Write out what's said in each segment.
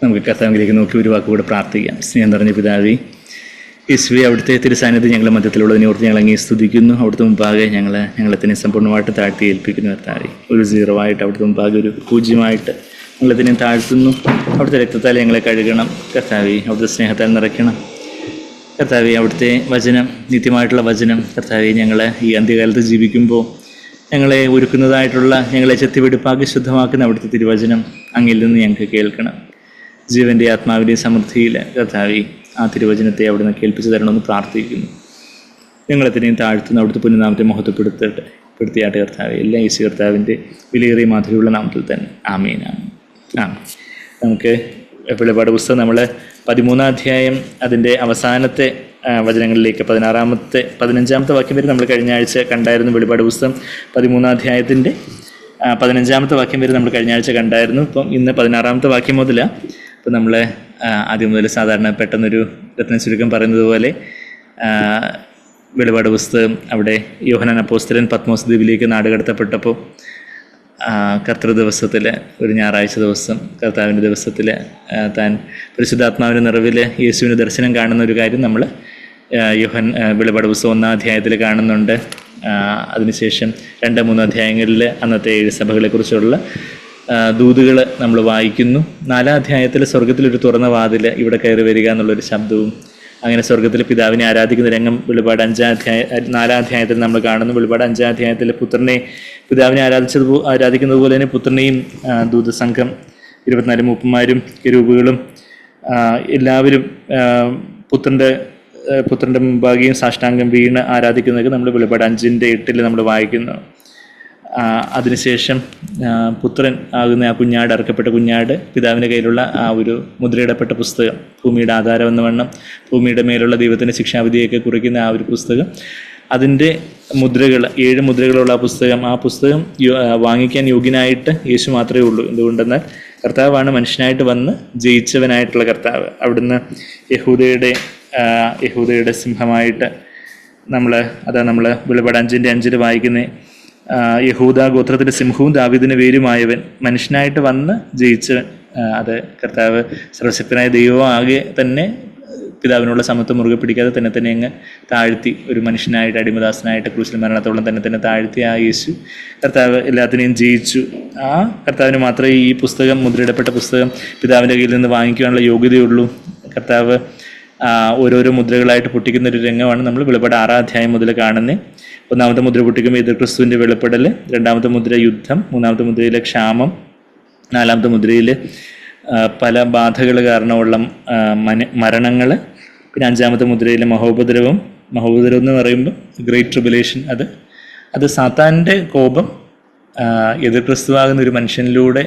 നമുക്ക് കർത്താവിലേക്ക് നോക്കി ഒരു വാക്കുകൂടെ പ്രാർത്ഥിക്കാം. സ്നേഹം നിറഞ്ഞ പിതാവേ, യേശുവേ, അവിടുത്തെ തിരുസാന്നിധ്യം ഞങ്ങളുടെ മധ്യത്തിലുള്ളതിനെ ഓർത്ത് ഞങ്ങൾ അങ്ങേ സ്തുതിക്കുന്നു. അവിടുത്തെ മുമ്പാകെ ഞങ്ങളെ തന്നെ സമ്പൂർണ്ണമായിട്ട് താഴ്ത്തി ഏൽപ്പിക്കുന്നു. കർത്താവേ, ഒരു സീറോവായിട്ട് അവിടുത്തെ മുമ്പാകെ ഒരു പൂജ്യമായിട്ട് ഞങ്ങളതിനെ താഴ്ത്തുന്നു. അവിടുത്തെ രക്തത്താൽ ഞങ്ങളെ കഴുകണം കർത്താവേ, അവിടുത്തെ സ്നേഹത്താൽ നിറയ്ക്കണം കർത്താവേ. അവിടുത്തെ വചനം, നിത്യമായിട്ടുള്ള വചനം കർത്താവേ, ഞങ്ങൾ ഈ അന്ത്യകാലത്ത് ജീവിക്കുമ്പോൾ ഞങ്ങളെ ഒരുക്കുന്നതായിട്ടുള്ള, ഞങ്ങളെ ചെത്തിവെടുപ്പാക്കി ശുദ്ധമാക്കുന്ന അവിടുത്തെ തിരുവചനം അങ്ങിൽ നിന്ന് ഞങ്ങൾക്ക് കേൾക്കണം. ജീവൻ്റെ ആത്മാവിൻ്റെയും സമൃദ്ധിയിൽ കർത്താവേ, ആ തിരുവചനത്തെ അവിടുന്ന് കേൾപ്പിച്ചു തരണമെന്ന് പ്രാർത്ഥിക്കുന്നു. ഞങ്ങളെത്തിനെയും താഴ്ത്തുന്ന അവിടുത്തെ പുണ്യനാമത്തെ മഹത്വപ്പെടുത്തിയാട്ടെ കർത്താവേ. എല്ലാ യേശു കർത്താവിൻ്റെ വിലയേറിയ മാധുര്യമുള്ള നാമത്തിൽ തന്നെ ആമേൻ. നമുക്ക് വെളിപാട് പുസ്തകം നമ്മൾ 13-ാം അധ്യായം അതിൻ്റെ അവസാനത്തെ വചനങ്ങളിലേക്ക് 15-ാമത്തെ വാക്യം വരെ നമ്മൾ കഴിഞ്ഞ ആഴ്ച കണ്ടായിരുന്നു. വെളിപാട് പുസ്തകം 13-ാം അധ്യായത്തിൻ്റെ 15-ാമത്തെ വാക്യം വരെ നമ്മൾ കഴിഞ്ഞ ആഴ്ച കണ്ടായിരുന്നു. ഇപ്പം ഇന്ന് 16-ാമത്തെ വാക്യം മുതലാണ്. അപ്പം നമ്മൾ ആദ്യം മുതൽ സാധാരണ പെട്ടെന്നൊരു രത്നചുരുക്കം പറയുന്നത് പോലെ വെളിപാട് പുസ്തകം അവിടെ യോഹന്നാൻ അപ്പോസ്തലൻ പത്മോസ് ദ്വീപിലേക്ക് നാടുകടത്തപ്പെട്ടപ്പോൾ കർത്തൃ ദിവസത്തിൽ, ഒരു ഞായറാഴ്ച ദിവസം, കർത്താവിൻ്റെ ദിവസത്തിൽ താൻ പരിശുദ്ധാത്മാവിൻ്റെ നിറവിൽ യേശുവിന് ദർശനം കാണുന്ന ഒരു കാര്യം നമ്മൾ വെളിപാട് പുസ്തകം 1-ാം അധ്യായത്തിൽ കാണുന്നുണ്ട്. അതിനുശേഷം 2-3 അധ്യായങ്ങളിൽ അന്നത്തെ 7 സഭകളെക്കുറിച്ചുള്ള ദൂതുകൾ നമ്മൾ വായിക്കുന്നു. 4-ാം അധ്യായത്തിൽ സ്വർഗത്തിലൊരു തുറന്ന വാതിൽ, ഇവിടെ കയറി വരിക എന്നുള്ളൊരു ശബ്ദവും, അങ്ങനെ സ്വർഗത്തിൽ പിതാവിനെ ആരാധിക്കുന്ന രംഗം വെളിപാട് 4-ാം അധ്യായത്തിൽ നമ്മൾ കാണുന്നു. വെളിപാട് 5-ാം അധ്യായത്തിൽ പിതാവിനെ ആരാധിക്കുന്നത് പോലെ തന്നെ പുത്രനെയും ദൂതസംഘം 24 മൂപ്പന്മാരും കെരൂബുകളും എല്ലാവരും പുത്രൻ്റെ മുമ്പാകെയും സാഷ്ടാംഗം വീണ് ആരാധിക്കുന്നതൊക്കെ നമ്മൾ വെളിപാട് 5-8 നമ്മൾ വായിക്കുന്നു. അതിനുശേഷം പുത്രൻ ആകുന്ന ആ കുഞ്ഞാട്, അറക്കപ്പെട്ട കുഞ്ഞാട്, പിതാവിൻ്റെ കയ്യിലുള്ള ആ ഒരു മുദ്രയിടപ്പെട്ട പുസ്തകം, ഭൂമിയുടെ ആധാരം എന്ന വണ്ണം ഭൂമിയുടെ മേലുള്ള ദൈവത്തിൻ്റെ ശിക്ഷാവിധിയൊക്കെ കുറിക്കുന്ന ആ ഒരു പുസ്തകം, അതിൻ്റെ മുദ്രകൾ, 7 മുദ്രകളുള്ള ആ പുസ്തകം വാങ്ങിക്കാൻ യോഗ്യനായിട്ട് യേശു മാത്രമേ ഉള്ളൂ. എന്തുകൊണ്ടെന്നാൽ കർത്താവാണ് മനുഷ്യനായിട്ട് വന്ന് ജയിച്ചവനായിട്ടുള്ള കർത്താവ്. അവിടുന്ന് യഹൂദയുടെ സിംഹമായിട്ട് നമ്മൾ വെളിപാട് 5-5 വായിക്കുന്ന യഹൂദ ഗോത്രത്തിൻ്റെ സിംഹവും ദാവീദിന് വേരുമായവൻ, മനുഷ്യനായിട്ട് വന്ന് ജയിച്ചവൻ. അത് കർത്താവ് സർവശക്തനായ ദൈവം ആകെ തന്നെ പിതാവിനുള്ള സമത്വം മുറുകെ പിടിക്കാതെ തന്നെ അങ്ങ് താഴ്ത്തി, ഒരു മനുഷ്യനായിട്ട്, അടിമദാസനായിട്ട് ക്രൂശിൽ മരണത്തോളം തന്നെ താഴ്ത്തി ആ യേശു കർത്താവ് എല്ലാത്തിനെയും ജയിച്ചു. ആ കർത്താവിന് മാത്രമേ ഈ പുസ്തകം, മുദ്രയിടപ്പെട്ട പുസ്തകം, പിതാവിൻ്റെ കയ്യിൽ നിന്ന് വാങ്ങിക്കുവാനുള്ള യോഗ്യതയുള്ളൂ. കർത്താവ് ഓരോരോ മുദ്രകളായിട്ട് പൊട്ടിക്കുന്ന ഒരു രംഗമാണ് നമ്മൾ വെളിപാട് 6-ാം അധ്യായം മുതൽ കാണുന്നത്. 1-ാമത്തെ മുദ്ര പൊട്ടിക്കുമ്പോൾ എതിർ ക്രിസ്തുവിൻ്റെ വെളിപ്പെടൽ, 2-ാമത്തെ മുദ്ര യുദ്ധം, 3-ാമത്തെ മുദ്രയിലെ ക്ഷാമം, 4-ാമത്തെ മുദ്രയിൽ പല ബാധകൾ കാരണമുള്ള മരണങ്ങൾ, പിന്നെ 5-ാമത്തെ മുദ്രയിലെ മഹോപദ്രവം എന്ന് പറയുമ്പോൾ ഗ്രേറ്റ് ട്രിബുലേഷൻ, അത് സാത്താൻ്റെ കോപം എതിർ ക്രിസ്തുവാകുന്ന ഒരു മനുഷ്യനിലൂടെ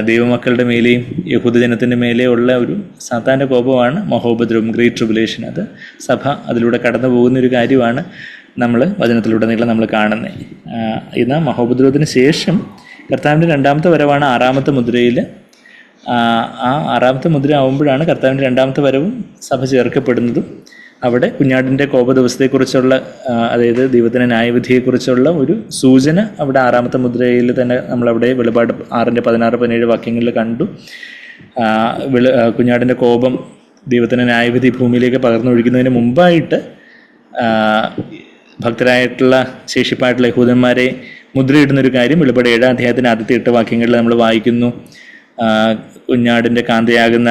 ദൈവമക്കളുടെ മേലെയും യഹൂദജനത്തിൻ്റെ മേലെ ഉള്ള ഒരു സാത്താൻ്റെ കോപമാണ് മഹോപദ്രവം, ഗ്രേറ്റ് ട്രിബുലേഷൻ. അത് സഭ അതിലൂടെ കടന്നു പോകുന്ന ഒരു കാര്യമാണ് നമ്മൾ വചനത്തിലുടനീളം നമ്മൾ കാണുന്നത്. എന്നാൽ മഹോപദ്രവത്തിന് ശേഷം കർത്താവിൻ്റെ 2-ാമത്തെ വരവാണ് 6-ാമത്തെ മുദ്രയിൽ. ആ 6-ാമത്തെ മുദ്ര ആവുമ്പോഴാണ് കർത്താവിൻ്റെ 2-ാമത്തെ വരവും സഭ ചേർക്കപ്പെടുന്നതും. അവിടെ കുഞ്ഞാടിൻ്റെ കോപ ദിവസത്തെക്കുറിച്ചുള്ള, അതായത് ദൈവത്തിൻ്റെ ന്യായവിധിയെക്കുറിച്ചുള്ള ഒരു സൂചന അവിടെ 6-ാമത്തെ മുദ്രയിൽ തന്നെ നമ്മളവിടെ വെളിപാട് 6-16-17 വാക്യങ്ങളിൽ കണ്ടു. കുഞ്ഞാടിൻ്റെ കോപം, ദൈവത്തിൻ്റെ ന്യായവിധി ഭൂമിയിലേക്ക് പകർന്നൊഴിക്കുന്നതിന് മുമ്പായിട്ട് ഭക്തരായിട്ടുള്ള ശേഷിപ്പായിട്ടുള്ള യഹൂദന്മാരെ മുദ്രയിടുന്നൊരു കാര്യം വെളിപാട് 7-ാം അധ്യായത്തിൻ്റെ ആദ്യത്തെ 8 വാക്യങ്ങളിൽ നമ്മൾ വായിക്കുന്നു. കുഞ്ഞാടിൻ്റെ കാന്തയാകുന്ന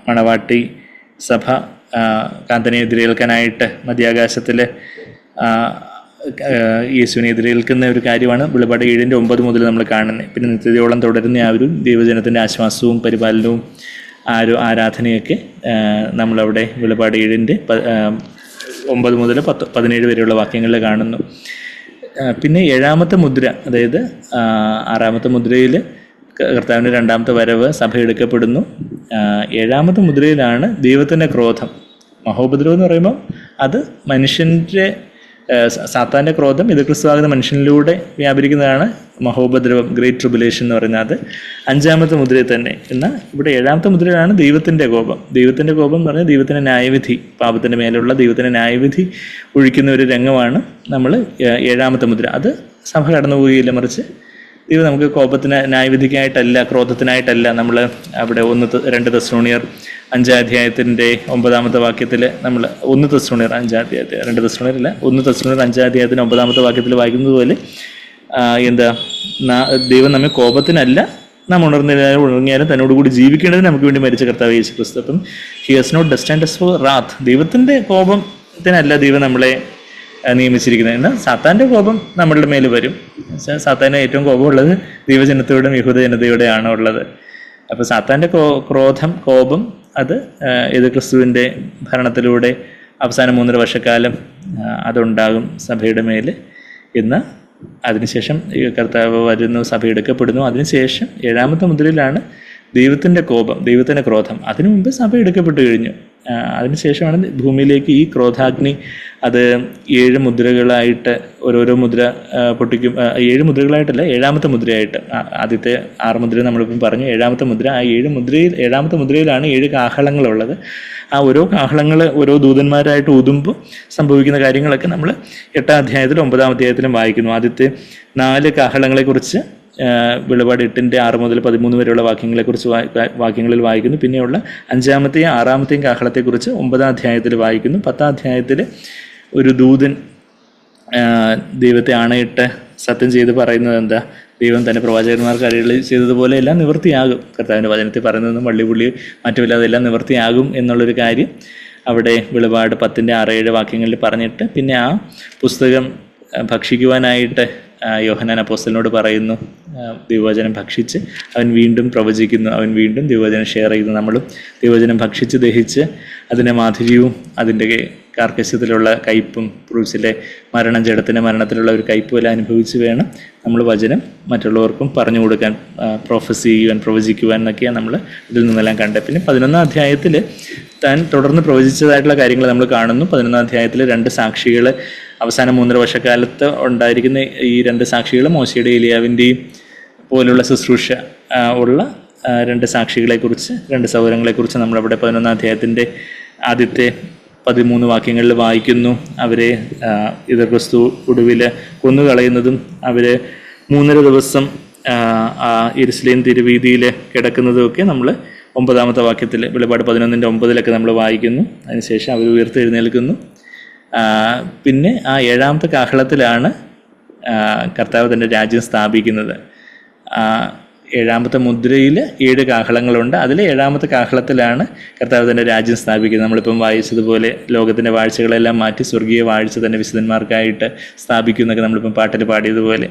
മണവാട്ടി സഭ കാന്തനെ എതിരേൽക്കാനായിട്ട് മധ്യാകാശത്തിൽ യേശുവിനെ എതിരേൽക്കുന്ന ഒരു കാര്യമാണ് വെളിപാട് 7-9 മുതൽ നമ്മൾ കാണുന്നത്. പിന്നെ നിത്യതയോളം തുടരുന്ന ആ ഒരു ദൈവജനത്തിൻ്റെ ആശ്വാസവും പരിപാലനവും ആ ഒരു ആരാധനയൊക്കെ നമ്മളവിടെ വെളിപാട് 7-9 മുതൽ 17 വരെയുള്ള വാക്യങ്ങളിൽ കാണുന്നു. പിന്നെ 7-ാമത്തെ മുദ്ര, അതായത് 6-ാമത്തെ മുദ്രയിൽ കർത്താവിൻ്റെ 2-ാമത്തെ വരവ്, സഭ എടുക്കപ്പെടുന്നു. 7-ാമത്തെ മുദ്രയിലാണ് ദൈവത്തിൻ്റെ ക്രോധം. മഹോപദ്രവം എന്ന് പറയുമ്പോൾ അത് മനുഷ്യൻ്റെ, സാത്താൻ്റെ ക്രോധം എതിർ ക്രിസ്തുവാകുന്ന മനുഷ്യനിലൂടെ വ്യാപരിക്കുന്നതാണ് മഹോപദ്രവം, ഗ്രേറ്റ് ട്രിബുലേഷൻ എന്ന് പറയുന്നത്. 5-ാമത്തെ മുദ്രയിൽ തന്നെ. എന്നാൽ ഇവിടെ 7-ാമത്തെ മുദ്രയിലാണ് ദൈവത്തിൻ്റെ കോപം. ദൈവത്തിൻ്റെ കോപം എന്ന് പറഞ്ഞാൽ ദൈവത്തിൻ്റെ ന്യായവിധി, പാപത്തിൻ്റെ മേലുള്ള ദൈവത്തിൻ്റെ ന്യായവിധി ഒഴിക്കുന്ന ഒരു രംഗമാണ് നമ്മൾ 7-ാമത്തെ മുദ്ര. അത് സഭ കടന്നു പോവുകയില്ല, മറിച്ച് ദൈവം നമുക്ക് കോപത്തിന് ന്യായവിധിക്കായിട്ടല്ല, ക്രോധത്തിനായിട്ടല്ല. നമ്മൾ അവിടെ 2 തെസ്സലോനിയർ 5-ാം അധ്യായത്തിൻ്റെ 9-ാമത്തെ വാക്യത്തിൽ നമ്മൾ 1 തെസ്സലോനിയർ 5-ാം അധ്യായത്തിൽ 2 തെസ്സലോനിയർ അല്ല 1 തെസ്സലോനിയർ 5-ാം അധ്യായത്തിന് 9-ാമത്തെ വാക്യത്തിൽ വായിക്കുന്നത് പോലെ ദൈവം നമ്മെ കോപത്തിനല്ല, നാം ഉണർന്നിരുന്നാലും തന്നോടുകൂടി ജീവിക്കേണ്ടതിന് നമുക്ക് വേണ്ടി മരിച്ച കർത്താവ് യേശു ക്രിസ്തു. അപ്പം he has not destined us for wrath. ദൈവത്തിൻ്റെ കോപത്തിനല്ല ദൈവം നമ്മളെ നിയമിച്ചിരിക്കുന്നത്. എന്നാൽ സാത്താൻ്റെ കോപം നമ്മളുടെ മേൽ വരും. സാത്താന് ഏറ്റവും കോപമുള്ളത് ദൈവജനത്തോടും യഹൂദ ജനതയോടെയാണ് ഉള്ളത്. അപ്പോൾ സാത്താൻ്റെ കോപം അത് ക്രിസ്തുവിൻ്റെ ഭരണത്തിലൂടെ അവസാന 3.5 വർഷക്കാലം അതുണ്ടാകും സഭയുടെ മേൽ. ഇന്ന് അതിനുശേഷം കർത്താവ് വരുന്നു, സഭ എടുക്കപ്പെടുന്നു. അതിനുശേഷം 7-ാമത്തെ മുദ്രയിലാണ് ദൈവത്തിൻ്റെ കോപം, ദൈവത്തിൻ്റെ ക്രോധം. അതിനു മുമ്പ് സഭ എടുക്കപ്പെട്ടു കഴിഞ്ഞു. അതിനുശേഷമാണ് ഭൂമിയിലേക്ക് ഈ ക്രോധാഗ്നി അത് 7 മുദ്രകളായിട്ട് ഓരോരോ മുദ്ര പൊട്ടിക്കും. 7 മുദ്രകളായിട്ടല്ല, 7-ാമത്തെ മുദ്രയായിട്ട്. ആദ്യത്തെ 6 മുദ്ര നമ്മളിപ്പം പറഞ്ഞു. 7-ാമത്തെ മുദ്ര, ആ 7-ാമത്തെ മുദ്രയിലാണ് 7 കാഹളങ്ങളുള്ളത്. ആ ഓരോ കാഹളങ്ങൾ ഓരോ ദൂതന്മാരായിട്ട് ഊതുമ്പോൾ സംഭവിക്കുന്ന കാര്യങ്ങളൊക്കെ നമ്മൾ 8-ാം അധ്യായത്തിലും 9-ാം അധ്യായത്തിലും വായിക്കുന്നു. ആദ്യത്തെ 4 കാഹളങ്ങളെക്കുറിച്ച് വെളിപാട് 8-ന്റെ 6 മുതൽ 13 വരെയുള്ള വാക്യങ്ങളിൽ വായിക്കുന്നു. പിന്നെയുള്ള 5-ാമത്തെയും 6-ാമത്തെയും കാഹളത്തെക്കുറിച്ച് 9-ാം അധ്യായത്തിൽ വായിക്കുന്നു. 10-ാം അധ്യായത്തിൽ ഒരു ദൂതൻ ദൈവത്തെ ആണയിട്ട് സത്യം ചെയ്ത് പറയുന്നത് എന്താ? ദൈവം തന്നെ പ്രവാചകന്മാർക്ക് അരുളി ചെയ്തതുപോലെ എല്ലാം നിവൃത്തിയാകും. കർത്താവിൻ്റെ വചനത്തിൽ പറയുന്നതൊന്നും വള്ളിപുള്ളി മാറ്റമില്ലാതെ എല്ലാം നിവൃത്തിയാകും എന്നുള്ളൊരു കാര്യം അവിടെ വെളിപാട് 10-ന്റെ 6-7 വാക്യങ്ങളിൽ പറഞ്ഞിട്ട്, പിന്നെ ആ പുസ്തകം ഭക്ഷിക്കുവാനായിട്ട് യോഹന്നാൻ അപ്പോസ്തലനോട് പറയുന്നു. ദൈവവചനം ഭക്ഷിച്ച് അവൻ വീണ്ടും പ്രവചിക്കുന്നു, അവൻ വീണ്ടും ദൈവവചനം ഷെയർ ചെയ്യുന്നു. നമ്മളും ദൈവവചനം ഭക്ഷിച്ച് ദഹിച്ച് അതിൻ്റെ മാധുര്യവും അതിൻ്റെ കാർക്കശ്യത്തിലുള്ള കയ്പും, ക്രൂശിലെ മരണം, ജഡത്തിൻ്റെ മരണത്തിലുള്ള ഒരു കയ്പും എല്ലാം അനുഭവിച്ച് വേണം നമ്മൾ വചനം മറ്റുള്ളവർക്കും പറഞ്ഞു കൊടുക്കാൻ, പ്രൊഫസി ചെയ്യുവാൻ, പ്രവചിക്കുവാൻ എന്നൊക്കെയാണ് നമ്മൾ ഇതിൽ നിന്നെല്ലാം കണ്ടത്. പിന്നെ 11-ാം അധ്യായത്തിൽ താൻ തുടർന്ന് പ്രവചിച്ചതായിട്ടുള്ള കാര്യങ്ങൾ നമ്മൾ കാണുന്നു. 11-ാം അധ്യായത്തിൽ 2 സാക്ഷികൾ, അവസാന 3.5 വർഷക്കാലത്ത് ഉണ്ടായിരിക്കുന്ന ഈ 2 സാക്ഷികൾ, മോശയുടെ ഏലിയാവിൻ്റെയും പോലുള്ള ശുശ്രൂഷ ഉള്ള 2 സാക്ഷികളെക്കുറിച്ച്, 2 സഹോദരങ്ങളെക്കുറിച്ച് നമ്മളവിടെ 11-ാം അധ്യായത്തിൻ്റെ ആദ്യത്തെ 13 വാക്യങ്ങളിൽ വായിക്കുന്നു. അവരെ ക്രിസ്തു ഒടുവിൽ കൊന്നുകളയുന്നതും അവർ 3.5 ദിവസം യെരുശലേം തിരുവീതിയിൽ കിടക്കുന്നതുമൊക്കെ നമ്മൾ 9-ാമത്തെ വാക്യത്തിൽ, വെളിപാട് 11-ന്റെ 9-ലൊക്കെ നമ്മൾ വായിക്കുന്നു. അതിനുശേഷം അവർ ഉയർത്തെഴുന്നേൽക്കുന്നു. പിന്നെ ആ 7-ാമത്തെ കാഹളത്തിലാണ് കർത്താവ് തൻ്റെ രാജ്യം സ്ഥാപിക്കുന്നത്. 7-ാമത്തെ മുദ്രയിൽ 7 കാഹളങ്ങളുണ്ട്. അതിൽ 7-ാമത്തെ കാഹളത്തിലാണ് കർത്താവ് തൻ്റെ രാജ്യം സ്ഥാപിക്കുന്നത്. നമ്മളിപ്പം വായിച്ചതുപോലെ ലോകത്തിൻ്റെ വാഴ്ചകളെല്ലാം മാറ്റി സ്വർഗീയ വാഴ്ച തന്നെ വിശുദ്ധന്മാർക്കായിട്ട് സ്ഥാപിക്കുന്നൊക്കെ നമ്മളിപ്പം പാട്ടിൽ പാടിയതുപോലെ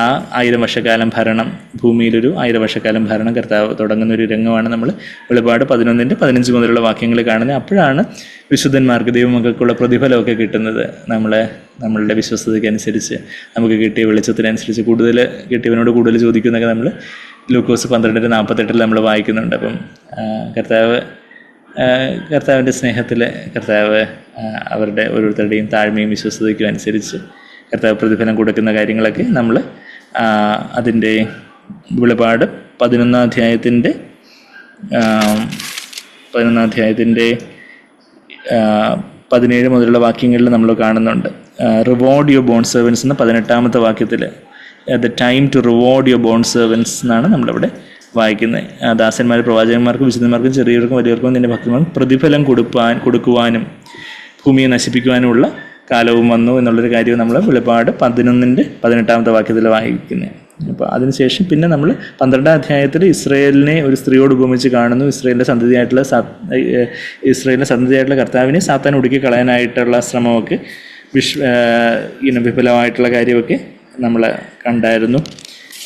ആ 1000 വർഷക്കാലം ഭരണം, ഭൂമിയിലൊരു 1000 വർഷക്കാലം ഭരണം കർത്താവ് തുടങ്ങുന്ന ഒരു രംഗമാണ് നമ്മൾ വെളിപാട് 11-ന്റെ 15 മുതലുള്ള വാക്യങ്ങൾ കാണുന്നത്. അപ്പോഴാണ് വിശുദ്ധന്മാർക്ക്, ദൈവമക്കൾക്കുള്ള പ്രതിഫലമൊക്കെ കിട്ടുന്നത്. നമ്മളുടെ വിശ്വസ്തതയ്ക്ക് അനുസരിച്ച്, നമുക്ക് കിട്ടിയ വെളിച്ചത്തിനനുസരിച്ച് കൂടുതൽ കിട്ടിയവനോട് കൂടുതൽ ചോദിക്കുന്നതൊക്കെ നമ്മൾ ലൂക്കോസ് 12:48 നമ്മൾ വായിക്കുന്നുണ്ട്. അപ്പം കർത്താവിൻ്റെ സ്നേഹത്തിൽ കർത്താവ് അവരുടെ ഓരോരുത്തരുടെയും താഴ്മയും വിശ്വസ്തതയ്ക്കും അനുസരിച്ച് കർത്താവ് പ്രതിഫലം കൊടുക്കുന്ന കാര്യങ്ങളൊക്കെ നമ്മൾ അതിൻ്റെ വെളിപാട് 11-ാം അധ്യായത്തിൻ്റെ 17 മുതലുള്ള വാക്യങ്ങളിൽ നമ്മൾ കാണുന്നുണ്ട്. റിവാർഡ് യുവർ ബോൺ സെർവൻസ് എന്ന 18-ാമത്തെ വാക്യത്തിൽ the time to reward your bond servants എന്നാണ് നമ്മളിവിടെ വായിക്കുന്നത്. ദാസന്മാർ, പ്രവാചകന്മാർക്കും വിശുദ്ധന്മാർക്കും ചെറിയവർക്കും വലിയവർക്കും നിന്റെ ഭക്തന്മാർക്കും പ്രതിഫലം കൊടുക്കുവാനും ഭൂമിയെ നശിപ്പിക്കുവാനുമുള്ള കാലവും വന്നു എന്നുള്ളൊരു കാര്യം നമ്മൾ വെളിപാട് 11-ന്റെ 18-ാമത്തെ വാക്യത്തിൽ വായിക്കുന്നത്. അപ്പോൾ അതിനുശേഷം പിന്നെ നമ്മൾ 12-ാം അധ്യായത്തിൽ ഇസ്രായേലിനെ ഒരു സ്ത്രീയോട് ഉപമിച്ച് കാണുന്നു. ഇസ്രായേലിൻ്റെ സന്തതിയായിട്ടുള്ള കർത്താവിനെ സാത്താൻ ഒടുക്കി കളയാനായിട്ടുള്ള ശ്രമമൊക്കെ വിപുലമായിട്ടുള്ള കാര്യമൊക്കെ നമ്മൾ കണ്ടായിരുന്നു.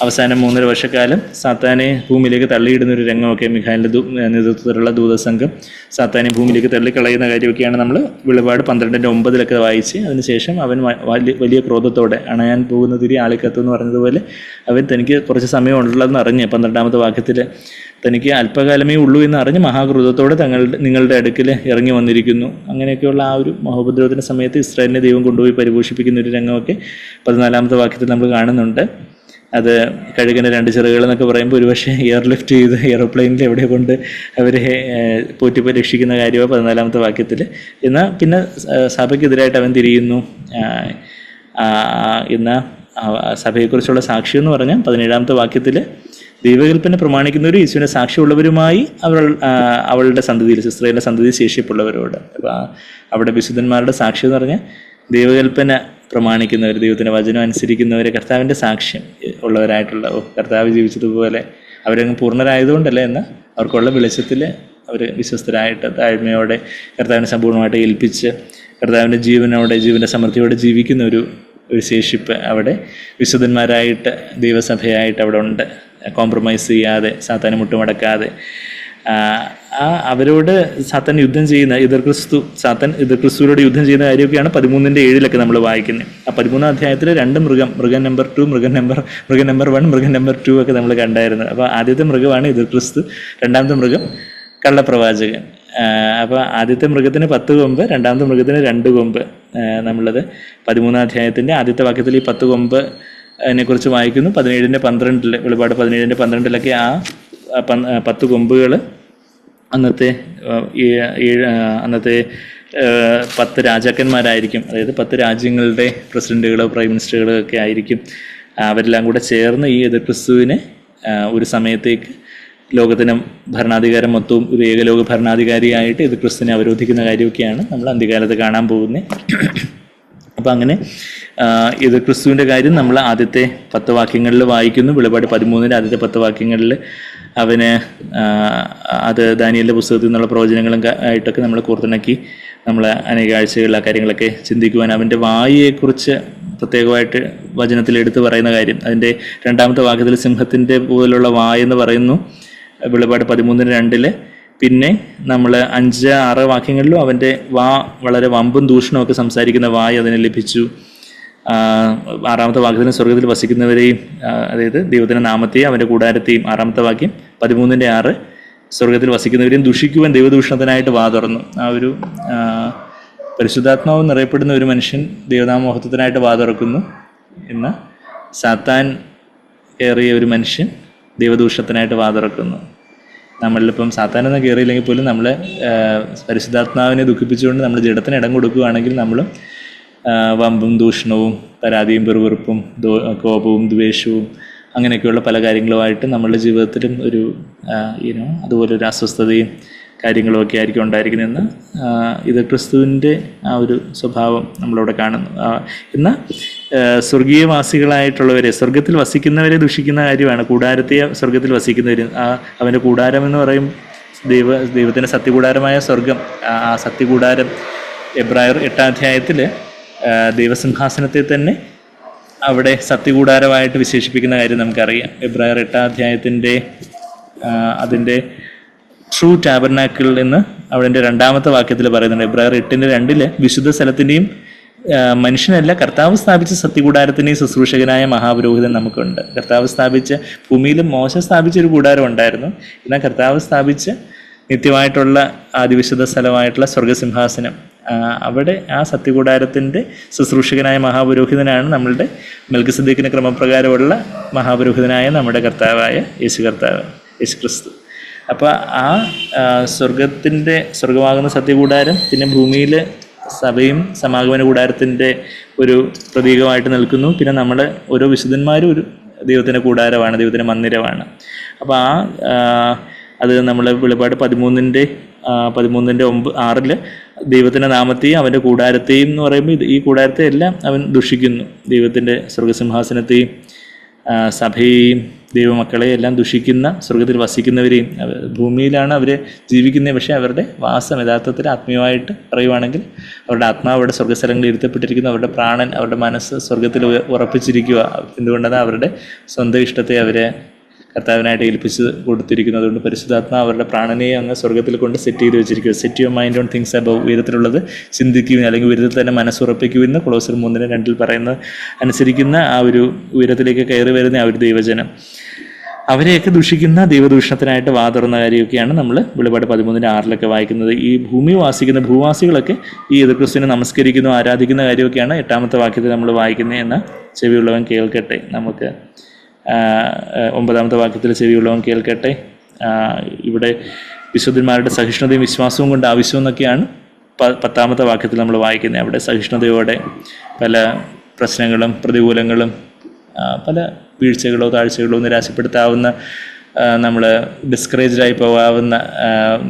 അവസാനം 3.5 വർഷക്കാലം സാത്താനെ ഭൂമിയിലേക്ക് തള്ളിയിടുന്ന ഒരു രംഗമൊക്കെ, മിഖായേലിൻ്റെ നേതൃത്വത്തിലുള്ള ദൂതസംഘം സാത്താനെ ഭൂമിയിലേക്ക് തള്ളിക്കളയുന്ന കാര്യമൊക്കെയാണ് നമ്മൾ വെളിപാട് 12-ന്റെ 9-ലൊക്കെ വായിച്ച്. അതിനുശേഷം അവൻ വലിയ ക്രോധത്തോടെ അണയാൻ പോകുന്ന തിരി ആളിക്കത്തുമെന്ന് പറഞ്ഞതുപോലെ അവൻ തനിക്ക് കുറച്ച് സമയം ഉള്ളതെന്ന് അറിഞ്ഞ് 12-ാമത്തെ വാക്യത്തിൽ തനിക്ക് അല്പകാലമേ ഉള്ളൂ എന്ന് അറിഞ്ഞ് മഹാക്രോധത്തോടെ നിങ്ങളുടെ അടുക്കൽ ഇറങ്ങി വന്നിരിക്കുന്നു. അങ്ങനെയൊക്കെയുള്ള ആ ഒരു മഹോപദ്രവത്തിൻ്റെ സമയത്ത് ഇസ്രായേലിനെ ദൈവം കൊണ്ടുപോയി പരിപോഷിപ്പിക്കുന്ന ഒരു രംഗമൊക്കെ 14-ാമത്തെ വാക്യത്തിൽ നമ്മൾ കാണുന്നുണ്ട്. അത് കഴുകന് 2 ചിറകുകൾ എന്നൊക്കെ പറയുമ്പോൾ ഒരുപക്ഷെ എയർലിഫ്റ്റ് ചെയ്ത് എയർപ്ലെയിനിൽ എവിടെ കൊണ്ട് അവരെ പോറ്റി രക്ഷിക്കുന്ന കാര്യമാണ് 14-ാമത്തെ വാക്യത്തിൽ. എന്നാൽ പിന്നെ സഭയ്ക്കെതിരായിട്ട് അവൻ തിരിയുന്നു. എന്നാൽ സഭയെക്കുറിച്ചുള്ള സാക്ഷ്യം എന്ന് പറഞ്ഞാൽ 17-ാമത്തെ വാക്യത്തിൽ ദൈവകൽപ്പന പ്രമാണിക്കുന്നവരും യേശുവിൻ്റെ സാക്ഷ്യമുള്ളവരുമായി അവളുടെ സന്തതിയിൽ, ഇസ്രായേലിൻ്റെ സന്തതി ശേഷിപ്പുള്ളവരോട്. അപ്പോൾ അവിടെ വിശുദ്ധന്മാരുടെ സാക്ഷ്യം എന്ന് പറഞ്ഞാൽ ദൈവകൽപ്പന പ്രമാണിക്കുന്നവർ, ദൈവത്തിൻ്റെ വചനം അനുസരിക്കുന്നവർ, കർത്താവിൻ്റെ സാക്ഷ്യം ഉള്ളവരായിട്ടുള്ള, കർത്താവ് ജീവിച്ചതുപോലെ അവരങ്ങ് പൂർണ്ണരായതുകൊണ്ടല്ല, എന്നാൽ അവർക്കുള്ള വെളിച്ചത്തിൽ അവർ വിശ്വസ്തരായിട്ട് താഴ്മയോടെ കർത്താവിനെ സമ്പൂർണ്ണമായിട്ട് ഏൽപ്പിച്ച് കർത്താവിൻ്റെ ജീവൻ്റെ സമൃദ്ധിയോടെ ജീവിക്കുന്ന ഒരു ശേഷിപ്പ് അവിടെ വിശുദ്ധന്മാരായിട്ട് ദൈവസഭയായിട്ട് അവിടെ ഉണ്ട്. കോംപ്രമൈസ് ചെയ്യാതെ, സാത്താനെ മുട്ടുമടക്കാതെ, അവരോട് സാത്താൻ യുദ്ധം ചെയ്യുന്ന സാത്താൻ എതിർക്രിസ്തുവിനോട് യുദ്ധം ചെയ്യുന്ന കാര്യമൊക്കെയാണ് 13:7 നമ്മൾ വായിക്കുന്നത്. ആ 13-ാം അധ്യായത്തിൽ 2 മൃഗം നമ്പർ 2, മൃഗം നമ്പർ 1, മൃഗം നമ്പർ 2 ഒക്കെ നമ്മൾ കണ്ടായിരുന്നു. അപ്പോൾ ആദ്യത്തെ മൃഗമാണ് എതിർക്രിസ്തു, രണ്ടാമത്തെ മൃഗം കള്ളപ്രവാചകൻ. അപ്പോൾ ആദ്യത്തെ മൃഗത്തിന് 10 കൊമ്പ്, രണ്ടാമത്തെ മൃഗത്തിന് 2 കൊമ്പ്. നമ്മളത് 13-ാം അധ്യായത്തിൻ്റെ ആദ്യത്തെ വാക്യത്തിൽ ഈ 10 കൊമ്പ് കുറിച്ച് വായിക്കുന്നു. 17-12 വെളിപാട് 17-12 ആ 10 കൊമ്പുകൾ അന്നത്തെ 10 രാജാക്കന്മാരായിരിക്കും. അതായത് 10 രാജ്യങ്ങളുടെ പ്രസിഡന്റുകളോ പ്രൈം മിനിസ്റ്ററുകളോ ഒക്കെ ആയിരിക്കും. അവരെല്ലാം കൂടെ ചേർന്ന് ഈ എതിർക്രിസ്തുവിനെ ഒരു സമയത്തേക്ക് ലോകത്തിന് ഭരണാധികാരം മൊത്തവും ഒരു ഏകലോക ഭരണാധികാരിയായിട്ട് എതിർക്രിസ്തുവിനെ അവരോധിക്കുന്ന കാര്യമൊക്കെയാണ് നമ്മൾ അന്ത്യകാലത്ത് കാണാൻ പോകുന്നത്. അപ്പം അങ്ങനെ എതിർക്രിസ്തുവിൻ്റെ കാര്യം നമ്മൾ ആദ്യത്തെ 10 വാക്യങ്ങളിൽ വായിക്കുന്നു. വെളിപാട് 13-ന്റെ ആദ്യത്തെ 10 വാക്യങ്ങളിൽ അവന് അത് ദാനിയേലിൻ്റെ പുസ്തകത്തിൽ നിന്നുള്ള പ്രവചനങ്ങളും ആയിട്ടൊക്കെ നമ്മൾ കോർത്തിണക്കി നമ്മൾ അനേക ആഴ്ചകളിൽ ആ കാര്യങ്ങളൊക്കെ ചിന്തിക്കുവാൻ അവൻ്റെ വായിയെക്കുറിച്ച് പ്രത്യേകമായിട്ട് വചനത്തിൽ എടുത്തു പറയുന്ന കാര്യം. അതിൻ്റെ 2-ാമത്തെ വാക്യത്തിൽ സിംഹത്തിൻ്റെ പോലുള്ള വായെന്ന് പറയുന്നു വെളിപാട് 13:2. പിന്നെ നമ്മൾ 5-6 വാക്യങ്ങളിലും അവൻ്റെ വളരെ വമ്പും ദൂഷണമൊക്കെ സംസാരിക്കുന്ന വായ് അതിന് ലഭിച്ചു. 6-ാമത്തെ വാക്യത്തിന് സ്വർഗത്തിൽ വസിക്കുന്നവരെയും, അതായത് ദൈവത്തിൻ്റെ നാമത്തെയും അവൻ്റെ കൂടാരത്തെയും, 6-ാമത്തെ വാക്യം 13:6 സ്വർഗത്തിൽ വസിക്കുന്നവരെയും ദുഷിക്കുവാൻ ദൈവദൂഷണത്തിനായിട്ട് തുറന്നു. ആ ഒരു പരിശുദ്ധാത്മാവ് നിറയപ്പെടുന്ന ഒരു മനുഷ്യൻ ദൈവനാമോഹത്വത്തിനായിട്ട് തുറക്കുന്നു. എന്നാൽ സാത്താൻ കയറിയ ഒരു മനുഷ്യൻ ദൈവദൂഷണത്തിനായിട്ട് തുറക്കുന്നു. നമ്മളിലിപ്പം സാത്താനൊന്നും കയറിയില്ലെങ്കിൽ പോലും നമ്മൾ പരിശുദ്ധാത്മാവിനെ ദുഃഖിപ്പിച്ചുകൊണ്ട് നമ്മൾ ജഡത്തിന് ഇടം കൊടുക്കുകയാണെങ്കിൽ നമ്മളും വമ്പും ദൂഷണവും പരാതിയും പെറുവെറുപ്പും കോപവും ദ്വേഷവും അങ്ങനെയൊക്കെയുള്ള പല കാര്യങ്ങളുമായിട്ട് നമ്മളുടെ ജീവിതത്തിലും ഒരു അതുപോലൊരു അസ്വസ്ഥതയും കാര്യങ്ങളുമൊക്കെ ആയിരിക്കും ഉണ്ടായിരിക്കുന്നതെന്ന് ഇത് ക്രിസ്തുവിൻ്റെ ആ ഒരു സ്വഭാവം നമ്മളവിടെ കാണുന്നു. എന്നാൽ സ്വർഗീയവാസികളായിട്ടുള്ളവരെ, സ്വർഗത്തിൽ വസിക്കുന്നവരെ ദുഷിക്കുന്ന കാര്യമാണ്. കൂടാരത്തെ സ്വർഗത്തിൽ വസിക്കുന്നവർ, അവൻ്റെ കൂടാരം എന്ന് പറയും ദൈവത്തിൻ്റെ സത്യകൂടാരമായ സ്വർഗം. ആ സത്യകൂടാരം എബ്രായർ 8-ാം അധ്യായത്തിൽ ദൈവസിംഹാസനത്തെ തന്നെ അവിടെ സത്യകൂടാരമായിട്ട് വിശേഷിപ്പിക്കുന്ന കാര്യം നമുക്കറിയാം. എബ്രായർ 8-ാം അധ്യായത്തിൻ്റെ അതിൻ്റെ ട്രൂ ടാബർനാക്കിൾ എന്ന് അവിടെ 2-ാമത്തെ വാക്യത്തിൽ പറയുന്നുണ്ട്. എബ്രായർ 8:2 വിശുദ്ധ സ്ഥലത്തിൻ്റെയും മനുഷ്യനല്ല കർത്താവ് സ്ഥാപിച്ച സത്യകൂടാരത്തിൻ്റെയും ശുശ്രൂഷകനായ മഹാപുരോഹിതൻ നമുക്കുണ്ട്. കർത്താവ് സ്ഥാപിച്ച, ഭൂമിയിലും മോശം സ്ഥാപിച്ച ഒരു കൂടാരം ഉണ്ടായിരുന്നു. എന്നാൽ കർത്താവ് സ്ഥാപിച്ച നിത്യമായിട്ടുള്ള അതിവിശുദ്ധ സ്ഥലമായിട്ടുള്ള സ്വർഗസിംഹാസനം, അവിടെ ആ സത്യകൂടാരത്തിൻ്റെ ശുശ്രൂഷകനായ മഹാപുരോഹിതനാണ് നമ്മളുടെ മെൽക്കിസദേക്കിന് ക്രമപ്രകാരമുള്ള മഹാപുരോഹിതനായ നമ്മുടെ കർത്താവായ യേശു ക്രിസ്തു. അപ്പോൾ ആ സ്വർഗമാകുന്ന സത്യകൂടാരം പിന്നെ ഭൂമിയിൽ സഭയും സമാഗമന കൂടാരത്തിൻ്റെ ഒരു പ്രതീകമായിട്ട് നിൽക്കുന്നു. പിന്നെ നമ്മൾ ഓരോ വിശുദ്ധന്മാരും ഒരു ദൈവത്തിൻ്റെ കൂടാരമാണ്, ദൈവത്തിൻ്റെ മന്ദിരമാണ്. അപ്പോൾ അത് നമ്മൾ വെളിപാട് 13:6 ദൈവത്തിൻ്റെ നാമത്തെയും അവൻ്റെ കൂടാരത്തെയും എന്ന് പറയുമ്പോൾ ഈ കൂടാരത്തെ എല്ലാം അവൻ ദുഷിക്കുന്നു. ദൈവത്തിൻ്റെ സ്വർഗസിംഹാസനത്തെയും സഭയെയും ദൈവമക്കളെയും എല്ലാം ദുഷിക്കുന്ന, സ്വർഗത്തിൽ വസിക്കുന്നവരെയും. ഭൂമിയിലാണ് അവർ ജീവിക്കുന്നത്, പക്ഷേ അവരുടെ വാസം യഥാർത്ഥത്തിൽ ആത്മീയമായിട്ട് പറയുവാണെങ്കിൽ അവരുടെ ആത്മാവ് അവിടെ സ്വർഗസ്ഥലങ്ങളിൽ ഇരുത്തപ്പെട്ടിരിക്കുന്നു. അവരുടെ പ്രാണൻ, അവരുടെ മനസ്സ് സ്വർഗത്തിൽ ഉറപ്പിച്ചിരിക്കുക. എന്തുകൊണ്ടാണ് അവരുടെ സ്വന്തം ഇഷ്ടത്തെ അവരെ കർത്താവിനായിട്ട് ഏൽപ്പിച്ച് കൊടുത്തിരിക്കുന്നു. അതുകൊണ്ട് പരിശുദ്ധാത്മാവ് അവരുടെ പ്രാണനെ അങ്ങ് സ്വർഗത്തിൽ കൊണ്ട് സെറ്റ് ചെയ്ത് വെച്ചിരിക്കുക. Set your mind on things above, ഉയരത്തിലുള്ളത് ചിന്തിക്കുവിൻ, അല്ലെങ്കിൽ ഉയരത്തിൽ തന്നെ മനസ്സുറപ്പിക്കുവിൻ. കൊളോസ്യർ 3:2 പറയുന്നത് അനുസരിക്കുന്ന ആ ഒരു ഉയരത്തിലേക്ക് കയറി വരുന്ന ആ ഒരു ദൈവജനം, അവരെയൊക്കെ ദുഷിക്കുന്ന ദൈവദൂഷണത്തിനായിട്ട് തുറന്ന കാര്യമൊക്കെയാണ് നമ്മൾ വെളിപാട് 13:6 വായിക്കുന്നത്. ഈ ഭൂമി വാസിക്കുന്ന ഭൂവാസികളൊക്കെ ഈ എതിർക്രിസ്തുവിനെ നമസ്കരിക്കുന്നു, ആരാധിക്കുന്ന കാര്യമൊക്കെയാണ് 8-ാമത്തെ വാക്യത്തിൽ നമ്മൾ വായിക്കുന്നത്. എന്ന ചെവിയുള്ളവൻ കേൾക്കട്ടെ. നമുക്ക് 9-ാമത്തെ വാക്യത്തിൽ ചെവിയുള്ളവൻ കേൾക്കട്ടെ. ഇവിടെ വിശുദ്ധന്മാരുടെ സഹിഷ്ണുതയും വിശ്വാസവും കൊണ്ട് ആവശ്യമെന്നൊക്കെയാണ് 10-ാമത്തെ വാക്യത്തിൽ നമ്മൾ വായിക്കുന്നത്. അവിടെ സഹിഷ്ണുതയോടെ പല പ്രശ്നങ്ങളും പ്രതികൂലങ്ങളും പല വീഴ്ചകളോ താഴ്ചകളോ നിരാശപ്പെടുത്താവുന്ന, നമ്മൾ ഡിസ്കറേജ്ഡായി പോകാവുന്ന,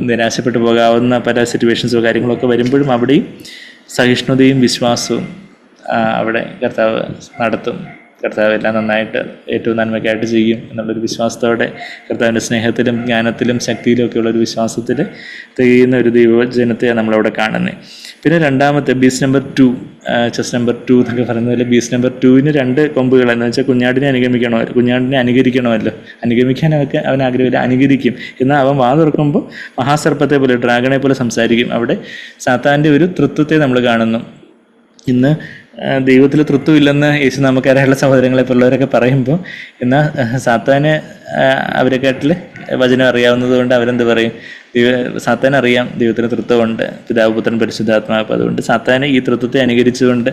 നിരാശപ്പെട്ടു പോകാവുന്ന പല സിറ്റുവേഷൻസോ കാര്യങ്ങളൊക്കെ വരുമ്പോഴും അവിടെയും സഹിഷ്ണുതയും വിശ്വാസവും അവിടെ കർത്താവ് നടത്തും. കർത്താവ് എല്ലാം നന്നായിട്ട് ഏറ്റവും നന്മയ്ക്കായിട്ട് ചെയ്യും എന്നുള്ളൊരു വിശ്വാസത്തോടെ, കർത്താവിൻ്റെ സ്നേഹത്തിലും ജ്ഞാനത്തിലും ശക്തിയിലും ഒക്കെയുള്ളൊരു വിശ്വാസത്തിൽ തികയുന്ന ഒരു ദൈവജനത്തെ നമ്മളവിടെ കാണുന്നത്. പിന്നെ രണ്ടാമത്തെ ബീസ് നമ്പർ 2, ചെസ് നമ്പർ 2 എന്നൊക്കെ പറയുന്ന പോലെ ബീസ് നമ്പർ 2-ന് 2 കൊമ്പുകൾ. എന്ന് വെച്ചാൽ കുഞ്ഞാടിനെ അനുകരിക്കണമല്ലോ. അനുഗമിക്കാനൊക്കെ അവൻ ആഗ്രഹമില്ല, അനുകരിക്കും. എന്നാൽ അവൻ വാ തുറക്കുമ്പോൾ മഹാസർപ്പത്തെ പോലെ, ഡ്രാഗണെ പോലെ സംസാരിക്കും. അവിടെ സാത്താൻ്റെ ഒരു തൃത്വത്തെ നമ്മൾ കാണുന്നു. ഇന്ന് ദൈവത്തിൽ തൃത്വമില്ലെന്ന് യേശു നമുക്കറിയാനുള്ള സഹോദരങ്ങളെ പിള്ളേരൊക്കെ പറയുമ്പോൾ, എന്നാൽ സാത്താന് അവരെക്കാട്ടിൽ വചനം അറിയാവുന്നത് കൊണ്ട് അവരെന്ത് പറയും? സാത്താൻ അറിയാം ദൈവത്തിന് തൃത്വമുണ്ട്, പിതാവ് പുത്രൻ പരിശുദ്ധാത്മാവ്. അതുകൊണ്ട് സാത്താന് ഈ തൃത്വത്തെ അനുകരിച്ചുകൊണ്ട്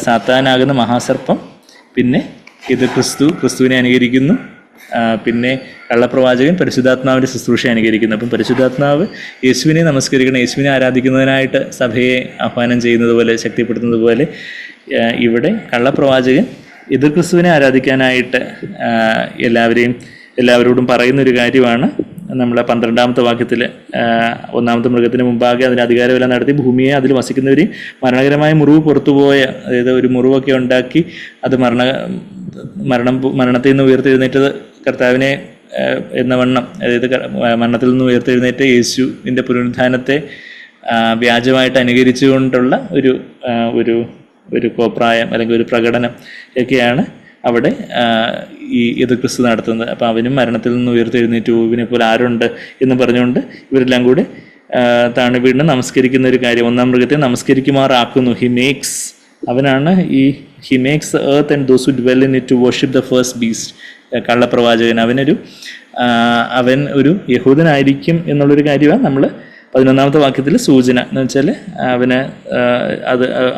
സാത്താനാകുന്ന മഹാസർപ്പം, പിന്നെ ഇത് ക്രിസ്തുവിനെ അനുകരിക്കുന്നു, പിന്നെ കള്ളപ്രവാചകൻ പരിശുദ്ധാത്മാവിൻ്റെ ശുശ്രൂഷ അനുകരിക്കുന്നു. അപ്പം പരിശുദ്ധാത്മാവ് യേശുവിനെ നമസ്കരിക്കണം, യേശുവിനെ ആരാധിക്കുന്നതിനായിട്ട് സഭയെ ആഹ്വാനം ചെയ്യുന്നത് പോലെ, ശക്തിപ്പെടുത്തുന്നത് പോലെ, ഇവിടെ കള്ളപ്രവാചകൻ എതിർ ക്രിസ്തുവിനെ ആരാധിക്കാനായിട്ട് എല്ലാവരോടും പറയുന്നൊരു കാര്യമാണ്. നമ്മൾ 12-ാമത്തെ വാക്യത്തിൽ, 1-ാമത്തെ മൃഗത്തിന് മുമ്പാകെ അതിന് അധികാരമെല്ലാം നടത്തി ഭൂമിയെ അതിൽ വസിക്കുന്നവരെയും മരണകരമായ മുറിവ് പുറത്തുപോയ, അതായത് ഒരു മുറിവൊക്കെ ഉണ്ടാക്കി അത് മരണത്തിൽ നിന്ന് ഉയർത്തെഴുന്നേറ്റത് കർത്താവിനെ എന്ന വണ്ണം, അതായത് മരണത്തിൽ നിന്ന് ഉയർത്തെഴുന്നേറ്റ യേശുവിൻ്റെ പുനരുത്ഥാനത്തെ വ്യാജമായിട്ട് അനുകരിച്ചുകൊണ്ടുള്ള ഒരു കോപ്രായം അല്ലെങ്കിൽ ഒരു പ്രകടനം ഒക്കെയാണ് അവിടെ ഈ എതിർ ക്രിസ്തു നടത്തുന്നത്. അപ്പം അവനും മരണത്തിൽ നിന്ന് ഉയർത്തെഴുന്നേറ്റു, ഇവനെ പോലെ ആരുണ്ട് എന്ന് പറഞ്ഞുകൊണ്ട് ഇവരെല്ലാം കൂടി വീണ്ടും നമസ്കരിക്കുന്ന ഒരു കാര്യം. 1-ാം മൃഗത്തെ നമസ്കരിക്കുമാറാക്കുന്നു. അവനാണ് he makes earth and those who dwell in it to worship the first beast. കള്ളപ്രവാചകൻ അവൻ ഒരു യഹൂദനായിരിക്കും എന്നുള്ളൊരു കാര്യമാണ് നമ്മൾ 11-ാമത്തെ വാക്യത്തിൽ സൂചന. എന്ന് വെച്ചാൽ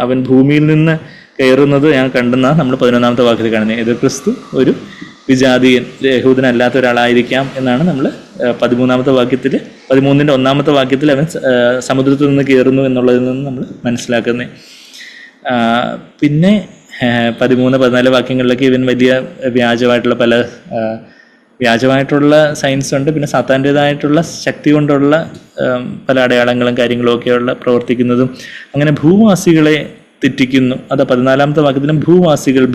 അവൻ ഭൂമിയിൽ നിന്ന് കയറുന്നത് ഞാൻ കണ്ടെന്നാണ് നമ്മൾ 11-ാമത്തെ വാക്യത്തിൽ കാണുന്നത്. എതിർ ക്രിസ്തു ഒരു വിജാതീയൻ, യഹൂദനല്ലാത്ത ഒരാളായിരിക്കാം എന്നാണ് നമ്മൾ 13-ാമത്തെ വാക്യത്തിൽ, 13-ന്റെ 1-ാമത്തെ വാക്യത്തിൽ അവൻ സമുദ്രത്തിൽ നിന്ന് കയറുന്നു എന്നുള്ളതിൽ നിന്ന് നമ്മൾ മനസ്സിലാക്കുന്നത്. പിന്നെ 13-14 വാക്യങ്ങളിലൊക്കെ ഇവൻ വലിയ വ്യാജമായിട്ടുള്ള സയൻസ് ഉണ്ട്. പിന്നെ സാത്താൻ്റേതായിട്ടുള്ള ശക്തി കൊണ്ടുള്ള പല അടയാളങ്ങളും കാര്യങ്ങളും ഒക്കെയുള്ള പ്രവർത്തിക്കുന്നതും, അങ്ങനെ ഭൂവാസികളെ തെറ്റിക്കുന്നു. അത് 14-ാമത്തെ വാക്യത്തിലും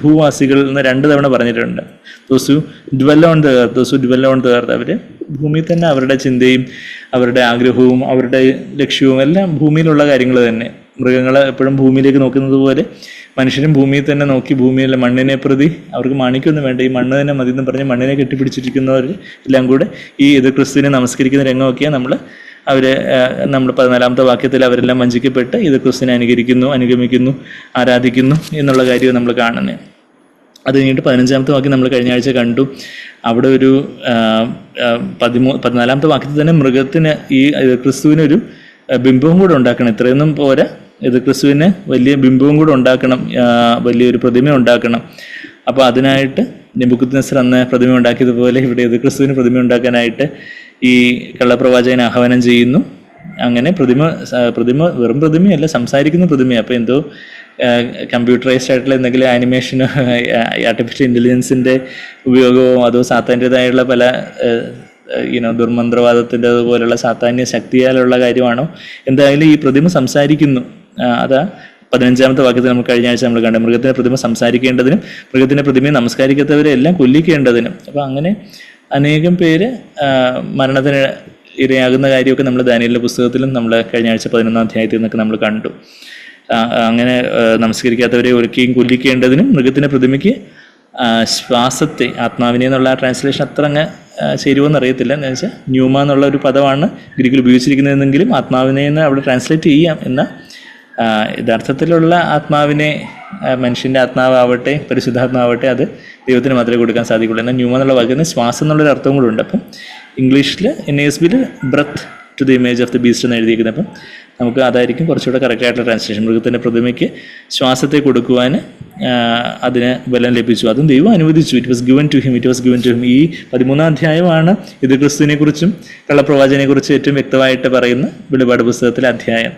ഭൂവാസികൾ എന്ന് 2 തവണ പറഞ്ഞിട്ടുണ്ട്. Those who dwell on the earth, അവർ ഭൂമിയിൽ തന്നെ അവരുടെ ചിന്തയും അവരുടെ ആഗ്രഹവും അവരുടെ ലക്ഷ്യവും എല്ലാം ഭൂമിയിലുള്ള കാര്യങ്ങൾ തന്നെ. മൃഗങ്ങൾ എപ്പോഴും ഭൂമിയിലേക്ക് നോക്കുന്നത് പോലെ മനുഷ്യരും ഭൂമിയിൽ തന്നെ നോക്കി, ഭൂമിയിലെ മണ്ണിനെ പ്രതി അവർക്ക് മാണിക്കൊന്നും വേണ്ട, ഈ മണ്ണ് തന്നെ മതി എന്ന് പറഞ്ഞ് മണ്ണിനെ കെട്ടിപ്പിടിച്ചിരിക്കുന്നവർ എല്ലാം കൂടെ ഈ എതിർ ക്രിസ്തുവിനെ നമസ്കരിക്കുന്ന രംഗമൊക്കെയാണ് നമ്മൾ 14-ാമത്തെ വാക്യത്തിൽ അവരെല്ലാം വഞ്ചിക്കപ്പെട്ട് ഇത് ക്രിസ്തുവിനെ അനുഗമിക്കുന്നു, ആരാധിക്കുന്നു എന്നുള്ള കാര്യവും നമ്മൾ കാണുന്നത്. അത് കഴിഞ്ഞിട്ട് 15-ാമത്തെ വാക്യം നമ്മൾ കഴിഞ്ഞ ആഴ്ച കണ്ടു. അവിടെ ഒരു 14-ാമത്തെ വാക്യത്തിൽ തന്നെ മൃഗത്തിന് ഈ ക്രിസ്തുവിനൊരു ബിംബവും കൂടെ ഉണ്ടാക്കണം. ഇത്രയൊന്നും പോരാ, ഇത് ക്രിസ്തുവിന് വലിയ ബിംബവും കൂടെ ഉണ്ടാക്കണം, വലിയൊരു പ്രതിമ ഉണ്ടാക്കണം. അപ്പോൾ അതിനായിട്ട് നെബൂഖദ്നേസർ അന്ന് പ്രതിമ ഉണ്ടാക്കിയതുപോലെ ഇവിടെ ഇത് ക്രിസ്തുവിന് പ്രതിമ ഉണ്ടാക്കാനായിട്ട് ഈ കള്ളപ്രവാചകൻ ആഹ്വാനം ചെയ്യുന്നു. അങ്ങനെ പ്രതിമ വെറും പ്രതിമയല്ല, സംസാരിക്കുന്ന പ്രതിമയാണ്. അപ്പോൾ എന്തോ കമ്പ്യൂട്ടറൈസ്ഡ് ആയിട്ടുള്ള എന്തെങ്കിലും ആനിമേഷനോ ആർട്ടിഫിഷ്യൽ ഇൻ്റലിജൻസിൻ്റെ ഉപയോഗമോ അതോ സാത്താൻ്റേതായുള്ള പല ദുർമന്ത്രവാദത്തിൻ്റെ അതുപോലുള്ള സാത്താന്യ ശക്തിയാലുള്ള കാര്യമാണോ, എന്തായാലും ഈ പ്രതിമ സംസാരിക്കുന്നു. അതാ 15-ാമത്തെ വാക്യത്തിൽ നമ്മൾ കഴിഞ്ഞ ആഴ്ച നമ്മൾ കണ്ടത്. മൃഗത്തിൻ്റെ പ്രതിമ സംസാരിക്കേണ്ടതിനും മൃഗത്തിൻ്റെ പ്രതിമയെ നമസ്കരിക്കാത്തവരെ എല്ലാം കൊല്ലിക്കേണ്ടതിനും. അപ്പോൾ അങ്ങനെ അനേകം പേര് മരണത്തിന് ഇരയാകുന്ന കാര്യമൊക്കെ നമ്മൾ ദാനിയേലിൻ്റെ പുസ്തകത്തിലും നമ്മൾ കഴിഞ്ഞ ആഴ്ച 11-ാം അധ്യായത്തിൽ നിന്നൊക്കെ നമ്മൾ കണ്ടു. അങ്ങനെ നമസ്കരിക്കാത്തവരെ ഒരിക്കലും കൊല്ലിക്കേണ്ടതിനും മൃഗത്തിൻ്റെ പ്രതിമയ്ക്ക് ശ്വാസത്തെ, ആത്മാവിനെ എന്നുള്ള ട്രാൻസ്ലേഷൻ അത്ര അങ്ങ് ശരിവെന്ന് അറിയത്തില്ല. എന്ന് വെച്ചാൽ ന്യൂമ എന്നുള്ള ഒരു പദമാണ് ഗ്രീക്കിൽ ഉപയോഗിച്ചിരിക്കുന്നതെങ്കിലും ആത്മാവിനെ എന്ന് അവിടെ ട്രാൻസ്ലേറ്റ് ചെയ്യാം. എന്നാൽ യഥാർത്ഥത്തിലുള്ള ആത്മാവിനെ, മനുഷ്യൻ്റെ ആത്മാവാവട്ടെ പരിശുദ്ധാത്മാവട്ടെ, അത് ദൈവത്തിന് മാത്രമേ കൊടുക്കാൻ സാധിക്കുള്ളൂ. എന്നാൽ ന്യൂമ എന്നുള്ള വാക്കിന് ശ്വാസം എന്നുള്ളൊരു അർത്ഥവും കൂടെ ഉണ്ട്. അപ്പം ഇംഗ്ലീഷിൽ NASBയിൽ breath to the image of the beast എന്ന് എഴുതിയിരിക്കുന്നത്. അപ്പം നമുക്ക് അതായിരിക്കും കുറച്ചുകൂടെ കറക്റ്റായിട്ടുള്ള ട്രാൻസ്ലേഷൻ. മൃഗത്തിൻ്റെ പ്രതിമയ്ക്ക് ശ്വാസത്തെ കൊടുക്കുവാൻ അതിന് ബലം ലഭിച്ചു, അതും ദൈവം അനുവദിച്ചു. It was given to him. ഈ 13-ാം അധ്യായമാണ് ഇത് ക്രിസ്തുവിനെ കുറിച്ചും കള്ളപ്രവാചകനെ കുറിച്ചും ഏറ്റവും വ്യക്തമായിട്ട് പറയുന്ന വെളിപാട് പുസ്തകത്തിലെ അധ്യായം.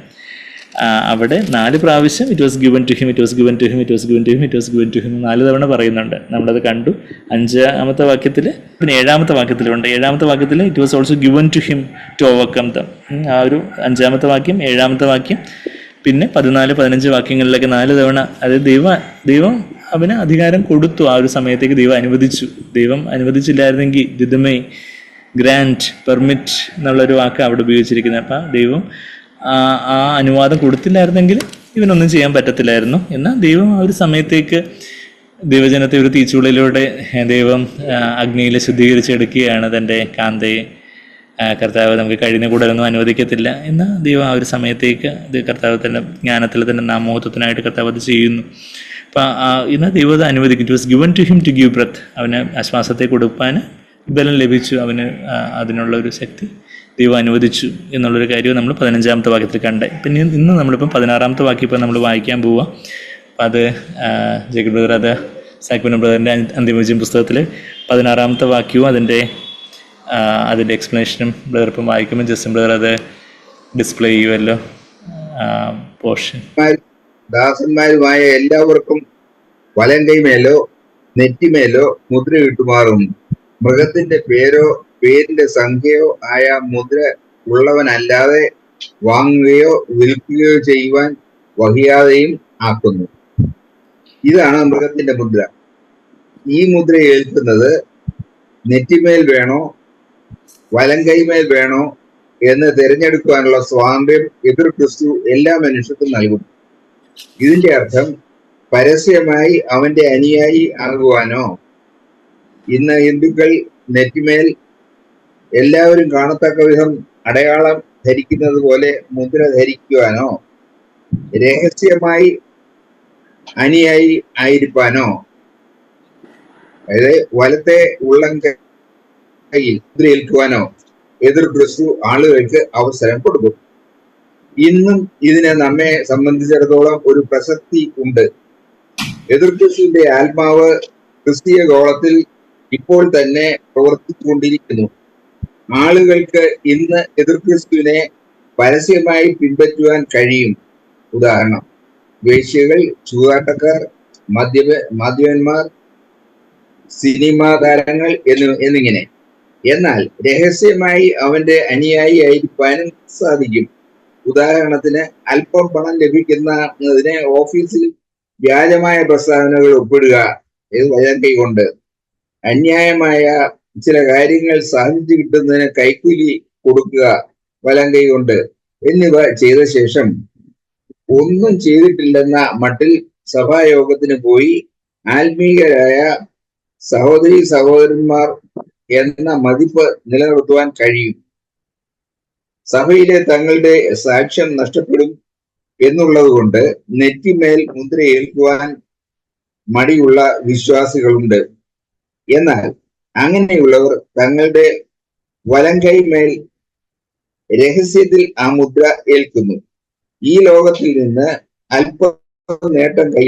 അവിടെ 4 പ്രാവശ്യം it was given to him, it was given to him, it was given to him, it was given to him 4 തവണ പറയുന്നുണ്ട്. നമ്മളത് കണ്ടു. 5-ാമത്തെ വാക്യത്തിൽ, പിന്നെ 7-ാമത്തെ വാക്യത്തിലുണ്ട്. 7-ാമത്തെ വാക്യത്തിൽ it was also given to him to overcome them. ആ ഒരു 5-ാമത്തെ വാക്യം, 7-ാമത്തെ വാക്യം, പിന്നെ 14-15 വാക്യങ്ങളിലൊക്കെ 4 തവണ അത് ദൈവം അവന് അധികാരം കൊടുത്തു. ആ ഒരു സമയത്തേക്ക് ദൈവം അനുവദിച്ചു. ദൈവം അനുവദിച്ചില്ലായിരുന്നെങ്കിൽ ദിദമേ, ഗ്രാൻഡ്, പെർമിറ്റ് എന്നുള്ളൊരു വാക്ക് അവിടെ ഉപയോഗിച്ചിരിക്കുന്നത്. അപ്പം ദൈവം ആ അനുവാദം കൊടുത്തില്ലായിരുന്നെങ്കിൽ ഇവനൊന്നും ചെയ്യാൻ പറ്റത്തില്ലായിരുന്നു. എന്നാൽ ദൈവം ആ ഒരു സമയത്തേക്ക് ദൈവജനത്തെ ഒരു തീച്ചുളയിലൂടെ ദൈവം അഗ്നിയിൽ ശുദ്ധീകരിച്ചെടുക്കുകയാണ്. തൻ്റെ കാന്തയെ കർത്താവ് നമുക്ക് കഴിഞ്ഞ കൂടലൊന്നും അനുവദിക്കത്തില്ല. എന്നാൽ ദൈവം ആ ഒരു സമയത്തേക്ക് കർത്താവ് തന്നെ ജ്ഞാനത്തിൽ തന്നെ നാമോഹത്വത്തിനായിട്ട് കർത്താവ് അത് ചെയ്യുന്നു. അപ്പം ഇന്ന് ദൈവം അത് അനുവദിക്കും. It was given to him to give breath. അവന് ആശ്വാസത്തെ കൊടുക്കാൻ ബലം ലഭിച്ചു. അവന് അതിനുള്ള ഒരു ശക്തി ദൈവം അനുവദിച്ചു എന്നുള്ളൊരു കാര്യം നമ്മൾ 15-ാമത്തെ വാക്യത്തിൽ കണ്ടേ. പിന്നെ ഇന്ന് നമ്മളിപ്പം 16-ാമത്തെ വാക്യം ഇപ്പം നമ്മൾ വായിക്കാൻ പോവുക. അപ്പം അത് ജേക്കബ് ബ്രദർ, അത് സാക്വിൻ ബ്രദറിൻ്റെ അന്തിമവിജയം പുസ്തകത്തിൽ 16-ാമത്തെ വാക്യവും അതിൻ്റെ എക്സ്പ്ലനേഷനും ബ്രദർ ഇപ്പം വായിക്കുമ്പോൾ ജസ്റ്റിൻ ബ്രദർ അത് ഡിസ്പ്ലേ ചെയ്യുമല്ലോ പോർഷൻ. ദാസന്മാരുമായ എല്ലാവർക്കും വലങ്കൈമേലോ നെറ്റിമേലോ മുദ്ര കിട്ടുമാറും മൃഗത്തിന്റെ പേരോ പേരിന്റെ സംഖ്യയോ ആയ മുദ്ര ഉള്ളവനല്ലാതെ വാങ്ങുകയോ വിൽക്കുകയോ ചെയ്യുവാൻ വഹിയാതെയും ആക്കുന്നു. ഇതാണ് മൃഗത്തിന്റെ മുദ്ര. ഈ മുദ്ര ഏൽക്കുന്നത് നെറ്റിമേൽ വേണോ വലങ്കൈമേൽ വേണോ എന്ന് തിരഞ്ഞെടുക്കുവാനുള്ള സ്വാതന്ത്ര്യം എതിർ ക്രിസ്തു എല്ലാ മനുഷ്യർക്കും നൽകും. ഇതിന്റെ അർത്ഥം പരസ്യമായി അവന്റെ അനുയായി ആകുവാനോ, ഇന്ന് ഹിന്ദുക്കൾ നെറ്റിമേൽ എല്ലാവരും കാണത്തക്ക വിധം അടയാളം ധരിക്കുന്നത് പോലെ മുദ്ര ധരിക്കുവാനോ, രഹസ്യമായി അനുയായി ആയിരിക്കാനോ, അതായത് വലത്തെ ഉള്ളം കയ്യിൽ മുദ്ര ഏൽക്കുവാനോ എതിർ ക്രിസ്തു ആളുകൾക്ക് അവസരം കൊടുക്കും. ഇന്നും ഇതിന് നമ്മെ സംബന്ധിച്ചിടത്തോളം ഒരു പ്രസക്തി ഉണ്ട്. എതിർ ക്രിസ്തുവിന്റെ ആത്മാവ് ക്രിസ്തീയ ഗോളത്തിൽ ഇപ്പോൾ തന്നെ പ്രവർത്തിച്ചുകൊണ്ടിരിക്കുന്നു. ആളുകൾക്ക് ഇന്ന് എതിർ ക്രിസ്തുവിനെ പരസ്യമായി പിൻപറ്റുവാൻ കഴിയും. ഉദാഹരണം, വേശ്യകൾ, ചൂതാട്ടക്കാർ, മദ്യപന്മാർ, സിനിമാ താരങ്ങൾ എന്നിങ്ങനെ. എന്നാൽ രഹസ്യമായി അവന്റെ അനുയായി ആയിരിക്കാനും സാധിക്കും. ഉദാഹരണത്തിന്, അല്പം പണം ലഭിക്കുന്നതിന് ഓഫീസിൽ വ്യാജമായ പ്രസ്താവനകൾ ഒപ്പിടുക, വലങ്കൈ കൊണ്ട്. അന്യായമായ ചില കാര്യങ്ങൾ സാധിച്ചു കിട്ടുന്നതിന് കൈക്കൂലി കൊടുക്കുക, വലങ്കൈ കൊണ്ട്. എന്നിവ ചെയ്ത ശേഷം ഒന്നും ചെയ്തിട്ടില്ലെന്ന മട്ടിൽ സഭായോഗത്തിന് പോയി ആത്മീയരായ സഹോദരി സഹോദരന്മാർ എന്ന മതിപ്പ് നിലനിർത്തുവാൻ കഴിയും. സഭയിലെ തങ്ങളുടെ സാക്ഷ്യം നഷ്ടപ്പെടും എന്നുള്ളത് കൊണ്ട് നെറ്റിമേൽ മുദ്ര ഏൽക്കുവാൻ മടിയുള്ള വിശ്വാസികളുണ്ട്. എന്നാൽ അങ്ങനെയുള്ളവർ തങ്ങളുടെ വലങ്കൈമേൽ രഹസ്യത്തിൽ ആ മുദ്ര ഏൽക്കുന്നു. ഈ ലോകത്തിൽ നിന്ന് അല്പ നേട്ടം കൈ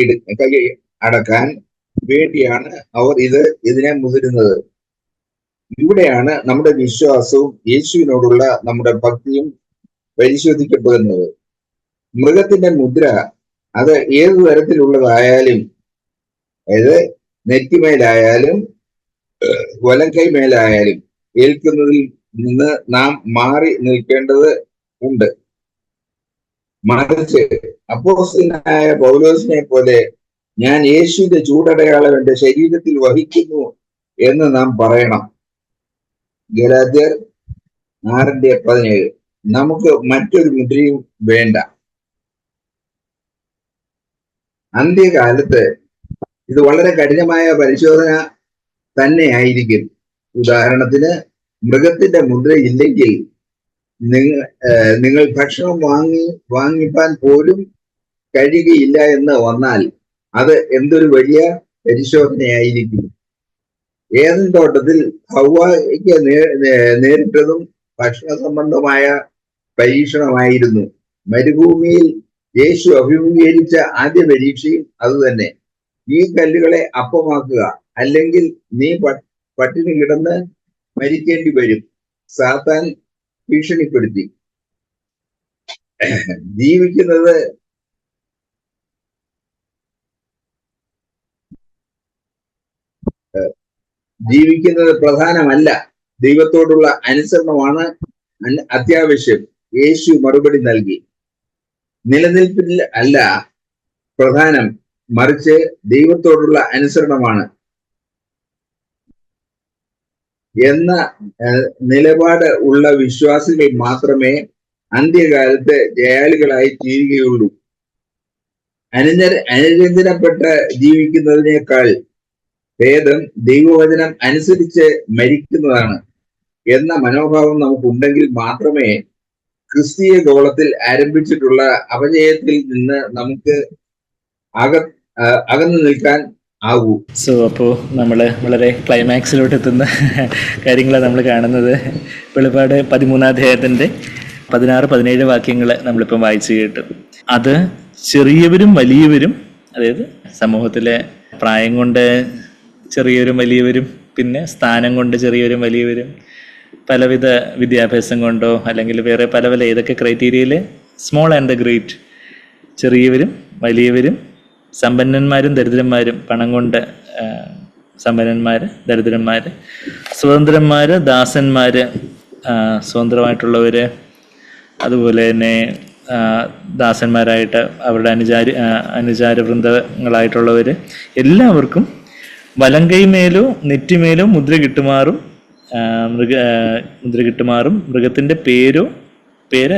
അടക്കാൻ വേണ്ടിയാണ് അവർ ഇതിനെ മുതിരുന്നത്. ഇവിടെയാണ് നമ്മുടെ വിശ്വാസവും യേശുവിനോടുള്ള നമ്മുടെ ഭക്തിയും പരിശോധിക്കപ്പെടുന്നത്. മൃഗത്തിന്റെ മുദ്ര അത് ഏതു തരത്തിലുള്ളതായാലും, അതായത് നെറ്റിമേലായാലും വലങ്കൈമേലായാലും ഏൽക്കുന്നതിൽ നിന്ന് നാം മാറി നിൽക്കേണ്ടത് ഉണ്ട്. മറിച്ച് അപ്പോസ്തലനായ പൗലോസിനെ പോലെ ഞാൻ യേശുവിന്റെ ചൂടടയാളം എന്റെ ശരീരത്തിൽ വഹിക്കുന്നു എന്ന് നാം പറയണം. ഗലാത്യർ 6:17. നമുക്ക് മറ്റൊരു മുദ്രയും വേണ്ട. അന്ത്യകാലത്ത് ഇത് വളരെ കഠിനമായ പരിശോധന തന്നെ ആയിരിക്കും. ഉദാഹരണത്തിന്, മൃഗത്തിന്റെ മുദ്ര ഇല്ലെങ്കിൽ നിങ്ങൾ ഭക്ഷണം വാങ്ങിപ്പാൻ പോലും കഴിയുകയില്ല എന്ന് വന്നാൽ അത് എന്തൊരു വലിയ പരിശോധനയായിരിക്കും. ഏദൻ തോട്ടത്തിൽ ഹവ്വായ്ക്ക് നേരിട്ടതും ഭക്ഷണ സംബന്ധമായ പരീക്ഷണമായിരുന്നു. മരുഭൂമിയിൽ യേശു അഭിമുഖീകരിച്ച ആദ്യ പരീക്ഷയും അതുതന്നെ. ഈ കല്ലുകളെ അപ്പമാക്കുക, അല്ലെങ്കിൽ നീ പട്ടിണി കിടന്ന് മരിക്കേണ്ടി വരും. സാത്താൻ ഭീഷണിപ്പെടുത്തി. ജീവിക്കുന്നത് ജീവിക്കുന്നത് പ്രധാനമല്ല, ദൈവത്തോടുള്ള അനുസരണമാണ് അത്യാവശ്യം. യേശു മറുപടി നൽകി. നിലനിൽപ്പിൽ അല്ല പ്രധാനം, മറിച്ച് ദൈവത്തോടുള്ള അനുസരണമാണ് എന്ന നിലപാട് ഉള്ള വിശ്വാസികൾ മാത്രമേ അന്ത്യകാലത്ത് ജയാളികളായി തീരുകയുള്ളൂ. അനുരഞ്ജനപ്പെട്ട് ജീവിക്കുന്നതിനേക്കാൾ ഭേദം ദൈവവചനം അനുസരിച്ച് മരിക്കുന്നതാണ് എന്ന മനോഭാവം നമുക്കുണ്ടെങ്കിൽ മാത്രമേ ക്രിസ്തീയ ഗോളത്തിൽ ആരംഭിച്ചിട്ടുള്ള അപജയത്തിൽ നിന്ന് നമുക്ക് അകന്നു നിൽക്കാൻ ആകൂ. സോ അപ്പോൾ നമ്മൾ വളരെ ക്ലൈമാക്സിലോട്ട് എത്തുന്ന കാര്യങ്ങളാണ് നമ്മൾ കാണുന്നത്. വെളിപ്പാട് 13-ാം അധ്യായത്തിൻ്റെ 16-17 വാക്യങ്ങൾ നമ്മളിപ്പം വായിച്ചു കേട്ടു. അത് ചെറിയവരും വലിയവരും, അതായത് സമൂഹത്തിലെ പ്രായം കൊണ്ട് ചെറിയവരും വലിയവരും, പിന്നെ സ്ഥാനം കൊണ്ട് ചെറിയവരും വലിയവരും, പലവിധ വിദ്യാഭ്യാസം കൊണ്ടോ അല്ലെങ്കിൽ വേറെ പല പല ഏതൊക്കെ ക്രൈറ്റീരിയയിൽ സ്മോൾ ആൻഡ് ദ ഗ്രേറ്റ്, ചെറിയവരും വലിയവരും, സമ്പന്നന്മാരും ദരിദ്രന്മാരും, പണം കൊണ്ട് സമ്പന്നന്മാർ ദരിദ്രന്മാർ, സ്വതന്ത്രന്മാർ ദാസന്മാർ, സ്വതന്ത്രമായിട്ടുള്ളവർ, അതുപോലെ തന്നെ ദാസന്മാരായിട്ട് അവരുടെ അനുചാരവൃന്ദങ്ങളായിട്ടുള്ളവർ, എല്ലാവർക്കും വലങ്കൈമേലോ നെറ്റിമേലോ മുദ്ര കിട്ടുമാറും മൃഗത്തിൻ്റെ പേര്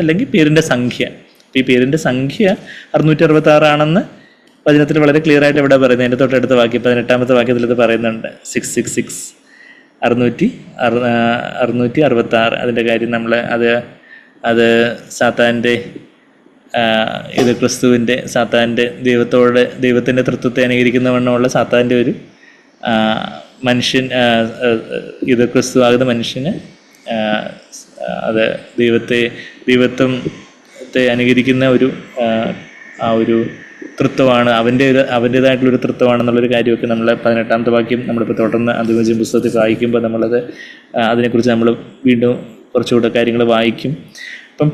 അല്ലെങ്കിൽ പേരിൻ്റെ സംഖ്യ. ഈ പേരിൻ്റെ സംഖ്യ 666 ആണെന്ന് വചനത്തിൽ വളരെ ക്ലിയർ ആയിട്ട് ഇവിടെ പറയുന്നത്. എൻ്റെ തൊട്ടടുത്ത വാക്യം 18-ാമത്തെ വാക്യത്തിൽ ഇത് പറയുന്നുണ്ട്. 666 666. അതിൻ്റെ കാര്യം നമ്മൾ അത് സാത്താൻ്റെ ഇത് ക്രിസ്തുവിൻ്റെ സാത്താൻ്റെ ദൈവത്തിൻ്റെ തൃത്വത്തെ അനുകരിക്കുന്ന വണ്ണമുള്ള സാത്താൻ്റെ ഒരു മനുഷ്യൻ, ഇത് ക്രിസ്തു ആകുന്ന മനുഷ്യന് അത് ദൈവത്വത്തെ അനുകരിക്കുന്ന ആ ഒരു തൃത്വമാണ്, അവൻ്റേതായിട്ടുള്ളൊരു തൃത്വമാണെന്നുള്ളൊരു കാര്യമൊക്കെ നമ്മൾ 18-ാമത്തെ വാക്യം നമ്മളിപ്പോൾ തുടർന്ന് അന്തിമോചന പുസ്തകത്തിൽ വായിക്കുമ്പോൾ നമ്മളത് അതിനെക്കുറിച്ച് നമ്മൾ വീണ്ടും കുറച്ചുകൂടെ കാര്യങ്ങൾ വായിക്കും. അപ്പം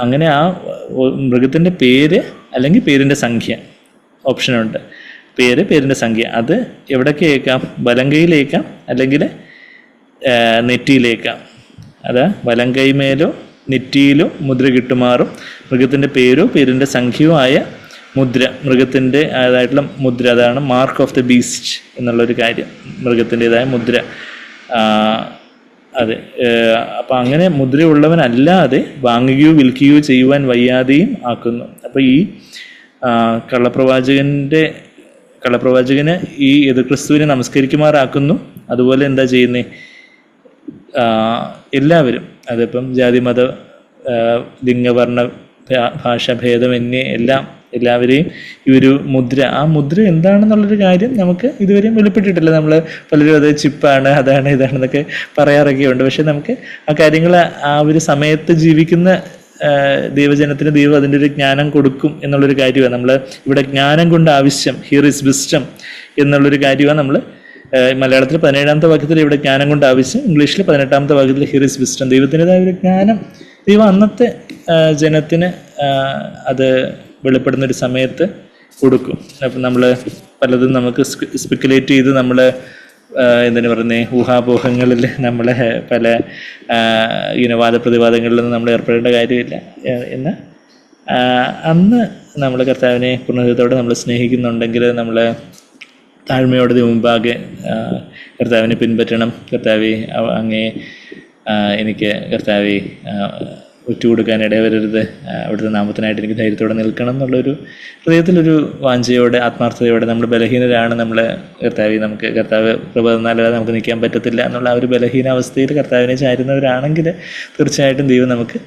അങ്ങനെ ആ മൃഗത്തിൻ്റെ പേര് അല്ലെങ്കിൽ പേരിൻ്റെ സംഖ്യ ഓപ്ഷനുണ്ട്. പേരിൻ്റെ സംഖ്യ അത് എവിടേക്ക് ഏക്കാം? വലങ്കൈയിലേക്കാം അല്ലെങ്കിൽ നെറ്റിയിലേക്കാം. അത് വലങ്കൈമേലോ നെറ്റിയിലോ മുദ്ര കിട്ടുമാറും മൃഗത്തിൻ്റെ പേരോ പേരിൻ്റെ സംഖ്യയോ ആയ മുദ്ര, മൃഗത്തിൻ്റെ അതായിട്ടുള്ള മുദ്ര, അതാണ് മാർക്ക് ഓഫ് ദ ബീസ്റ്റ് എന്നുള്ളൊരു കാര്യം, മൃഗത്തിൻ്റെതായ മുദ്ര. അതെ, അപ്പം അങ്ങനെ മുദ്രയുള്ളവനല്ലാതെ വാങ്ങുകയോ വിൽക്കുകയോ ചെയ്യുവാൻ വയ്യാതെയും ആക്കുന്നു. അപ്പോൾ ഈ കള്ളപ്രവാചകന് ഈ എതിർക്രിസ്തുവിനെ നമസ്കരിക്കുമാറാക്കുന്നു. അതുപോലെ എന്താ ചെയ്യുന്നത്? എല്ലാവരും, അതിപ്പം ജാതി മത ലിംഗവർണ്ണ ഭാഷാഭേദമന്യേ എല്ലാവരെയും ഈ ഒരു മുദ്ര, ആ മുദ്ര എന്താണെന്നുള്ളൊരു കാര്യം നമുക്ക് ഇതുവരെയും വെളിപ്പെട്ടിട്ടില്ല. നമ്മൾ പലരും അത് ചിപ്പാണ്, അതാണ്, ഇതാണെന്നൊക്കെ പറയാറൊക്കെ ഉണ്ട്. പക്ഷെ നമുക്ക് ആ കാര്യങ്ങൾ ആ ഒരു സമയത്ത് ജീവിക്കുന്ന ദൈവജനത്തിന് ദൈവം അതിൻ്റെ ഒരു ജ്ഞാനം കൊടുക്കും എന്നുള്ളൊരു കാര്യമാണ്. നമ്മൾ ഇവിടെ ജ്ഞാനം കൊണ്ട് ആവശ്യം, ഹിയർ ഇസ് വിസ്ഡം എന്നുള്ളൊരു കാര്യമാണ് നമ്മൾ മലയാളത്തിൽ 17-ാമത്തെ വാക്യത്തിൽ ഇവിടെ ജ്ഞാനം കൊണ്ട് ആവശ്യം, ഇംഗ്ലീഷിൽ 18-ാമത്തെ വാക്യത്തിൽ ഹിയർ ഇസ് വിസ്ഡം. ദൈവത്തിൻ്റെതായ ഒരു ജ്ഞാനം ദൈവം അന്നത്തെ ജനത്തിന് അത് വെളിപ്പെടുന്നൊരു സമയത്ത് കൊടുക്കും. അപ്പം നമ്മൾ പലതും നമുക്ക് സ്പെക്കുലേറ്റ് ചെയ്ത് നമ്മൾ എന്തിനു പറയുന്നത്, ഊഹാപോഹങ്ങളിൽ നമ്മൾ പല വാദപ്രതിവാദങ്ങളിലൊന്നും നമ്മൾ ഏർപ്പെടേണ്ട കാര്യമില്ല. എന്നാൽ അന്ന് നമ്മൾ കർത്താവിനെ പൂർണ്ണതയോടെ നമ്മൾ സ്നേഹിക്കുന്നുണ്ടെങ്കിൽ നമ്മൾ താഴ്മയോടെ മുമ്പാകെ കർത്താവിനെ പിൻപറ്റണം. കർത്താവെ അങ്ങേ എനിക്ക് കർത്താവെ ഒറ്റുകൊടുക്കാൻ ഇടവരരുത്, അവിടുത്തെ നാമത്തിനായിട്ട് എനിക്ക് ധൈര്യത്തോടെ നിൽക്കണം എന്നുള്ളൊരു ഹൃദയത്തിലൊരു വാഞ്ചയോടെ ആത്മാർത്ഥതയോടെ, നമ്മൾ ബലഹീനരാണ്, നമ്മൾ നമുക്ക് കർത്താവ് കൃപ തന്നാലല്ലാതെ നമുക്ക് നിൽക്കാൻ പറ്റത്തില്ല എന്നുള്ള ആ ഒരു ബലഹീനാവസ്ഥയിൽ കർത്താവിനെ ചാരുന്നവരാണെങ്കിൽ തീർച്ചയായിട്ടും ദൈവം നമുക്ക്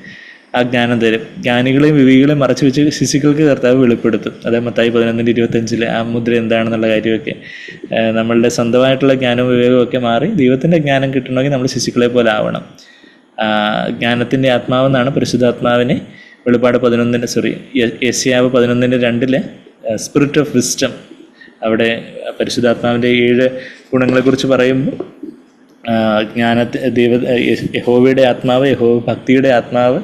ആ ജ്ഞാനം തരും. ജ്ഞാനികളെയും വിവേകികളെയും മറച്ചു വെച്ച് ശിശുക്കൾക്ക് കർത്താവ് വെളിപ്പെടുത്തും. അത് മത്തായി 11:25 ആ മുദ്ര എന്താണെന്നുള്ള കാര്യമൊക്കെ. നമ്മളുടെ സ്വന്തമായിട്ടുള്ള ജ്ഞാനവും വിവേകവും ഒക്കെ മാറി ദൈവത്തിൻ്റെ ജ്ഞാനം കിട്ടണമെങ്കിൽ നമ്മൾ ശിശുക്കളെ പോലെ ആവണം. ജ്ഞാനത്തിൻ്റെ ആത്മാവെന്നാണ് പരിശുദ്ധാത്മാവിനെ വെളിപ്പാട് 11 യെശയ്യാവ് 11:2 സ്പിരിറ്റ് ഓഫ് വിസ്ഡം, അവിടെ പരിശുദ്ധാത്മാവിൻ്റെ 7 ഗുണങ്ങളെക്കുറിച്ച് പറയുമ്പോൾ യഹോവയുടെ ആത്മാവ്, യഹോവ ഭക്തിയുടെ ആത്മാവ്,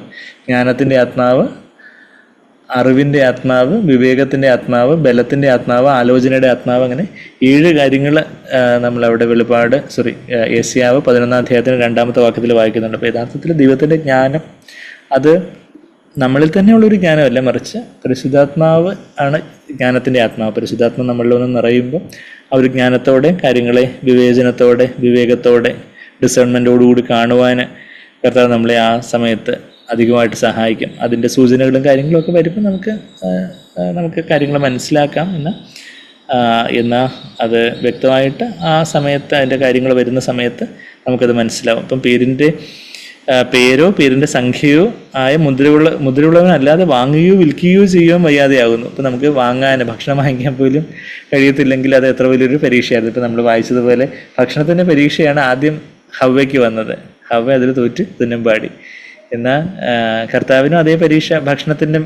ജ്ഞാനത്തിൻ്റെ ആത്മാവ്, അറിവിൻ്റെ ആത്മാവ്, വിവേകത്തിൻ്റെ ആത്മാവ്, ബലത്തിൻ്റെ ആത്മാവ്, ആലോചനയുടെ ആത്മാവ്, അങ്ങനെ 7 കാര്യങ്ങൾ നമ്മളവിടെ യെശയ്യാവ് 11-ാം അധ്യായത്തിന് 2-ാമത്തെ വാക്യത്തിൽ വായിക്കുന്നുണ്ട്. അപ്പോൾ യഥാർത്ഥത്തിൽ ദൈവത്തിൻ്റെ ജ്ഞാനം അത് നമ്മളിൽ തന്നെയുള്ളൊരു ജ്ഞാനമല്ല, മറിച്ച് പരിശുദ്ധാത്മാവ് ആണ് ജ്ഞാനത്തിൻ്റെ ആത്മാവ്. പരിശുദ്ധാത്മാവ് നമ്മളിലൊന്ന് നിറയുമ്പോൾ ആ ഒരു ജ്ഞാനത്തോടെ കാര്യങ്ങളെ വിവേചനത്തോടെ, വിവേകത്തോടെ, ഡിസേൺമെൻറ്റോടുകൂടി കാണുവാൻ കർത്താവ് നമ്മളെ ആ സമയത്ത് അധികമായിട്ട് സഹായിക്കും. അതിൻ്റെ സൂചനകളും കാര്യങ്ങളും ഒക്കെ വരുമ്പോൾ നമുക്ക് കാര്യങ്ങൾ മനസ്സിലാക്കാം. എന്നാൽ അത് വ്യക്തമായിട്ട് ആ സമയത്ത് അതിൻ്റെ കാര്യങ്ങൾ വരുന്ന സമയത്ത് നമുക്കത് മനസ്സിലാവും. അപ്പം പേരോ പേരിൻ്റെ സംഖ്യയോ ആയ മുദ്രയുള്ളവനല്ലാതെ വാങ്ങുകയോ വിൽക്കുകയോ ചെയ്യുകയോ വയ്യാതെയാകുന്നു. ഇപ്പം നമുക്ക് ഭക്ഷണം വാങ്ങിക്കാൻ പോലും കഴിയത്തില്ലെങ്കിൽ അത് എത്ര വലിയൊരു പരീക്ഷയായിരുന്നു. ഇപ്പം നമ്മൾ വായിച്ചതുപോലെ ഭക്ഷണത്തിൻ്റെ പരീക്ഷയാണ് ആദ്യം ഹവ്വയ്ക്ക് വന്നത്. ഹവ്വ അതിൽ തോറ്റ് തുന്നമ്പാടി. എന്നാൽ കർത്താവിനും അതേ പരീക്ഷ ഭക്ഷണത്തിൻ്റെ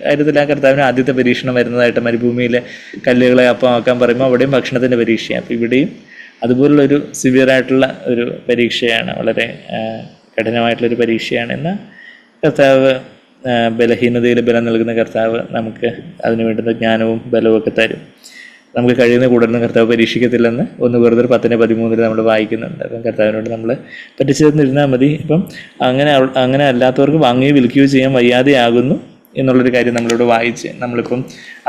കാര്യത്തിൽ ആ കർത്താവിന് ആദ്യത്തെ പരീക്ഷണം വരുന്നതായിട്ട് മരുഭൂമിയിലെ കല്ലുകളെ അപ്പമാക്കാൻ പറയുമ്പോൾ അവിടെയും ഭക്ഷണത്തിൻ്റെ പരീക്ഷയാണ്. അപ്പോൾ ഇവിടെയും അതുപോലുള്ളൊരു സിവിയറായിട്ടുള്ള ഒരു പരീക്ഷയാണ്, വളരെ കഠിനമായിട്ടുള്ളൊരു പരീക്ഷയാണ്. എന്നാൽ കർത്താവ് ബലഹീനതയിൽ ബലം നൽകുന്ന കർത്താവ് നമുക്ക് അതിന് വേണ്ടുന്ന ജ്ഞാനവും ബലവും ഒക്കെ തരും. നമുക്ക് കഴിയുന്ന കൂടുതലും കർത്താവ് പരീക്ഷിക്കത്തില്ലെന്ന് 1 കൊരിന്ത്യർ 10:13 നമ്മൾ വായിക്കുന്നുണ്ട്. അപ്പം കർത്താവിനോട് നമ്മൾ പറ്റിച്ചേർന്നിരുന്നാൽ മതി. ഇപ്പം അങ്ങനെ അല്ലാത്തവർക്ക് വാങ്ങുകയോ വിൽക്കുകയോ ചെയ്യാൻ വയ്യാതെയാകുന്നു എന്നുള്ളൊരു കാര്യം നമ്മളിവിടെ നമ്മളിപ്പം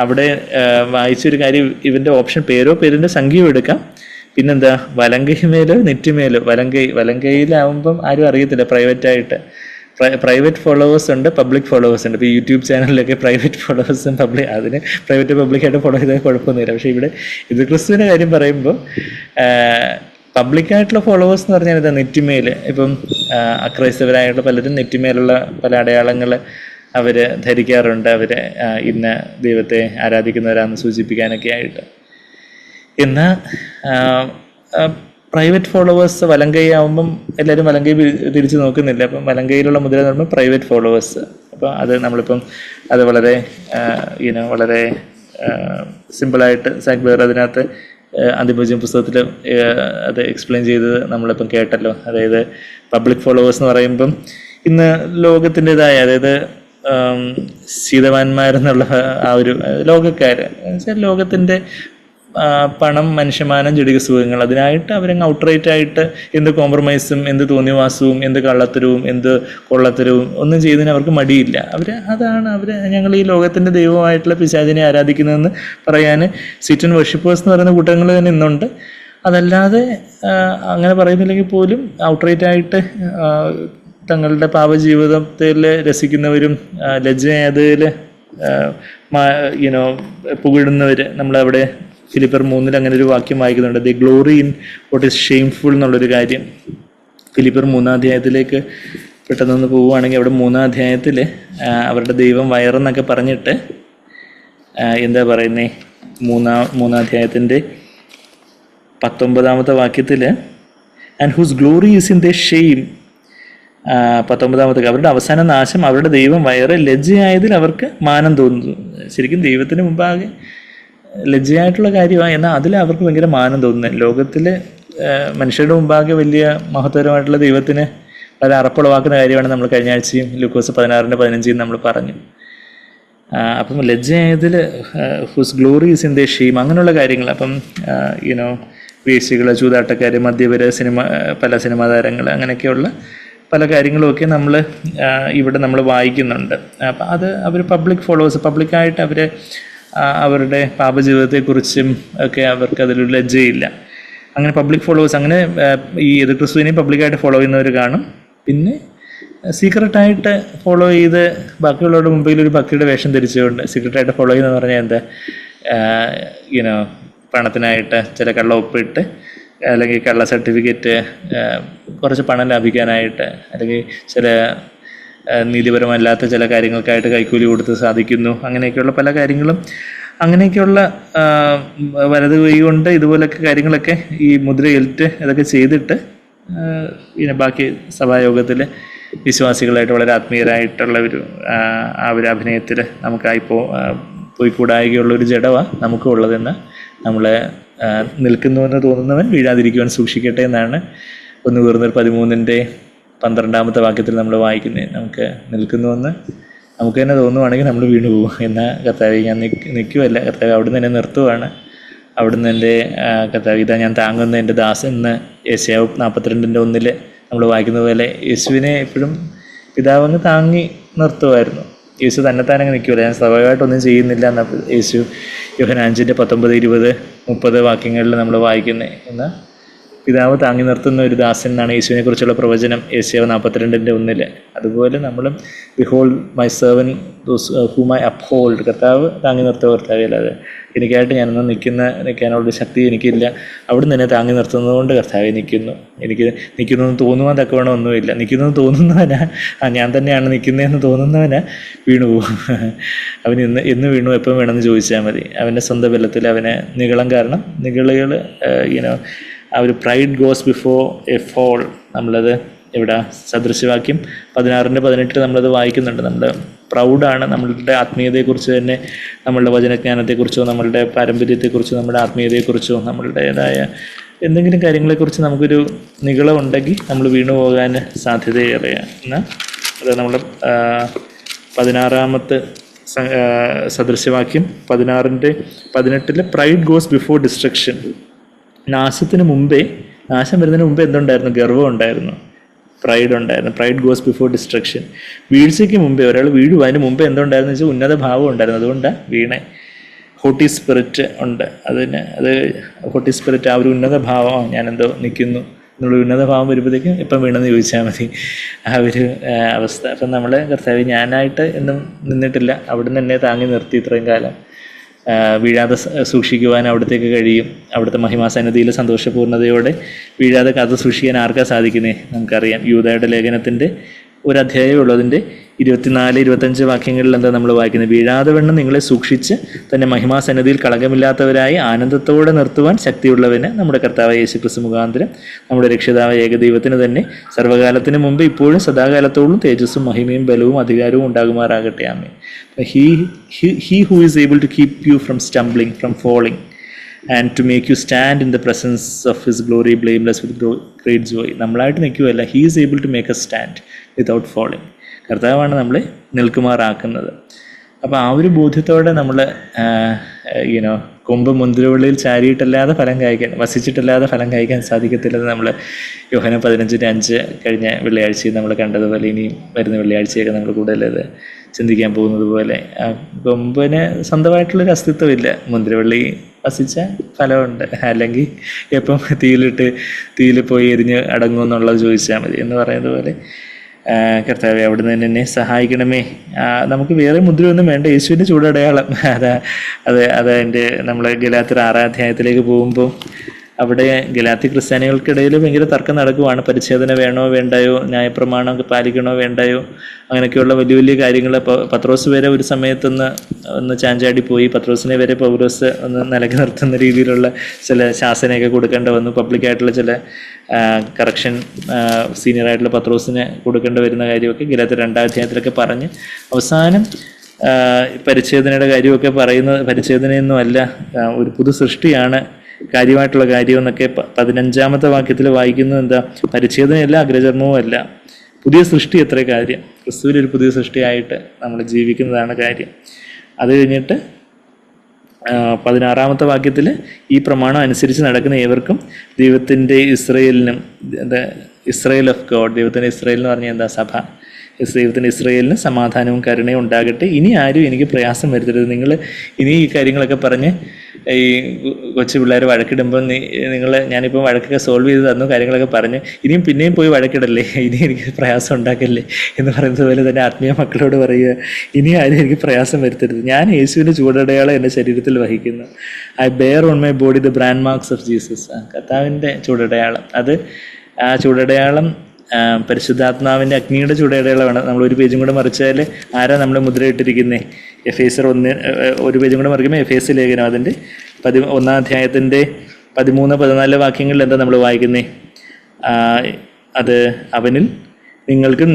അവിടെ വായിച്ചൊരു കാര്യം, ഇവൻ്റെ ഓപ്ഷൻ പേരോ പേരിൻ്റെ സംഖ്യയോ എടുക്കാം. പിന്നെന്താ, വലങ്കൈമേലോ നെറ്റിമേലോ. വലങ്കൈയിലാവുമ്പം ആരും അറിയത്തില്ല. പ്രൈവറ്റ് ഫോളോവേഴ്സ് ഉണ്ട്, പബ്ലിക് ഫോളോവേഴ്സ് ഉണ്ട്. ഇപ്പോൾ യൂട്യൂബ് ചാനലിലൊക്കെ പ്രൈവറ്റ് ഫോളോവേഴ്സും അതിന് പ്രൈവറ്റ് പബ്ലിക്കായിട്ട് ഫോളോ ചെയ്താൽ കുഴപ്പമൊന്നുമില്ല. പക്ഷേ ഇവിടെ ക്രിസ്തുവിൻ്റെ കാര്യം പറയുമ്പോൾ പബ്ലിക്കായിട്ടുള്ള ഫോളോവേഴ്സ് എന്ന് പറഞ്ഞാൽ ഇതാ നെറ്റിമേൽ. ഇപ്പം അക്രൈസ്തവരായിട്ടുള്ള പലരും നെറ്റിമേലുള്ള പല അടയാളങ്ങൾ അവർ ധരിക്കാറുണ്ട്. അവർ ഇന്ന ദൈവത്തെ ആരാധിക്കുന്നവരാണെന്ന് സൂചിപ്പിക്കാനൊക്കെ ആയിട്ട്. എന്നാൽ പ്രൈവറ്റ് ഫോളോവേഴ്സ് വലങ്കൈ ആവുമ്പം എല്ലാവരും വലങ്കൈ തിരിച്ച് നോക്കുന്നില്ല. അപ്പം വലങ്കൈയിലുള്ള മുദ്ര എന്ന് പറയുമ്പോൾ പ്രൈവറ്റ് ഫോളോവേഴ്സ്. അപ്പോൾ അത് നമ്മളിപ്പം അത് വളരെ വളരെ സിമ്പിളായിട്ട് സാക്ബേർ അതിനകത്ത് അന്തിമോചനം പുസ്തകത്തിൽ അത് എക്സ്പ്ലെയിൻ ചെയ്തത് നമ്മളിപ്പം കേട്ടല്ലോ. അതായത് പബ്ലിക് ഫോളോവേഴ്സ് എന്ന് പറയുമ്പം ഇന്ന് ലോകത്തിൻ്റെതായ, അതായത് ശീതവാന്മാരെന്നുള്ള ആ ഒരു ലോകക്കാർ, ലോകത്തിൻ്റെ പണം, മനുഷ്യമാനം, ജടിക സുഖങ്ങൾ, അതിനായിട്ട് അവരങ്ങ് ഔട്ട്റൈറ്റ് ആയിട്ട് എന്ത് കോംപ്രമൈസും, എന്ത് തോന്നിവാസവും, എന്ത് കള്ളത്തരവും, എന്ത് കൊള്ളത്തരവും ഒന്നും ചെയ്തതിന് അവർക്ക് മടിയില്ല. ഞങ്ങൾ ഈ ലോകത്തിൻ്റെ ദൈവമായിട്ടുള്ള പിശാചിനെ ആരാധിക്കുന്നതെന്ന് പറയാൻ സിറ്റൻ വർഷിപ്പേഴ്സ് എന്ന് പറയുന്ന കൂട്ടങ്ങൾ തന്നെ ഇന്നുണ്ട്. അതല്ലാതെ അങ്ങനെ പറയുന്നില്ലെങ്കിൽ പോലും ഔട്ട്റൈറ്റ് ആയിട്ട് തങ്ങളുടെ പാപജീവിതത്തിൽ രസിക്കുന്നവരും ലജ്ജയതിൽ പുകഴുന്നവർ നമ്മളവിടെ ഫിലിപ്പർ 3 അങ്ങനെ ഒരു വാക്യം വായിക്കുന്നുണ്ട്. The glory in what is shameful എന്നുള്ളൊരു കാര്യം. ഫിലിപ്പർ 3-ാം അധ്യായത്തിലേക്ക് പെട്ടെന്നൊന്ന് പോവുകയാണെങ്കിൽ അവിടെ 3-ാം അധ്യായത്തിൽ അവരുടെ ദൈവം വയറെന്നൊക്കെ പറഞ്ഞിട്ട് എന്താ പറയുന്നേ, 3-ാം അധ്യായത്തിൻ്റെ 19-ാമത്തെ വാക്യത്തിൽ and whose glory is in the shame. 19-ാമത്തെ അവരുടെ അവസാന നാശം, അവരുടെ ദൈവം വയറ് ലജ്ജയായതിൽ അവർക്ക് മാനം തോന്നുന്നു. ശരിക്കും ദൈവത്തിന് മുമ്പാകെ ലജ്ജയായിട്ടുള്ള കാര്യമാണ്. എന്നാൽ അതിൽ അവർക്ക് ഭയങ്കര മാനം തോന്നുന്നത്. ലോകത്തിൽ മനുഷ്യരുടെ മുമ്പാകെ വലിയ മഹത്വരമായിട്ടുള്ള ദൈവത്തിന് വളരെ അറപ്പുളവാക്കുന്ന കാര്യമാണ് നമ്മൾ കഴിഞ്ഞ ആഴ്ചയും ലൂക്കോസ് 16:15 നമ്മൾ പറഞ്ഞു. അപ്പം ലജ്ജയായതിൽ whose glory is in the shame, അങ്ങനെയുള്ള കാര്യങ്ങൾ. അപ്പം വേശ്യകൾ, ചൂതാട്ടക്കാർ, മദ്യപര്, പല സിനിമാ താരങ്ങൾ, അങ്ങനെയൊക്കെയുള്ള പല കാര്യങ്ങളുമൊക്കെ ഇവിടെ നമ്മൾ വായിക്കുന്നുണ്ട്. അപ്പം അത് അവർ പബ്ലിക് ഫോളോവേഴ്സ്, പബ്ലിക്കായിട്ട് അവരുടെ പാപജീവിതത്തെക്കുറിച്ചും ഒക്കെ അവർക്ക് അതിലൊരു ലജ്ജയില്ല. അങ്ങനെ പബ്ലിക് ഫോളോവേഴ്സ്, അങ്ങനെ ഈ ക്രിസ്തുവിനെയും പബ്ലിക്കായിട്ട് ഫോളോ ചെയ്യുന്നവർ കാണും. പിന്നെ സീക്രട്ടായിട്ട് ഫോളോ ചെയ്ത് ബാക്കിയുള്ളവരുടെ മുമ്പിൽ ഒരു ഭക്തിയുടെ വേഷം ധരിച്ചുകൊണ്ട് സീക്രട്ടായിട്ട് ഫോളോ ചെയ്യുന്നതെന്ന് പറഞ്ഞാൽ എന്താ, പണത്തിനായിട്ട് ചില കള്ള ഒപ്പിട്ട്, അല്ലെങ്കിൽ കള്ള സർട്ടിഫിക്കറ്റ്, കുറച്ച് പണം ലാഭിക്കാനായിട്ട്, അല്ലെങ്കിൽ ചില നീതിപരമല്ലാത്ത ചില കാര്യങ്ങൾക്കായിട്ട് കൈക്കൂലി കൊടുത്ത് സാധിക്കുന്നു. അങ്ങനെയൊക്കെയുള്ള പല കാര്യങ്ങളും, അങ്ങനെയൊക്കെയുള്ള വലത് കൈ കൊണ്ട് ഇതുപോലൊക്കെ കാര്യങ്ങളൊക്കെ ഈ മുദ്രയേൽറ്റ് ഇതൊക്കെ ചെയ്തിട്ട് ബാക്കി സഭായോഗത്തിൽ വിശ്വാസികളായിട്ട് വളരെ ആത്മീയരായിട്ടുള്ള ഒരു അഭിനയത്തിൽ നമുക്കായി പോയിക്കൂടായികയുള്ളൊരു ജഡമാണ് നമുക്കും ഉള്ളതെന്ന് നമ്മളെ നിൽക്കുന്നുവെന്ന് തോന്നുന്നവൻ വീഴാതിരിക്കുവാൻ സൂക്ഷിക്കട്ടെ എന്നാണ് 1 കൊരിന്ത്യർ 13:12 വാക്യത്തിൽ നമ്മൾ വായിക്കുന്നത്. നമുക്ക് നിൽക്കുന്നുവെന്ന് നമുക്ക് തന്നെ തോന്നുവാണെങ്കിൽ നമ്മൾ വീണു പോകും. എന്നാൽ കർത്താവേ ഞാൻ നിൽക്കുമല്ല, കർത്താവ് അവിടുന്ന് എന്നെ നിർത്തുവാണ്. അവിടുന്ന് എൻ്റെ കർത്താവ് ഇതാ ഞാൻ താങ്ങുന്ന എൻ്റെ ദാസൻ എന്ന് യെശയ്യാവ് 42:1 നമ്മൾ വായിക്കുന്നത് പോലെ യേശുവിനെ എപ്പോഴും പിതാവങ്ങ് താങ്ങി നിർത്തുമായിരുന്നു. യേശു തന്നെത്താനങ്ങ് നിൽക്കുമല്ലോ, ഞാൻ സ്വാഭാവികമായിട്ടൊന്നും ചെയ്യുന്നില്ല എന്നപ്പോൾ യേശു യോഹന്നാൻ 5:19-20-30 വാക്യങ്ങളിൽ നമ്മൾ വായിക്കുന്നത്. എന്നാൽ പിതാവ് താങ്ങി നിർത്തുന്ന ഒരു ദാസൻ എന്നാണ് യേശുവിനെ കുറിച്ചുള്ള പ്രവചനം യെശയ്യാവ് 42:1. അതുപോലെ നമ്മളും behold my servant those ഹൂം I uphold, കർത്താവ് താങ്ങി നിർത്തുക കർത്താവേ, അല്ലാതെ എനിക്കായിട്ട് ഞാനൊന്നും നിൽക്കാനുള്ള ശക്തി എനിക്കില്ല. അവിടെ നിന്ന് താങ്ങി നിർത്തുന്നത് കൊണ്ട് കർത്താവെ നിൽക്കുന്നു. എനിക്ക് നിൽക്കുന്നതെന്ന് തോന്നുവാൻ തക്കവണ്ണം ഒന്നുമില്ല. നിൽക്കുന്നതെന്ന് തോന്നുന്നവനാ, ഞാൻ തന്നെയാണ് നിൽക്കുന്നതെന്ന് തോന്നുന്നവനാ വീണു പോകും. അവൻ എന്ന് വീണു എപ്പം വേണമെന്ന് ചോദിച്ചാൽ മതി. അവൻ്റെ സ്വന്തം ബലത്തിൽ അവന് നിഗളം കാരണം നിഗളുകൾ ആ ഒരു pride goes before a fall. നമ്മളത് ഇവിടെ സദൃശവാക്യം 16:18 നമ്മളത് വായിക്കുന്നുണ്ട്. നമ്മൾ പ്രൗഡാണ് നമ്മളുടെ ആത്മീയതയെക്കുറിച്ച് തന്നെ, നമ്മളുടെ വചനജ്ഞാനത്തെക്കുറിച്ചോ നമ്മളുടെ പാരമ്പര്യത്തെക്കുറിച്ചോ നമ്മുടെ ആത്മീയതയെക്കുറിച്ചോ നമ്മളുടേതായ എന്തെങ്കിലും കാര്യങ്ങളെക്കുറിച്ച് നമുക്കൊരു നിഗളം ഉണ്ടെങ്കിൽ നമ്മൾ വീണു പോകാൻ സാധ്യതയേറെയാണ്. എന്നാൽ അത് നമ്മുടെ 16-ാമത്തെ സദൃശവാക്യം 16:18 പ്രൈഡ് ഗോസ് ബിഫോർ ഡിസ്ട്രക്ഷൻ. നാശം വരുന്നതിന് മുമ്പേ എന്തുണ്ടായിരുന്നു? ഗർവം ഉണ്ടായിരുന്നു, പ്രൈഡ് ഉണ്ടായിരുന്നു. Pride goes before destruction. വീഴ്ചയ്ക്ക് മുമ്പേ, ഒരാൾ വീഴുവാതിന് മുമ്പേ എന്തുണ്ടായിരുന്നു വെച്ചാൽ ഉന്നത ഭാവം ഉണ്ടായിരുന്നു. അതുകൊണ്ടാണ് വീണേ. ഹോട്ടി സ്പിരിറ്റ് ഉണ്ട്. അത് ഹോട്ടി സ്പിരിറ്റ്, ആ ഒരു ഉന്നത ഭാവം, ഞാനെന്തോ നിൽക്കുന്നു എന്നുള്ള ഉന്നത ഭാവം വരുമ്പോഴത്തേക്കും ഇപ്പം വീണെന്ന് ചോദിച്ചാൽ മതി, ആ ഒരു അവസ്ഥ. അപ്പം നമ്മൾ കർത്താവ് ഞാനായിട്ട് എന്നും നിന്നിട്ടില്ല, അവിടുന്ന് എന്നെ താങ്ങി നിർത്തി ഇത്രയും കാലം. വീഴാതെ സൂക്ഷിക്കുവാൻ അവിടത്തേക്ക് കഴിയും. അവിടുത്തെ മഹിമാസന്നിധിയിൽ സന്തോഷപൂർണ്ണതയോടെ വീഴാതെ കാത്തു സൂക്ഷിക്കാൻ ആർക്കാ സാധിക്കുന്നേ? നമുക്കറിയാം. യൂദായുടെ ലേഖനത്തിൻ്റെ ഒരു അധ്യായം ഉള്ളതിൻ്റെ 24-25 വാക്യങ്ങളിൽ എന്താ നമ്മൾ വായിക്കുന്നത്? വീഴാതെ വണ്ണം നിങ്ങളെ സൂക്ഷിച്ച് തന്നെ മഹിമാസന്നിധിയിൽ കളങ്കമില്ലാത്തവരായി ആനന്ദത്തോടെ നിർത്തുവാൻ ശക്തിയുള്ളവന് നമ്മുടെ കർത്താവ് യേശുക്രിസ്തു മുഖാന്തരം നമ്മുടെ രക്ഷിതാവ് ഏകദൈവത്തിന് തന്നെ സർവ്വകാലത്തിന് മുമ്പ് ഇപ്പോഴും സദാകാലത്തോളം തേജസ്സും മഹിമയും ബലവും അധികാരവും ഉണ്ടാകുമാറാകട്ടെ. ആമേൻ. He who is able to keep you from stumbling, from falling, and to make you stand in the presence of his glory blameless with great joy. നമ്മളായിട്ട് നിൽക്കുകയല്ല, he is able to make us stand without falling. കർത്താവാണ് നമ്മളെ നിൽക്കുമാറാക്കുന്നത്. അപ്പോൾ ആ ഒരു ബോധ്യത്തോടെ നമ്മൾ കൊമ്പ് മുന്തിരിവള്ളിയിൽ ചാരിയിട്ടല്ലാതെ വസിച്ചിട്ടല്ലാതെ ഫലം കായ്ക്കാൻ സാധിക്കത്തില്ലെന്ന് നമ്മൾ യോഹന്നാൻ 15:5 കഴിഞ്ഞ വെള്ളിയാഴ്ചയും നമ്മൾ കണ്ടതുപോലെ ഇനിയും വരുന്ന വെള്ളിയാഴ്ചയൊക്കെ നമ്മൾ കൂടുതലത് ചിന്തിക്കാൻ പോകുന്നത് പോലെ, ആ കൊമ്പിന് സ്വന്തമായിട്ടുള്ളൊരു അസ്തിത്വമില്ല. മുന്തിരിവള്ളി വസിച്ച ഫലമുണ്ട്, അല്ലെങ്കിൽ എപ്പം തീയിൽ പോയി എരിഞ്ഞ് അടങ്ങുമെന്നുള്ളത് ചോദിച്ചാൽ മതി എന്ന് പറയുന്നത് പോലെ കർത്താവെ അവിടുന്ന് തന്നെ എന്നെ സഹായിക്കണമേ. നമുക്ക് വേറെ മുദ്രയൊന്നും വേണ്ട, യേശുവിൻ്റെ ചൂടടയാളം. അത് എൻ്റെ നമ്മൾ ഗലാത്യർ 6-ാം അധ്യായത്തിലേക്ക് പോകുമ്പോൾ അവിടെ ഗലാത്യ ക്രിസ്ത്യാനികൾക്കിടയിൽ ഭയങ്കര തർക്കം നടക്കുവാണ്. പരിച്ഛേദന വേണോ വേണ്ടായോ, ന്യായപ്രമാണം പാലിക്കണോ വേണ്ടായോ, അങ്ങനെയൊക്കെയുള്ള വലിയ വലിയ കാര്യങ്ങൾ. പത്രോസ് വരെ ഒരു സമയത്തൊന്ന് ചാഞ്ചാടി പോയി. പത്രോസിനെ വരെ പൗലോസ് ഒന്ന് നിലക്ക് നിർത്തുന്ന രീതിയിലുള്ള ചില ശാസനയൊക്കെ കൊടുക്കേണ്ട വന്നു. പബ്ലിക്കായിട്ടുള്ള ചില കറക്ഷൻ സീനിയറായിട്ടുള്ള പത്രോസിന് കൊടുക്കേണ്ടി വരുന്ന കാര്യമൊക്കെ ഗലാത്യർ 2-ാം അധ്യായത്തിലൊക്കെ പറഞ്ഞ് അവസാനം പരിച്ഛേദനയുടെ കാര്യമൊക്കെ പറയുന്നത് പരിച്ഛേദനയൊന്നും അല്ല, ഒരു പുതു സൃഷ്ടിയാണ് കാര്യമായിട്ടുള്ള കാര്യം എന്നൊക്കെ 15-ാമത്തെ വാക്യത്തിൽ വായിക്കുന്നത്. എന്താ? പരിച്ഛേദനയല്ല, അഗ്രചർമ്മവും അല്ല, പുതിയ സൃഷ്ടി. എത്ര കാര്യം! ക്രിസ്തുവിലൊരു പുതിയ സൃഷ്ടിയായിട്ട് നമ്മൾ ജീവിക്കുന്നതാണ് കാര്യം. അത് കഴിഞ്ഞിട്ട് 16-ാമത്തെ വാക്യത്തിൽ ഈ പ്രമാണം അനുസരിച്ച് നടക്കുന്ന ഏവർക്കും ദൈവത്തിൻ്റെ ഇസ്രയേലിനും, ഇസ്രയേൽ ഓഫ് ഗോഡ്, ദൈവത്തിൻ്റെ ഇസ്രയേൽ എന്ന് പറഞ്ഞാൽ എന്താ? സഭ. ദൈവത്തിൻ്റെ ഇസ്രയേലിന് സമാധാനവും കരുണയും ഉണ്ടാകട്ടെ. ഇനി ആരും എനിക്ക് പ്രയാസം വരുത്തരുത്. നിങ്ങൾ ഇനി ഈ കാര്യങ്ങളൊക്കെ പറഞ്ഞ് ഈ കൊച്ചു പിള്ളേർ വഴക്കിടുമ്പോൾ ഞാനിപ്പോൾ വഴക്കൊക്കെ സോൾവ് ചെയ്ത് തന്നു, കാര്യങ്ങളൊക്കെ പറഞ്ഞ് ഇനിയും പിന്നെയും പോയി വഴക്കിടല്ലേ, ഇനി എനിക്ക് പ്രയാസം ഉണ്ടാക്കല്ലേ എന്ന് പറയുന്നത് പോലെ തന്നെ ആത്മീയ മക്കളോട് പറയുക, ഇനി ആരും എനിക്ക് പ്രയാസം വരുത്തരുത്. ഞാൻ യേശുവിൻ്റെ ചൂടടയാളം എൻ്റെ ശരീരത്തിൽ വഹിക്കുന്നു. I bear on my body the brand marks of Jesus. കർത്താവിൻ്റെ ചൂടടയാളം. ആ ചൂടടയാളം പരിശുദ്ധാത്മാവിൻ്റെ അഗ്നിയുടെ ചൂടടയാളമാണ്. നമ്മൾ ഒരു പേജും കൂടെ മറിച്ചാൽ ആരാ നമ്മൾ മുദ്രയിട്ടിരിക്കുന്നത്? എഫേസർ 1 ഒരു പേജും കൂടെ മറിക്കുമ്പോൾ എഫേസ് ലേഖനം അതിൻ്റെ 1-ാം അധ്യായത്തിൻ്റെ 13-14 വാക്യങ്ങളിൽ എന്താ നമ്മൾ വായിക്കുന്നത്? അത് അവനിൽ നിങ്ങൾക്ക്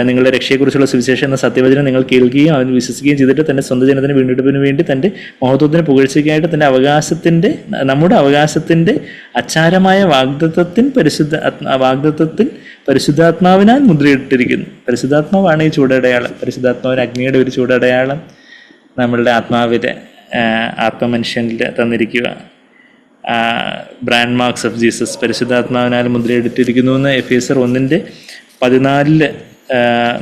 നിങ്ങളുടെ രക്ഷയെക്കുറിച്ചുള്ള സുവിശേഷം എന്ന സത്യവചനം നിങ്ങൾ കേൾക്കുകയും അവൻ വിശ്വസിക്കുകയും ചെയ്തിട്ട് തൻ്റെ സ്വന്തം ജനത്തിന് വീണ്ടെടുപ്പിന് വേണ്ടി തൻ്റെ മഹത്വത്തിന് പുകഴ്ചയ്ക്കായിട്ട് തൻ്റെ നമ്മുടെ അവകാശത്തിൻ്റെ അച്ചാരമായ വാഗ്ദത്തത്തിൽ പരിശുദ്ധാത്മാവിനാൽ മുദ്രയിട്ടിരിക്കുന്നു. പരിശുദ്ധാത്മാവാണ് ഈ ചൂടടയാളം. പരിശുദ്ധാത്മാവിന് അഗ്നിയുടെ ഒരു ചൂടടയാളം നമ്മളുടെ ആത്മമനുഷ്യനിൽ തന്നിരിക്കുക. ബ്രാൻഡ് മാർക്സ് ഓഫ് ജീസസ് പരിശുദ്ധാത്മാവിനാൽ മുദ്രയിട്ടിരിക്കുന്നു എന്ന് എഫേസർ 1:14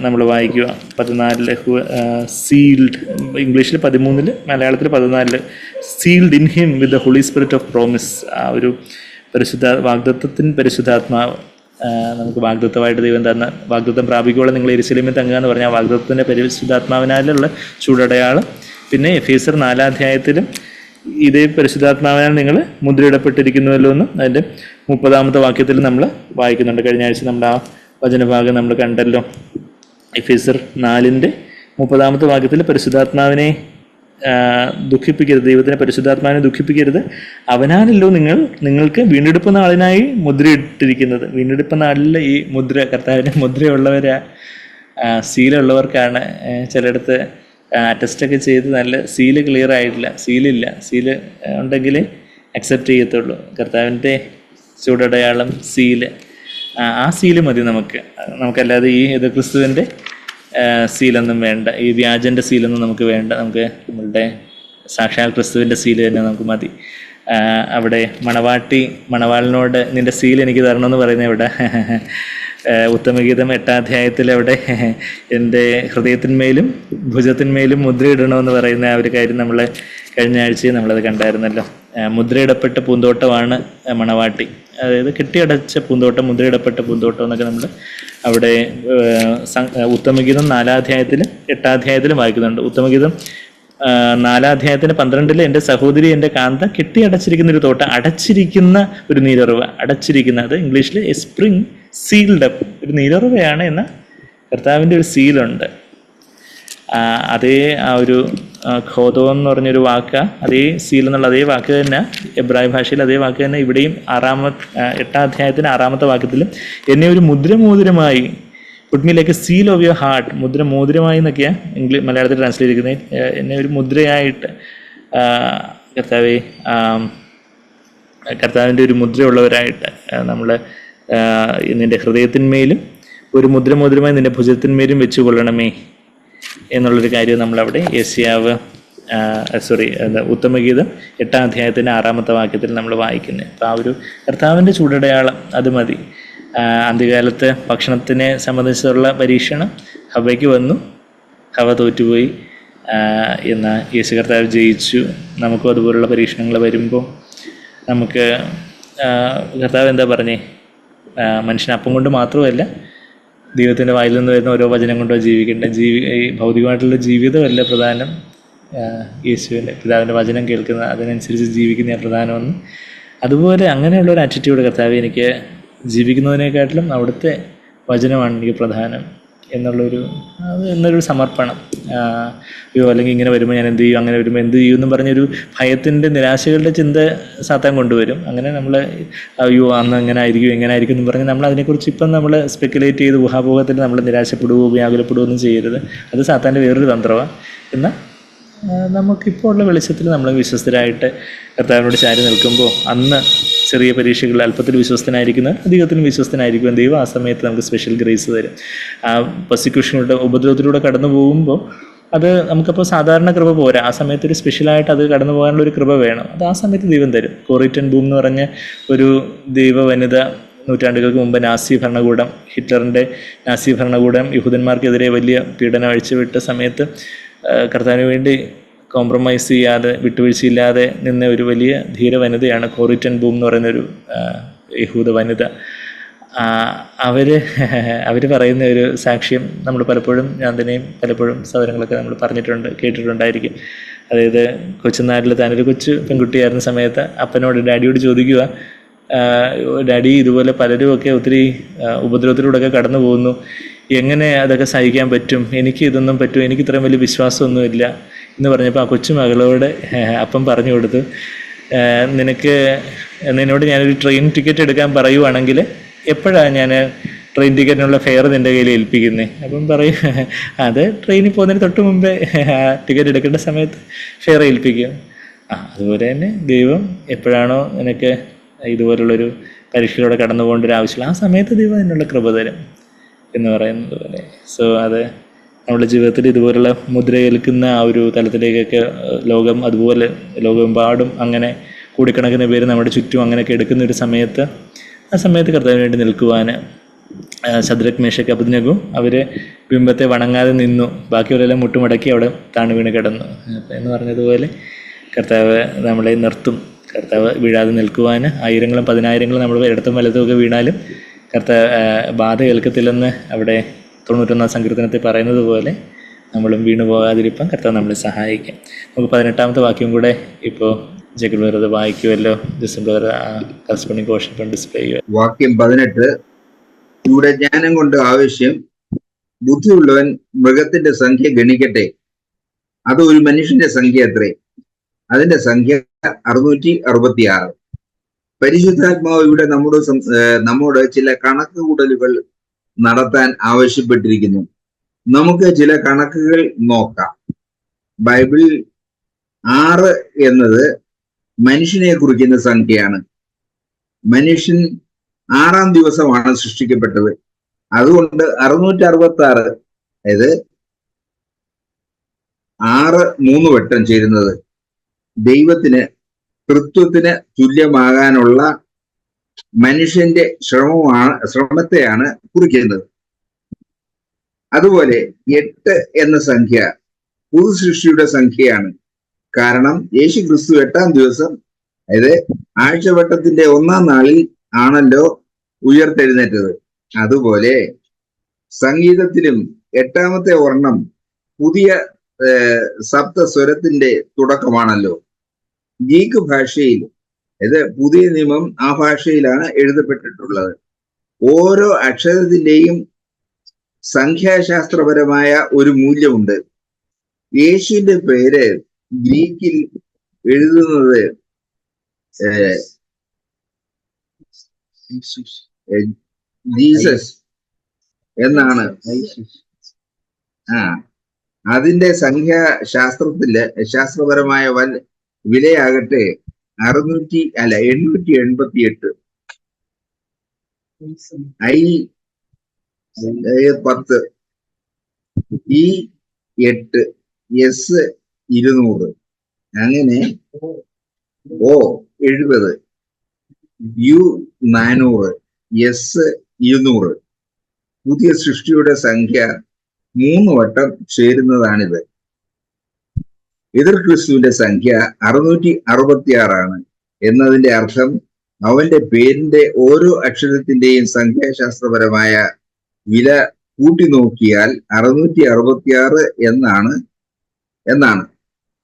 നമ്മൾ വായിക്കുക. 14 സീൽഡ്, ഇംഗ്ലീഷിൽ 13, മലയാളത്തിൽ 14. Sealed in him with the holy spirit of promise. ആ ഒരു വാഗ്ദത്തത്തിന് പരിശുദ്ധാത്മാവ് നമുക്ക് വാഗ്ദത്തമായിട്ട് ദൈവം തന്ന വാഗ്ദത്തം പ്രാപിക്കുമ്പോൾ നിങ്ങൾ യെരൂശലേമിൽ തങ്ങുക എന്ന് പറഞ്ഞാൽ വാഗ്ദത്തത്തിൻ്റെ പരിശുദ്ധാത്മാവിനാലുള്ള ചൂടടയാളം. പിന്നെ എഫേസർ 4 ഇതേ പരിശുദ്ധാത്മാവിനാൽ നിങ്ങൾ മുദ്രയിടപ്പെട്ടിരിക്കുന്നുവല്ലോ എന്ന് അതിൻ്റെ 30 വാക്യത്തിൽ നമ്മൾ വായിക്കുന്നുണ്ട്. കഴിഞ്ഞ ആഴ്ച നമ്മൾ ആ വചനഭാഗം നമ്മൾ കണ്ടല്ലോ. എഫേസർ 4:30 വാക്യത്തിൽ പരിശുദ്ധാത്മാവിനെ ദുഃഖിപ്പിക്കരുത്, ദൈവത്തിനെ പരിശുദ്ധാത്മാവിനെ ദുഃഖിപ്പിക്കരുത്, അവനാണല്ലോ നിങ്ങൾക്ക് വീണ്ടെടുപ്പ് നാളിനായി മുദ്രയിട്ടിരിക്കുന്നത്. വീണ്ടെടുപ്പ് നാളിൽ ഈ മുദ്ര, കർത്താവിൻ്റെ മുദ്രയുള്ളവരാ, സീലുള്ളവർക്കാണ്. ചിലയിടത്ത് അറ്റസ്റ്റൊക്കെ ചെയ്ത് നല്ല സീല് ക്ലിയർ ആയിട്ടില്ല, സീലില്ല, സീല് ഉണ്ടെങ്കിൽ അക്സെപ്റ്റ് ചെയ്യത്തുള്ളൂ. കർത്താവിൻ്റെ ചൂടടയാളം സീല്, ആ സീല് മതി നമുക്കല്ലാതെ ഈ ക്രിസ്തുവിൻ്റെ സീലൊന്നും വേണ്ട, ഈ വ്യാജൻ്റെ സീലൊന്നും നമുക്ക് വേണ്ട. നമുക്ക് നമ്മളുടെ സാക്ഷാൽ ക്രിസ്തുവിൻ്റെ സീല് തന്നെ നമുക്ക് മതി. അവിടെ മണവാളിനോട് നിൻ്റെ സീൽ എനിക്ക് തരണമെന്ന് പറയുന്നത് ഇവിടെ ഉത്തമഗീതം 8 അവിടെ എൻ്റെ ഹൃദയത്തിന്മേലും ഭുജത്തിന്മേലും മുദ്രയിടണമെന്ന് പറയുന്ന ആ ഒരു കാര്യം നമ്മൾ കഴിഞ്ഞ ആഴ്ചയിൽ നമ്മളത് കണ്ടായിരുന്നല്ലോ. മുദ്രയിടപ്പെട്ട പൂന്തോട്ടമാണ് മണവാട്ടി, അതായത് കെട്ടിയടച്ച പൂന്തോട്ടം, മുദ്രയിടപ്പെട്ട പൂന്തോട്ടം എന്നൊക്കെ നമ്മൾ അവിടെ ഉത്തമഗീതം 4 8 വായിക്കുന്നുണ്ട്. ഉത്തമഗീതം 4 12 എൻ്റെ സഹോദരി എൻ്റെ കാന്ത കെട്ടിയടച്ചിരിക്കുന്ന ഒരു തോട്ടം, അടച്ചിരിക്കുന്ന ഒരു നീരുറവ, അടച്ചിരിക്കുന്ന, അത് ഇംഗ്ലീഷിൽ എ സ്പ്രിങ് സീൽഡ് അപ്പ്, ഒരു നീരുറവയാണ് എന്ന കർത്താവിൻ്റെ ഒരു സീലുണ്ട്. അതേ ആ ഒരു ഖോദോ എന്ന് പറഞ്ഞൊരു വാക്ക്, അതേ സീൽ എന്നുള്ള അതേ വാക്ക് തന്നെ എബ്രായ ഭാഷയിൽ അതേ വാക്ക് തന്നെ ഇവിടെയും 8 6 വാക്യത്തിലും എന്നെ ഒരു മുദ്രമോതിരമായി, put me like a seal of your heart, മുദ്രമോതിരമായി എന്നൊക്കെയാണ് മലയാളത്തിൽ ട്രാൻസ്ലേറ്റ് ചെയ്യുന്നത്. എന്നെ ഒരു മുദ്രയായിട്ട് കർത്താവിൻ്റെ ഒരു മുദ്രയുള്ളവരായിട്ട് നമ്മൾ നിൻ്റെ ഹൃദയത്തിന്മേലും ഒരു മുദ്രമോതിരമായി നിൻ്റെ ഭുജത്തിന്മേലും വെച്ചു കൊള്ളണമേ എന്നുള്ളൊരു കാര്യം നമ്മളവിടെ ഉത്തമഗീതം 8 6 വാക്യത്തിൽ നമ്മൾ വായിക്കുന്നത്. അപ്പോൾ ആ ഒരു കർത്താവിൻ്റെ ചൂടടയാളം അത് മതി. അന്ത്യകാലത്ത് ഭക്ഷണത്തിനെ സംബന്ധിച്ചുള്ള പരീക്ഷണം ഹവയ്ക്ക് വന്നു, ഹവ തോറ്റുപോയി. എന്നാൽ യേശു കർത്താവ് ജയിച്ചു. നമുക്കും അതുപോലുള്ള പരീക്ഷണങ്ങൾ വരുമ്പോൾ നമുക്ക് കർത്താവ് എന്താ പറഞ്ഞേ, മനുഷ്യൻ അപ്പം കൊണ്ട് മാത്രമല്ല ദൈവത്തിൻ്റെ വായിൽ നിന്ന് വരുന്ന ഓരോ വചനം കൊണ്ടോ ജീവിക്കേണ്ട ഈ ഭൗതികമായിട്ടുള്ള ജീവിതമല്ല പ്രധാനം, യേശുവിൻ്റെ പിതാവിൻ്റെ വചനം കേൾക്കുന്ന അതിനനുസരിച്ച് ജീവിക്കുന്ന പ്രധാനമെന്ന്. അതുപോലെ അങ്ങനെയുള്ള ഒരു ആറ്റിറ്റ്യൂഡ് കർത്താവ് എനിക്ക് ജീവിക്കുന്നതിനെക്കാട്ടിലും അവിടുത്തെ വചനമാണ് എനിക്ക് പ്രധാനം എന്നൊരു സമർപ്പണം. അല്ലെങ്കിൽ ഇങ്ങനെ വരുമ്പോൾ ഞാൻ എന്ത് ചെയ്യും, അങ്ങനെ വരുമ്പോൾ എന്ത് ചെയ്യും എന്നും പറഞ്ഞൊരു ഭയത്തിൻ്റെ നിരാശകളുടെ ചിന്ത സാത്താൻ കൊണ്ടുവരും. അങ്ങനെ നമ്മൾ അന്ന് എങ്ങനെ ആയിരിക്കും എന്ന് പറഞ്ഞ് നമ്മൾ അതിനെക്കുറിച്ച് ഇപ്പം നമ്മൾ സ്പെക്കുലേറ്റ് ചെയ്ത് ഊഹാപോഹത്തിൽ നമ്മൾ നിരാശപ്പെടുകയോ വ്യാകുലപ്പെടുകയോ ഒന്നും ചെയ്യരുത്. അത് സാത്താൻ്റെ വേറൊരു തന്ത്രമാണ്. എന്നാൽ നമുക്കിപ്പോൾ ഉള്ള വെളിച്ചത്തിൽ നമ്മൾ വിശ്വസ്തരായിട്ട് കർത്താവിനോട് ചാരി നിൽക്കുമ്പോൾ അന്ന് ചെറിയ പരീക്ഷകളിൽ അല്പത്തിൽ വിശ്വസ്തനായിരിക്കുന്നത് അധികത്തിലും വിശ്വസ്തനായിരിക്കും. ദൈവം ആ സമയത്ത് നമുക്ക് സ്പെഷ്യൽ ഗ്രേസ് തരും. ആ പെർസിക്യൂഷനിലൂടെ ഉപദ്രവത്തിലൂടെ കടന്നു പോകുമ്പോൾ അത് നമുക്കപ്പോൾ സാധാരണ കൃപ പോരാ, ആ സമയത്ത് ഒരു സ്പെഷ്യലായിട്ട് അത് കടന്നു പോകാനുള്ള ഒരു കൃപ വേണം. അത് ആ സമയത്ത് ദൈവം തരും. കോറി ടെൻ ബൂം എന്ന് പറഞ്ഞ ഒരു ദൈവ വനിത നൂറ്റാണ്ടുകൾക്ക് മുമ്പ് ഹിറ്റ്ലറിൻ്റെ നാസി ഭരണകൂടം യഹൂദന്മാർക്കെതിരെ വലിയ പീഡനം അഴിച്ചുവിട്ട സമയത്ത് കർത്താവിന് വേണ്ടി കോംപ്രമൈസ് ചെയ്യാതെ വിട്ടുവീഴ്ചയില്ലാതെ നിന്ന ഒരു വലിയ ധീര വനിതയാണ് കോറി ടെൻ ബൂം എന്ന് പറയുന്നൊരു യഹൂദ വനിത. അവർ പറയുന്ന ഒരു സാക്ഷ്യം നമ്മൾ പലപ്പോഴും, ഞാൻ തന്നെയും പലപ്പോഴും സഹോദരങ്ങളൊക്കെ നമ്മൾ കേട്ടിട്ടുണ്ടായിരിക്കും. അതായത് കൊച്ചുനാട്ടിൽ താനൊരു കൊച്ചു പെൺകുട്ടിയായിരുന്ന സമയത്ത് അപ്പനോട്, ഡാഡിയോട് ചോദിക്കുക, ഡാഡി ഇതുപോലെ പലരുമൊക്കെ ഒത്തിരി ഉപദ്രവത്തിലൂടെയൊക്കെ കടന്നു പോകുന്നു, എങ്ങനെ അതൊക്കെ സഹിക്കാൻ പറ്റും, എനിക്ക് ഇതൊന്നും പറ്റും, എനിക്ക് ഇത്രയും വലിയ വിശ്വാസമൊന്നുമില്ല എന്ന് പറഞ്ഞപ്പോൾ ആ കൊച്ചു മകളോട് അപ്പം പറഞ്ഞു കൊടുത്തു, നിന്നോട് ഞാനൊരു ട്രെയിൻ ടിക്കറ്റ് എടുക്കാൻ പറയുവാണെങ്കിൽ എപ്പോഴാണ് ഞാൻ ട്രെയിൻ ടിക്കറ്റിനുള്ള ഫെയർ നിൻ്റെ കയ്യിൽ ഏൽപ്പിക്കുന്നത്. അപ്പം പറയും അത് ട്രെയിനിൽ പോകുന്നതിന് തൊട്ട് മുമ്പേ ടിക്കറ്റ് എടുക്കേണ്ട സമയത്ത് ഫെയർ ഏൽപ്പിക്കും. അതുപോലെ തന്നെ ദൈവം എപ്പോഴാണോ നിനക്ക് ഇതുപോലുള്ളൊരു പരീക്ഷയിലൂടെ കടന്നു പോകേണ്ട ഒരു ആവശ്യമില്ല, ആ സമയത്ത് ദൈവം അതിനുള്ള കൃപ തരും എന്ന് പറയുന്നത് പോലെ. സോ അത് നമ്മുടെ ജീവിതത്തിൽ ഇതുപോലുള്ള മുദ്രയേൽക്കുന്ന ആ ഒരു തലത്തിലേക്കൊക്കെ ലോകം, അതുപോലെ ലോകമെമ്പാടും അങ്ങനെ കോടിക്കണക്കിന് പേര് നമ്മുടെ ചുറ്റും അങ്ങനെയൊക്കെ എടുക്കുന്ന ഒരു സമയത്ത്, ആ സമയത്ത് കർത്താവിന് വേണ്ടി നിൽക്കുവാൻ ശദ്രക് മേശക് അബേദ്നെഗോ അവർ ബിംബത്തെ വണങ്ങാതെ നിന്നു, ബാക്കിയുള്ളവരെല്ലാം മുട്ടുമടക്കി അവിടെ താണു വീണ് കിടന്നു എന്ന് പറഞ്ഞതുപോലെ കർത്താവ് നമ്മളെ നിർത്തും. കർത്താവ് വീഴാതെ നിൽക്കുവാൻ ആയിരങ്ങളും പതിനായിരങ്ങളും നമ്മൾ ഇടത്തും വലത്തുമൊക്കെ വീണാലും കർത്താവ് ബാധ കേൾക്കത്തില്ലെന്ന് അവിടെ 91 സങ്കീർത്തനത്തിൽ പറയുന്നത് പോലെ നമ്മളും വീണു പോകാതിരിപ്പം കർത്താവ് നമ്മളെ സഹായിക്കും. നമുക്ക് 18ാമത്തെ വാക്യം കൂടെ ഇപ്പോൾ ജേക്കബ് ബ്രദർ വായിക്കുമല്ലോ. ജസ്റ്റ് ബ്രദർ കറസ്പോണ്ടിങ് പോർഷൻ ഇപ്പം ഡിസ്പ്ലേ ചെയ്യുക. വാക്യം 18. ഇവിടെ ജ്ഞാനം കൊണ്ട് ആവശ്യം, ബുദ്ധിയുള്ളവൻ മൃഗത്തിന്റെ സംഖ്യ ഗണിക്കട്ടെ, അത് ഒരു മനുഷ്യന്റെ സംഖ്യ അത്രേ, അതിന്റെ സംഖ്യ 666. പരിശുദ്ധാത്മാവ് ഇവിടെ നമ്മോട് ചില കണക്കുകൂട്ടലുകൾ നടത്താൻ ആവശ്യപ്പെട്ടിരിക്കുന്നു. നമുക്ക് ചില കണക്കുകൾ നോക്കാം. ബൈബിൾ 6 എന്നത് മനുഷ്യനെ കുറിക്കുന്ന സംഖ്യയാണ്. മനുഷ്യൻ 6-ാം ദിവസമാണ് സൃഷ്ടിക്കപ്പെട്ടത്. അതുകൊണ്ട് 666, അതായത് 6 3 വട്ടം ചേരുന്നത് ദൈവത്തിന് തൃത്വത്തിന് തുല്യമാകാനുള്ള മനുഷ്യന്റെ ശ്രമത്തെയാണ് കുറിക്കുന്നത്. അതുപോലെ 8 എന്ന സംഖ്യ പുതു സൃഷ്ടിയുടെ സംഖ്യയാണ്. കാരണം യേശു ക്രിസ്തു 8-ാം ദിവസം, അതായത് ആഴ്ചവട്ടത്തിന്റെ 1-ാം നാളിൽ ആണല്ലോ ഉയർത്തെഴുന്നേറ്റത്. അതുപോലെ സംഗീതത്തിലും 8-ാമത്തെ വർണ്ണം പുതിയ സപ്തസ്വരത്തിന്റെ തുടക്കമാണല്ലോ. ഗ്രീക്ക് ഭാഷയിൽ, ഇത് പുതിയ നിയമം ആ ഭാഷയിലാണ് എഴുതപ്പെട്ടിട്ടുള്ളത്. ഓരോ അക്ഷരത്തിന്റെയും സംഖ്യാശാസ്ത്രപരമായ ഒരു മൂല്യമുണ്ട്. യേശുവിന്റെ പേര് ഗ്രീക്കിൽ എഴുതുന്നത് ജീസസ് എന്നാണ്. അതിന്റെ ശാസ്ത്രപരമായ വിലയാകട്ടെ 888. I10, E8, S200, അങ്ങനെ O70, U400, S200. പുതിയ സൃഷ്ടിയുടെ സംഖ്യ 3 വട്ടം ചേരുന്നതാണിത്. എതിർ ക്രിസ്തുവിന്റെ സംഖ്യ 666 എന്നതിന്റെ അർത്ഥം അവന്റെ പേരിന്റെ ഓരോ അക്ഷരത്തിന്റെയും സംഖ്യാശാസ്ത്രപരമായ വില കൂട്ടി നോക്കിയാൽ 666 എന്നാണ്.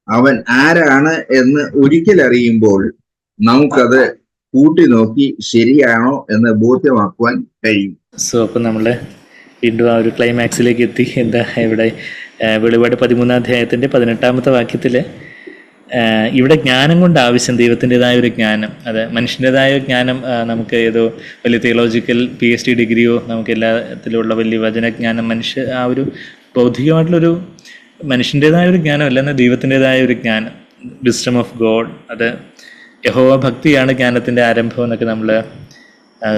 അവൻ ആരാണ് എന്ന് ഒരിക്കൽ അറിയുമ്പോൾ നമുക്കത് കൂട്ടി നോക്കി ശരിയാണോ എന്ന് ബോധ്യമാക്കുവാൻ കഴിയും. സോ അപ്പം നമ്മൾ വീണ്ടും ആ ഒരു ക്ലൈമാക്സിലേക്ക് എത്തി. എന്താ ഇവിടെ വെളിപാട് 13-ാം അധ്യായത്തിൻ്റെ 18-ാമത്തെ വാക്യത്തിൽ ഇവിടെ ജ്ഞാനം കൊണ്ട് ആവശ്യം, ദൈവത്തിൻ്റെതായ ഒരു ജ്ഞാനം, അത് മനുഷ്യൻ്റെതായ ജ്ഞാനം നമുക്ക് ഏതോ വലിയ തിയോളജിക്കൽ PhD ഡിഗ്രിയോ, നമുക്ക് എല്ലാത്തിലുള്ള വലിയ വചനജ്ഞാനം, ആ ഒരു ബൗദ്ധികമായിട്ടുള്ളൊരു മനുഷ്യൻ്റെതായ ഒരു ജ്ഞാനമല്ല, എന്നാൽ ദൈവത്തിൻ്റെതായ ഒരു ജ്ഞാനം, വിസ്ഡം ഓഫ് ഗോഡ്. അത് യഹോവ ഭക്തിയാണ് ജ്ഞാനത്തിൻ്റെ ആരംഭം എന്നൊക്കെ നമ്മൾ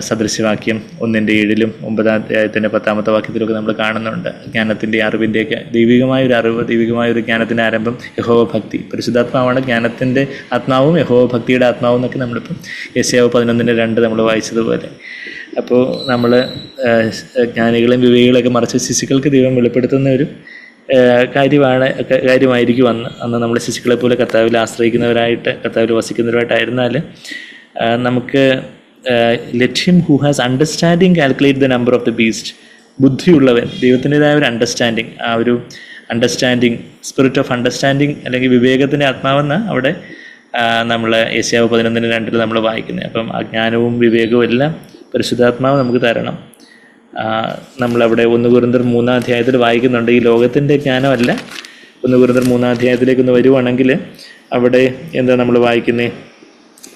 സദൃശവാക്യം 1:7 9-ാം അധ്യായത്തിൻ്റെ 10-ാമത്തെ വാക്യത്തിലൊക്കെ നമ്മൾ കാണുന്നുണ്ട്. ജ്ഞാനത്തിൻ്റെ അറിവിൻ്റെയൊക്കെ ദൈവികമായൊരു അറിവ്, ദൈവികമായൊരു ജ്ഞാനത്തിൻ്റെ ആരംഭം യഹോവ ഭക്തി. പരിശുദ്ധാത്മാവാണ് ജ്ഞാനത്തിൻ്റെ ആത്മാവും യഹോവ ഭക്തിയുടെ ആത്മാവും എന്നൊക്കെ നമ്മളിപ്പം യെശയ്യാവ് 11:2 നമ്മൾ വായിച്ചതുപോലെ. അപ്പോൾ നമ്മൾ ജ്ഞാനികളെയും വിവേകികളെയൊക്കെ മറിച്ച് ശിശുക്കൾക്ക് ദൈവം വെളിപ്പെടുത്തുന്ന ഒരു കാര്യമായിരിക്കും അന്ന് നമ്മൾ ശിശുക്കളെ പോലെ കർത്താവിൽ ആശ്രയിക്കുന്നവരായിട്ട്, കർത്താവിൽ വസിക്കുന്നവരായിട്ടായിരുന്നാൽ നമുക്ക് let him who has understanding calculate the number of the beast. ബുദ്ധിയുള്ളവൻ, ദൈവത്തിൻ്റെതായ ഒരു അണ്ടർസ്റ്റാൻഡിങ്, ആ ഒരു അണ്ടർസ്റ്റാൻഡിങ്, സ്പിരിറ്റ് ഓഫ് അണ്ടർസ്റ്റാൻഡിങ് അല്ലെങ്കിൽ വിവേകത്തിൻ്റെ ആത്മാവെന്ന് അവിടെ നമ്മൾ യെശയ്യാവ് 11:2 നമ്മൾ വായിക്കുന്നത്. അപ്പം അജ്ഞാനവും വിവേകവും എല്ലാം പരിശുദ്ധാത്മാവ് നമുക്ക് തരണം. നമ്മളവിടെ 1 കൊരിന്ത്യർ 3-ാം അധ്യായത്തിൽ വായിക്കുന്നുണ്ട്. ഈ ലോകത്തിൻ്റെ ജ്ഞാനമല്ല. 1 കൊരിന്ത്യർ 3-ാം അധ്യായത്തിലേക്കൊന്ന് വരുവാണെങ്കിൽ അവിടെ എന്താ നമ്മൾ വായിക്കുന്നത്?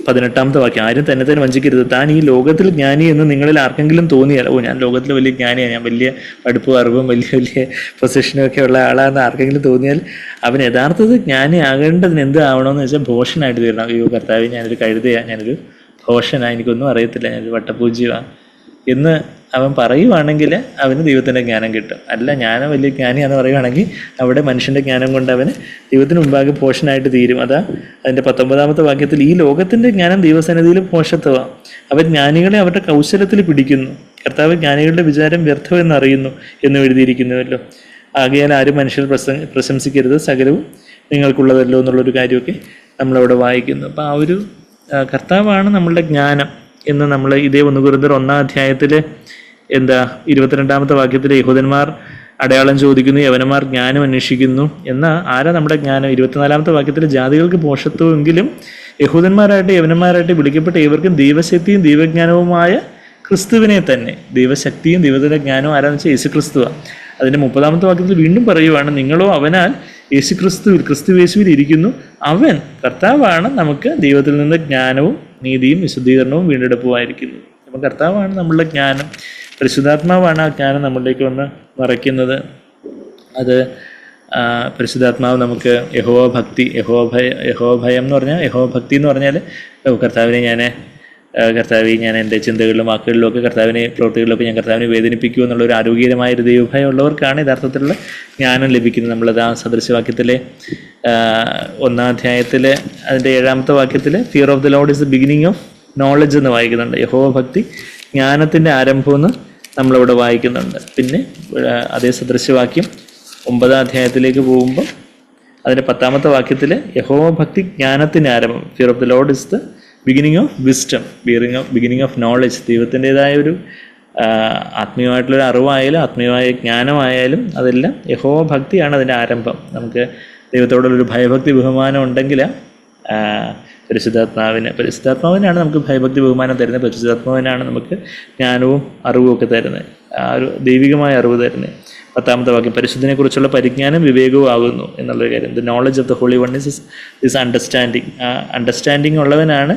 18-ാമത്തെ വാക്യം, ആരും തന്നെ തന്നെ വഞ്ചിക്കരുത്. താൻ ഈ ലോകത്തിൽ ജ്ഞാനി എന്ന് നിങ്ങളിൽ ആർക്കെങ്കിലും തോന്നിയാൽ, ഓ ഞാൻ ലോകത്തിൽ വലിയ ജ്ഞാനിയാണ്, ഞാൻ വലിയ പഠിപ്പും അറിവും വലിയ വലിയ പൊസിഷനും ഒക്കെ ഉള്ള ആളാണെന്ന് ആർക്കെങ്കിലും തോന്നിയാൽ അവൻ യഥാർത്ഥത്തിൽ ജ്ഞാനി ആകേണ്ടതിന് എന്ത് ആവണമെന്ന് വെച്ചാൽ ഭോഷനായിട്ട് തീരണം. അയ്യോ കർത്താവേ, ഞാനൊരു കഴുതയാണ്, ഞാനൊരു ഭോഷനാണ്, എനിക്കൊന്നും അറിയത്തില്ല, ഞാനൊരു വട്ടപൂജ്യമാണ് എന്ന് അവൻ പറയുവാണെങ്കിൽ അവന് ദൈവത്തിൻ്റെ ജ്ഞാനം കിട്ടും. അല്ല ഞാൻ വലിയ ജ്ഞാനിയാണെന്ന് പറയുവാണെങ്കിൽ അവിടെ മനുഷ്യൻ്റെ ജ്ഞാനം കൊണ്ട് അവന് ദൈവത്തിന് മുമ്പാകെ ഭോഷനായിട്ട് തീരും. അതാ അതിൻ്റെ 19-ാമത്തെ വാക്യത്തിൽ, ഈ ലോകത്തിൻ്റെ ജ്ഞാനം ദൈവസന്നിധിയിൽ ഭോഷത്വമാണ്. അവർ ജ്ഞാനികളെ അവരുടെ കൗശലത്തിൽ പിടിക്കുന്നു, കർത്താവ് ജ്ഞാനികളുടെ വിചാരം വ്യർത്ഥമെന്നറിയുന്നു എന്ന് എഴുതിയിരിക്കുന്നുവല്ലോ. ആകയാൽ ആരും മനുഷ്യർ പ്രശംസിക്കരുത്, സകലവും നിങ്ങൾക്കുള്ളതല്ലോ എന്നുള്ളൊരു കാര്യമൊക്കെ നമ്മളവിടെ വായിക്കുന്നു. അപ്പം ആ ഒരു കർത്താവാണ് നമ്മളുടെ ജ്ഞാനം എന്ന് നമ്മൾ ഇതേ 1 കൊരിന്ത്യർ 1-ാം അധ്യായത്തിൽ 22-ാമത്തെ വാക്യത്തിൽ യഹൂദന്മാർ അടയാളം ചോദിക്കുന്നു, യവനന്മാർ ജ്ഞാനം അന്വേഷിക്കുന്നു എന്ന ആരാ നമ്മുടെ ജ്ഞാനം? 24-ാമത്തെ വാക്യത്തിൽ ജാതികൾക്ക് ഭോഷത്വമെങ്കിലും യഹൂദന്മാരായിട്ട് യവനന്മാരായിട്ട് വിളിക്കപ്പെട്ട ഇവർക്കും ദൈവശക്തിയും ദൈവജ്ഞാനവുമായ ക്രിസ്തുവിനെ തന്നെ. ദൈവശക്തിയും ദൈവത്തിൻ്റെ ജ്ഞാനവും ആരാന്ന് വെച്ചാൽ യേശു ക്രിസ്തുവാണ്. അതിൻ്റെ 30-ാമത്തെ വാക്യത്തിൽ വീണ്ടും പറയുവാണ്, നിങ്ങളോ അവനാൽ യേശു ക്രിസ്തു യേശുവിൽ ഇരിക്കുന്നു, അവൻ കർത്താവാണ് നമുക്ക് ദൈവത്തിൽ നിന്ന് ജ്ഞാനവും നീതിയും വിശുദ്ധീകരണവും വീണ്ടെടുപ്പുമായിരിക്കുന്നു. അപ്പം കർത്താവാണ് നമ്മളുടെ ജ്ഞാനം, പരിശുദ്ധാത്മാവാണ് ആ ജ്ഞാനം നമ്മളിലേക്ക് വന്ന് നിറയ്ക്കുന്നത്. അത് പരിശുദ്ധാത്മാവ് നമുക്ക് യഹോഭക്തി, യഹോഭയം എന്ന് പറഞ്ഞാൽ, യഹോഭക്തി എന്ന് പറഞ്ഞാൽ കർത്താവിനെ ഞാൻ എൻ്റെ ചിന്തകളിലും വാക്കുകളിലും ഒക്കെ കർത്താവിനെ പ്രവൃത്തികളിലൊക്കെ ഞാൻ കർത്താവിനെ വേദനിപ്പിക്കൂ എന്നുള്ളൊരു ആരോഗ്യകരമായ ഒരു ദൈവഭയം ഉള്ളവർക്കാണ് യഥാർത്ഥത്തിലുള്ള ജ്ഞാനം ലഭിക്കുന്നത്. നമ്മളത് ആ സദൃശവാക്യത്തിലെ 1-ാം അധ്യായത്തിൽ അതിൻ്റെ 7-ാമത്തെ വാക്യത്തിൽ fear of the Lord is the beginning of knowledge എന്ന് വായിക്കുന്നുണ്ട്. യഹോഭക്തി ജ്ഞാനത്തിൻ്റെ ആരംഭമെന്ന് നമ്മളിവിടെ വായിക്കുന്നുണ്ട്. പിന്നെ അതേ സദൃശവാക്യം 9-ാം അധ്യായത്തിലേക്ക് പോകുമ്പോൾ അതിൻ്റെ 10-ാമത്തെ വാക്യത്തിൽ യഹോഭക്തി ജ്ഞാനത്തിൻ്റെ ആരംഭം, fear of the Lord is the beginning of wisdom, beginning of knowledge. ദൈവത്തിൻ്റെതായ ഒരു ആത്മീയമായിട്ടുള്ളൊരു അറിവായാലും ആത്മീയമായ ജ്ഞാനമായാലും അതെല്ലാം യഹോഭക്തിയാണ് അതിൻ്റെ ആരംഭം. നമുക്ക് ദൈവത്തോടുള്ളൊരു ഭയഭക്തി ബഹുമാനം ഉണ്ടെങ്കിൽ പരിശുദ്ധാത്മാവിനാണ് നമുക്ക് ഭയഭക്തി ബഹുമാനം തരുന്നത്. പരിശുദ്ധാത്മാവിനാണ് നമുക്ക് ജ്ഞാനവും അറിവും ഒക്കെ തരുന്നത്, ആ ഒരു ദൈവികമായ അറിവ് തരുന്നത്. 10-ാമത്തെ വാക്യം, പരിശുദ്ധനെ കുറിച്ചുള്ള പരിജ്ഞാനം വിവേകവും ആകുന്നു എന്നുള്ളൊരു കാര്യം. The knowledge of the holy one is understanding. ആ അണ്ടർസ്റ്റാൻഡിങ് ഉള്ളവനാണ്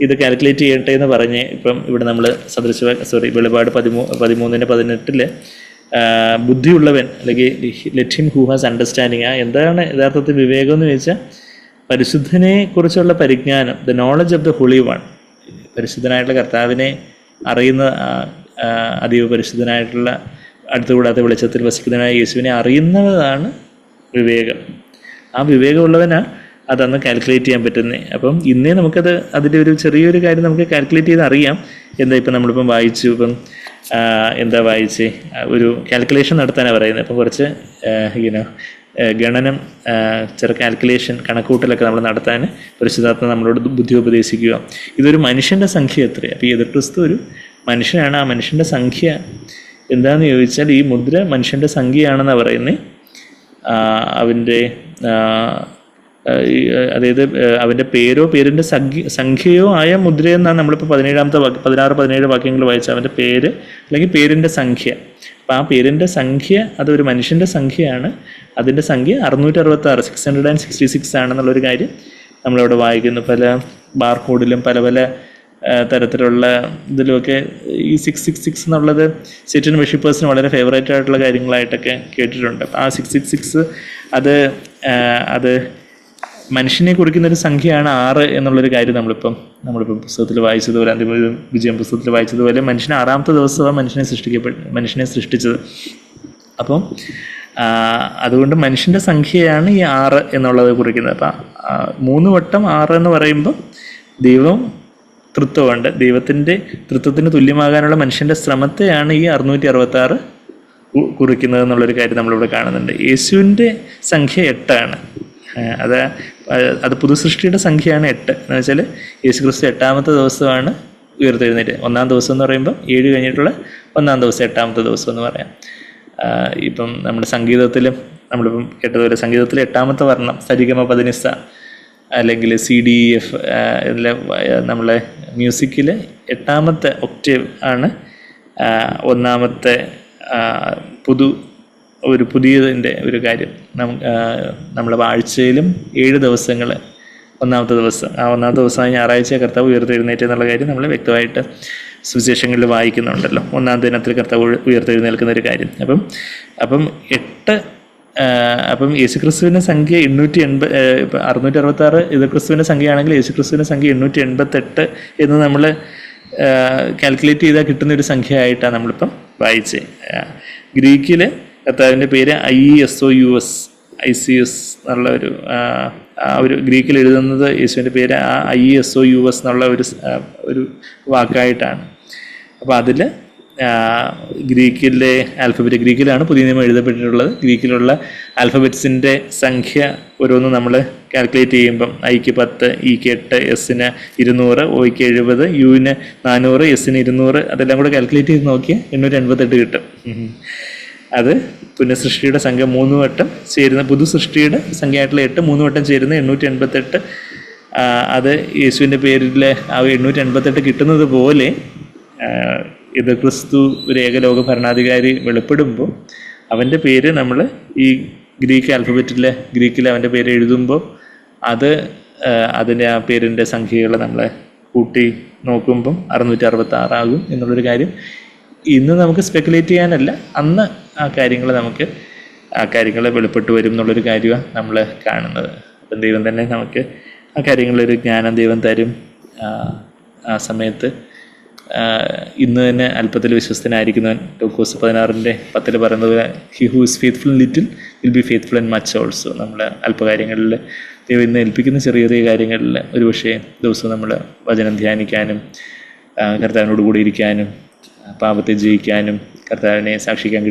ഇത് കാൽക്കുലേറ്റ് ചെയ്യട്ടെ എന്ന് പറഞ്ഞ് ഇപ്പം ഇവിടെ നമ്മൾ വെളിപാട് 13:18 ബുദ്ധിയുള്ളവൻ, അല്ലെങ്കിൽ let him who has understanding. എന്താണ് യഥാർത്ഥത്തിൽ വിവേകം എന്ന് ചോദിച്ചാൽ പരിശുദ്ധനെ കുറിച്ചുള്ള പരിജ്ഞാനം, the knowledge of the holy one. പരിശുദ്ധനായിട്ടുള്ള കർത്താവിനെ അറിയുന്ന, അതീവ പരിശുദ്ധനായിട്ടുള്ള അടുത്തുകൂടാത്ത വെളിച്ചത്തിൽ വസിക്കുന്നതിനായ യേശുവിനെ അറിയുന്നതാണ് വിവേകം. ആ വിവേകമുള്ളവനാണ് അതന്ന് കാൽക്കുലേറ്റ് ചെയ്യാൻ പറ്റുന്നത്. അപ്പം ഇന്നേ നമുക്കത് അതിൻ്റെ ഒരു ചെറിയൊരു കാര്യം നമുക്ക് കാൽക്കുലേറ്റ് ചെയ്ത് അറിയാം. ഇപ്പം നമ്മളിപ്പം വായിച്ചു, എന്താ വായിച്ചേ, ഒരു കാൽക്കുലേഷൻ നടത്താനാണ് പറയുന്നത്. അപ്പം കുറച്ച് ഗണനം, ചെറു കാൽക്കുലേഷൻ, കണക്കൂട്ടലൊക്കെ നമ്മൾ നടത്താൻ പരിശുദ്ധാത്മ നമ്മളോട് ബുദ്ധി ഉപദേശിക്കുക. ഇതൊരു മനുഷ്യൻ്റെ സംഖ്യ എത്രയാണ്? അപ്പോൾ എതിർ ക്രിസ്തു ഒരു മനുഷ്യനാണ്. ആ മനുഷ്യൻ്റെ സംഖ്യ എന്താണെന്ന് ചോദിച്ചാൽ ഈ മുദ്ര മനുഷ്യൻ്റെ സംഖ്യയാണെന്നാണ് പറയുന്നത്. അവൻ്റെ അതായത് അവൻ്റെ പേരോ പേരിൻ്റെ സംഖ്യയോ ആയ മുദ്രയെന്നാണ് നമ്മളിപ്പോൾ 16-17 വാക്യങ്ങൾ വായിച്ച അവൻ്റെ പേര് അല്ലെങ്കിൽ പേരിൻ്റെ സംഖ്യ. അപ്പോൾ ആ പേരിൻ്റെ സംഖ്യ അതൊരു മനുഷ്യൻ്റെ സംഖ്യയാണ്. അതിൻ്റെ സംഖ്യ 666, 666 ആണെന്നുള്ളൊരു കാര്യം നമ്മളവിടെ വായിക്കുന്നു. പല ബാർകോഡിലും പല പല തരത്തിലുള്ള ഇതിലുമൊക്കെ ഈ 666 എന്നുള്ളത് സെറ്റിൻ ബിഷപ്പേഴ്സിന് വളരെ ഫേവറേറ്റ് ആയിട്ടുള്ള കാര്യങ്ങളായിട്ടൊക്കെ കേട്ടിട്ടുണ്ട്. ആ 666 അത് മനുഷ്യനെ കുറിക്കുന്നൊരു സംഖ്യയാണ് 6 എന്നുള്ളൊരു കാര്യം നമ്മളിപ്പം പുസ്തകത്തിൽ വായിച്ചതുപോലെ, വിജയം പുസ്തകത്തിൽ വായിച്ചതുപോലെ മനുഷ്യൻ 6-ാമത്തെ ദിവസമാണ് മനുഷ്യനെ സൃഷ്ടിച്ചത്. അപ്പം അതുകൊണ്ട് മനുഷ്യൻ്റെ സംഖ്യയാണ് ഈ 6 എന്നുള്ളത് കുറിക്കുന്നത്. അപ്പം 3 വട്ടം 6 എന്ന് പറയുമ്പോൾ ദൈവം തൃത്വമുണ്ട്. ദൈവത്തിൻ്റെ തൃത്വത്തിന് തുല്യമാകാനുള്ള മനുഷ്യൻ്റെ ശ്രമത്തെയാണ് ഈ 666 കുറിക്കുന്നത് എന്നുള്ളൊരു കാര്യം നമ്മളിവിടെ കാണുന്നുണ്ട്. യേശുവിൻ്റെ സംഖ്യ 8 ആണ്. അത് പുതുസൃഷ്ടിയുടെ സംഖ്യയാണ് 8 എന്ന് വെച്ചാൽ യേശു ക്രിസ്തു 8-ാമത്തെ ദിവസമാണ് ഉയർത്തെഴുന്നേറ്റ്. 1-ാം ദിവസം എന്ന് പറയുമ്പോൾ 7 കഴിഞ്ഞിട്ടുള്ള 1-ാം ദിവസം 8-ാമത്തെ ദിവസം എന്ന് പറയാം. ഇപ്പം നമ്മുടെ സംഗീതത്തിലും നമ്മളിപ്പം കേട്ടതുപോലെ സംഗീതത്തിൽ 8-ാമത്തെ വർണ്ണം സരിഗമ പദനിസ അല്ലെങ്കിൽ CDF, എല്ലാം നമ്മളെ മ്യൂസിക്കിൽ 8-ാമത്തെ ഒക്ടേവ് ആണ് 1-ാമത്തെ പുതിയതിൻ്റെ ഒരു കാര്യം. നമ്മളെ ആഴ്ചയിലും 7 ദിവസങ്ങൾ ഒന്നാമത്തെ ദിവസം. ആ ഒന്നാമത്തെ ദിവസമായ ഞായറാഴ്ച കർത്താവ് ഉയർത്തെഴുന്നേറ്റ് എന്നുള്ള കാര്യം നമ്മൾ വ്യക്തമായിട്ട് സുവിശേഷങ്ങളിൽ വായിക്കുന്നുണ്ടല്ലോ. ഒന്നാം ദിനത്തിൽ കർത്താവ് ഉയർത്തെഴുന്നേൽക്കുന്ന ഒരു കാര്യം. അപ്പം യേശുക്രിസ്തുവിൻ്റെ സംഖ്യ 666 യേശുക്രിസ്തുവിൻ്റെ സംഖ്യയാണെങ്കിൽ യേശുക്രിസ്തുവിൻ്റെ സംഖ്യ 888 എന്ന് നമ്മൾ കാൽക്കുലേറ്റ് ചെയ്താൽ കിട്ടുന്നൊരു സംഖ്യ ആയിട്ടാണ് നമ്മളിപ്പം വായിച്ചത്. ഗ്രീക്കിൽ കർത്താവിൻ്റെ പേര് IESOUS എന്നുള്ള ഒരു ഗ്രീക്കിൽ എഴുതുന്നത് യേശുവിൻ്റെ പേര് IESOUS എന്നുള്ള ഒരു വാക്കായിട്ടാണ്. അപ്പോൾ അതിൽ ഗ്രീക്കിലെ ആൽഫബറ്റ്, ഗ്രീക്കിലാണ് പുതിയ നിയമം എഴുതപ്പെട്ടിട്ടുള്ളത്. ഗ്രീക്കിലുള്ള ആൽഫബറ്റ്സിൻ്റെ സംഖ്യ ഓരോന്ന് നമ്മൾ കാൽക്കുലേറ്റ് ചെയ്യുമ്പം ഐക്ക് 10, ഇക്ക് 8, എസ്സിന് 200, ഒയ്ക്ക് 70, യുവിന് 400, എസ്സിന് 200, അതെല്ലാം കൂടെ കാൽക്കുലേറ്റ് ചെയ്ത് നോക്കിയാൽ 888 കിട്ടും. അത് പുനഃസൃഷ്ടിയുടെ സംഖ്യ 3 വട്ടം ചേരുന്ന, പുതുസൃഷ്ടിയുടെ സംഖ്യയായിട്ടുള്ള 8 3 വട്ടം ചേരുന്ന 888. അത് യേശുവിൻ്റെ പേരിൽ ആ 888 കിട്ടുന്നത് പോലെ ഇത് ക്രിസ്തു ഒരു ഏകലോക ഭരണാധികാരി വെളിപ്പെടുമ്പോൾ അവൻ്റെ പേര് നമ്മൾ ഈ ഗ്രീക്ക് ആൽഫബറ്റിൽ ഗ്രീക്കിൽ അവൻ്റെ പേര് എഴുതുമ്പോൾ അതിൻ്റെ ആ പേരിൻ്റെ സംഖ്യകൾ നമ്മളെ കൂട്ടി നോക്കുമ്പം 666 ആകും എന്നുള്ളൊരു കാര്യം ഇന്ന് നമുക്ക് സ്പെക്കുലേറ്റ് ചെയ്യാനല്ല, അന്ന് ആ കാര്യങ്ങൾ വെളിപ്പെട്ട് വരും എന്നുള്ളൊരു കാര്യമാണ് നമ്മൾ കാണുന്നത്. അപ്പം ദൈവം തന്നെ നമുക്ക് ആ കാര്യങ്ങളിലൊരു ജ്ഞാനം ദൈവം തരും. ആ സമയത്ത് ഇന്ന് തന്നെ അല്പത്തിൽ വിശ്വസ്തനായിരിക്കുന്നവൻ, ലൂക്കോസ് 16:10 പറയുന്നത്, he who is faithful in little will be faithful in much also. നമ്മൾ അല്പകാര്യങ്ങളിൽ ദൈവം ഇന്ന് ഏൽപ്പിക്കുന്ന ചെറിയ ചെറിയ കാര്യങ്ങളിൽ ഒരുപക്ഷെ ദിവസവും നമ്മൾ വചനം ധ്യാനിക്കാനും കർത്താവിനോട് കൂടി ഇരിക്കാനും പാപത്തെ ജയിക്കാനും കർത്താവിനെ സാക്ഷിക്കാൻ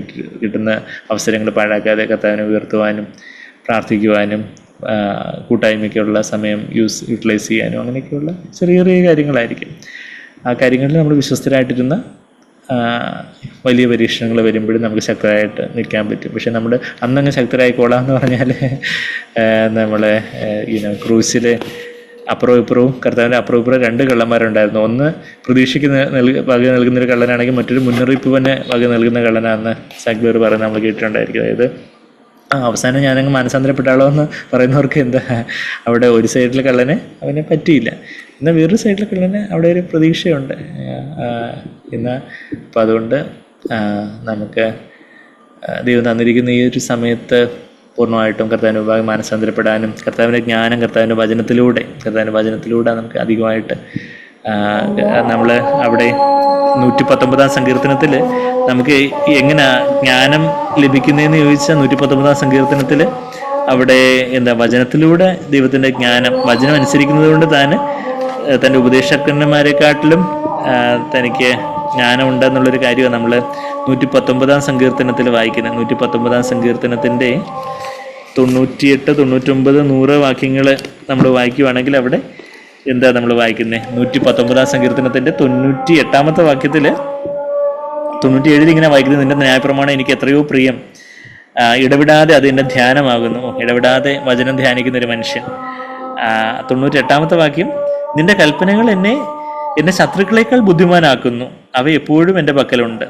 കിട്ടുന്ന അവസരങ്ങൾ പാഴാക്കാതെ കർത്താവിനെ ഉയർത്തുവാനും പ്രാർത്ഥിക്കുവാനും കൂട്ടായ്മയ്ക്കുള്ള സമയം യൂട്ടിലൈസ് ചെയ്യാനും അങ്ങനെയൊക്കെയുള്ള ചെറിയ ചെറിയ കാര്യങ്ങളായിരിക്കും. ആ കാര്യങ്ങളിൽ നമ്മൾ വിശ്വസ്തരായിട്ടിരുന്ന വലിയ പരീക്ഷണങ്ങൾ വരുമ്പോഴും നമുക്ക് ശക്തരായിട്ട് നിൽക്കാൻ പറ്റും. പക്ഷെ നമ്മൾ അന്നങ്ങ് ശക്തരായിക്കോളാം പറഞ്ഞാൽ നമ്മളെ ക്രൂസിൽ അപ്പുറവും ഇപ്പുറവും കർത്താവിൻ്റെ അപ്പുറവും ഇപ്പുറവും 2 കള്ളന്മാരുണ്ടായിരുന്നു. ഒന്ന് പ്രതീക്ഷയ്ക്ക് വക നൽകുന്നൊരു കള്ളനാണെങ്കിൽ മറ്റൊരു മുന്നറിയിപ്പ് തന്നെ വക നൽകുന്ന കള്ളനാണെന്ന് സാഗ്ബേർ പറയുന്നത് നമ്മൾ കേട്ടിട്ടുണ്ടായിരിക്കും. അതായത് അവസാനം ഞാനങ്ങ് മാനസാന്തരപ്പെട്ടാളോ എന്ന് പറയുന്നവർക്ക് എന്താ, അവിടെ ഒരു സൈഡിലെ കള്ളനെ അവനെ പറ്റിയില്ല, എന്നാൽ വേറൊരു സൈഡിലെ കള്ളന് അവിടെ ഒരു പ്രതീക്ഷയുണ്ട്. അപ്പം അതുകൊണ്ട് നമുക്ക് ദൈവം തന്നിരിക്കുന്ന ഈ ഒരു സമയത്ത് പൂർണ്ണമായിട്ടും കർത്താവിൻ്റെ വിഭാഗം മാനസാന്തരപ്പെടാനും കർത്താവിൻ്റെ ജ്ഞാനം കർത്താവിൻ്റെ വചനത്തിലൂടെ നമുക്ക് അധികമായിട്ട് നമ്മൾ അവിടെ 119 സങ്കീർത്തനത്തിൽ നമുക്ക് എങ്ങനെ ജ്ഞാനം ലഭിക്കുന്നതെന്ന് ചോദിച്ചാൽ 119 സങ്കീർത്തനത്തിൽ അവിടെ വചനത്തിലൂടെ ദൈവത്തിൻ്റെ ജ്ഞാനം, വചനം അനുസരിക്കുന്നത് കൊണ്ട് തൻ്റെ ഉപദേശകന്മാരെക്കാട്ടിലും തനിക്ക് ജ്ഞാനം ഉണ്ടെന്നുള്ളൊരു കാര്യമാണ് നമ്മൾ 119 സങ്കീർത്തനത്തിൽ വായിക്കുന്നത്. 119 സങ്കീർത്തനത്തിൻ്റെ 98, 99, 100 വാക്യങ്ങൾ നമ്മൾ വായിക്കുവാണെങ്കിൽ അവിടെ എന്താ നമ്മൾ വായിക്കുന്നത്? 119 സങ്കീർത്തനത്തിൻ്റെ 98 വാക്യത്തിൽ 97 ഇങ്ങനെ വായിക്കുന്നത്, നിന്റെ ന്യായപ്രമാണം എനിക്ക് എത്രയോ പ്രിയം, ഇടവിടാതെ അത് എൻ്റെ ധ്യാനമാകുന്നു. ഇടവിടാതെ വചനം ധ്യാനിക്കുന്ന ഒരു മനുഷ്യൻ. 98 വാക്യം, നിന്റെ കൽപ്പനകൾ എന്നെ ശത്രുക്കളേക്കാൾ ബുദ്ധിമാനാക്കുന്നു, അവ എപ്പോഴും എൻ്റെ പക്കലുണ്ട്,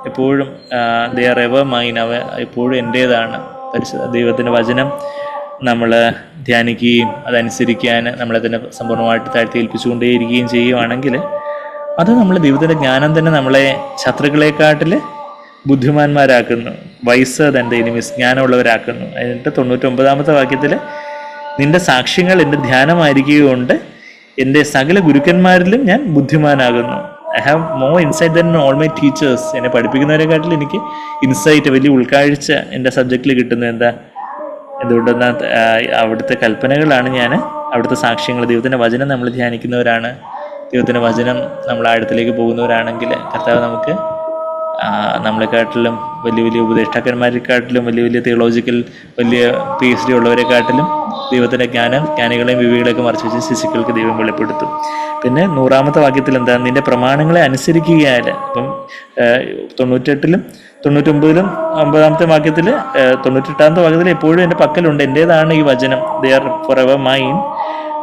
എപ്പോഴും ദേ ആർ എവർ മൈൻ, അവ എപ്പോഴും എൻ്റേതാണ്. ദൈവത്തിൻ്റെ വചനം നമ്മൾ ധ്യാനിക്കുകയും അതനുസരിക്കാൻ നമ്മളെ തന്നെ സമ്പൂർണ്ണമായിട്ട് താഴ്ത്തി ഏൽപ്പിച്ചുകൊണ്ടേയിരിക്കുകയും ചെയ്യുവാണെങ്കിൽ അത് നമ്മൾ ദൈവത്തിൻ്റെ ജ്ഞാനം തന്നെ നമ്മളെ ശത്രുക്കളെക്കാട്ടിൽ ബുദ്ധിമാന്മാരാക്കുന്നു, വൈസർ ദാൻ ദ എനിമീസ്, ജ്ഞാനമുള്ളവരാക്കുന്നു. എന്നിട്ട് 99 വാക്യത്തിൽ, നിന്റെ സാക്ഷ്യങ്ങൾ എൻ്റെ ധ്യാനമായിരിക്കുകയുണ്ട്, എൻ്റെ സകല ഗുരുക്കന്മാരിലും ഞാൻ ബുദ്ധിമാനാകുന്നു. I have more insight than all my teachers. എന്നെ പഠിപ്പിക്കുന്നവരെക്കാട്ടിൽ എനിക്ക് ഇൻസൈറ്റ്, വലിയ ഉൾക്കാഴ്ച എൻ്റെ സബ്ജക്റ്റിൽ കിട്ടുന്നത് എന്തുകൊണ്ടെന്നാൽ അവിടുത്തെ കൽപ്പനകളാണ് അവിടുത്തെ സാക്ഷ്യങ്ങൾ. ദൈവത്തിൻ്റെ വചനം നമ്മൾ ധ്യാനിക്കുന്നവരാണ്, ദൈവത്തിൻ്റെ വചനം നമ്മൾ ആഴത്തിലേക്ക് പോകുന്നവരാണെങ്കിൽ കർത്താവ് നമുക്ക് നമ്മളെക്കാട്ടിലും വലിയ വലിയ ഉപദേഷ്ടാക്കന്മാരെക്കാട്ടിലും വലിയ തിയോളജിക്കൽ വലിയ PhD ഉള്ളവരെക്കാട്ടിലും ദൈവത്തിൻ്റെ ജ്ഞാനികളെയും വിവേകികളെയൊക്കെ മറച്ചു വെച്ച് ശിശുക്കൾക്ക് ദൈവം വെളിപ്പെടുത്തും. പിന്നെ 100 വാക്യത്തിൽ എന്താ, നിന്റെ പ്രമാണങ്ങളെ അനുസരിക്കുകയാൽ. അപ്പം 98-ലും 99-ലും 9 വാക്യത്തിൽ 98 വാക്യത്തിൽ എപ്പോഴും എൻ്റെ പക്കലുണ്ട്, എൻ്റേതാണ് ഈ വചനം, they are for ever mine.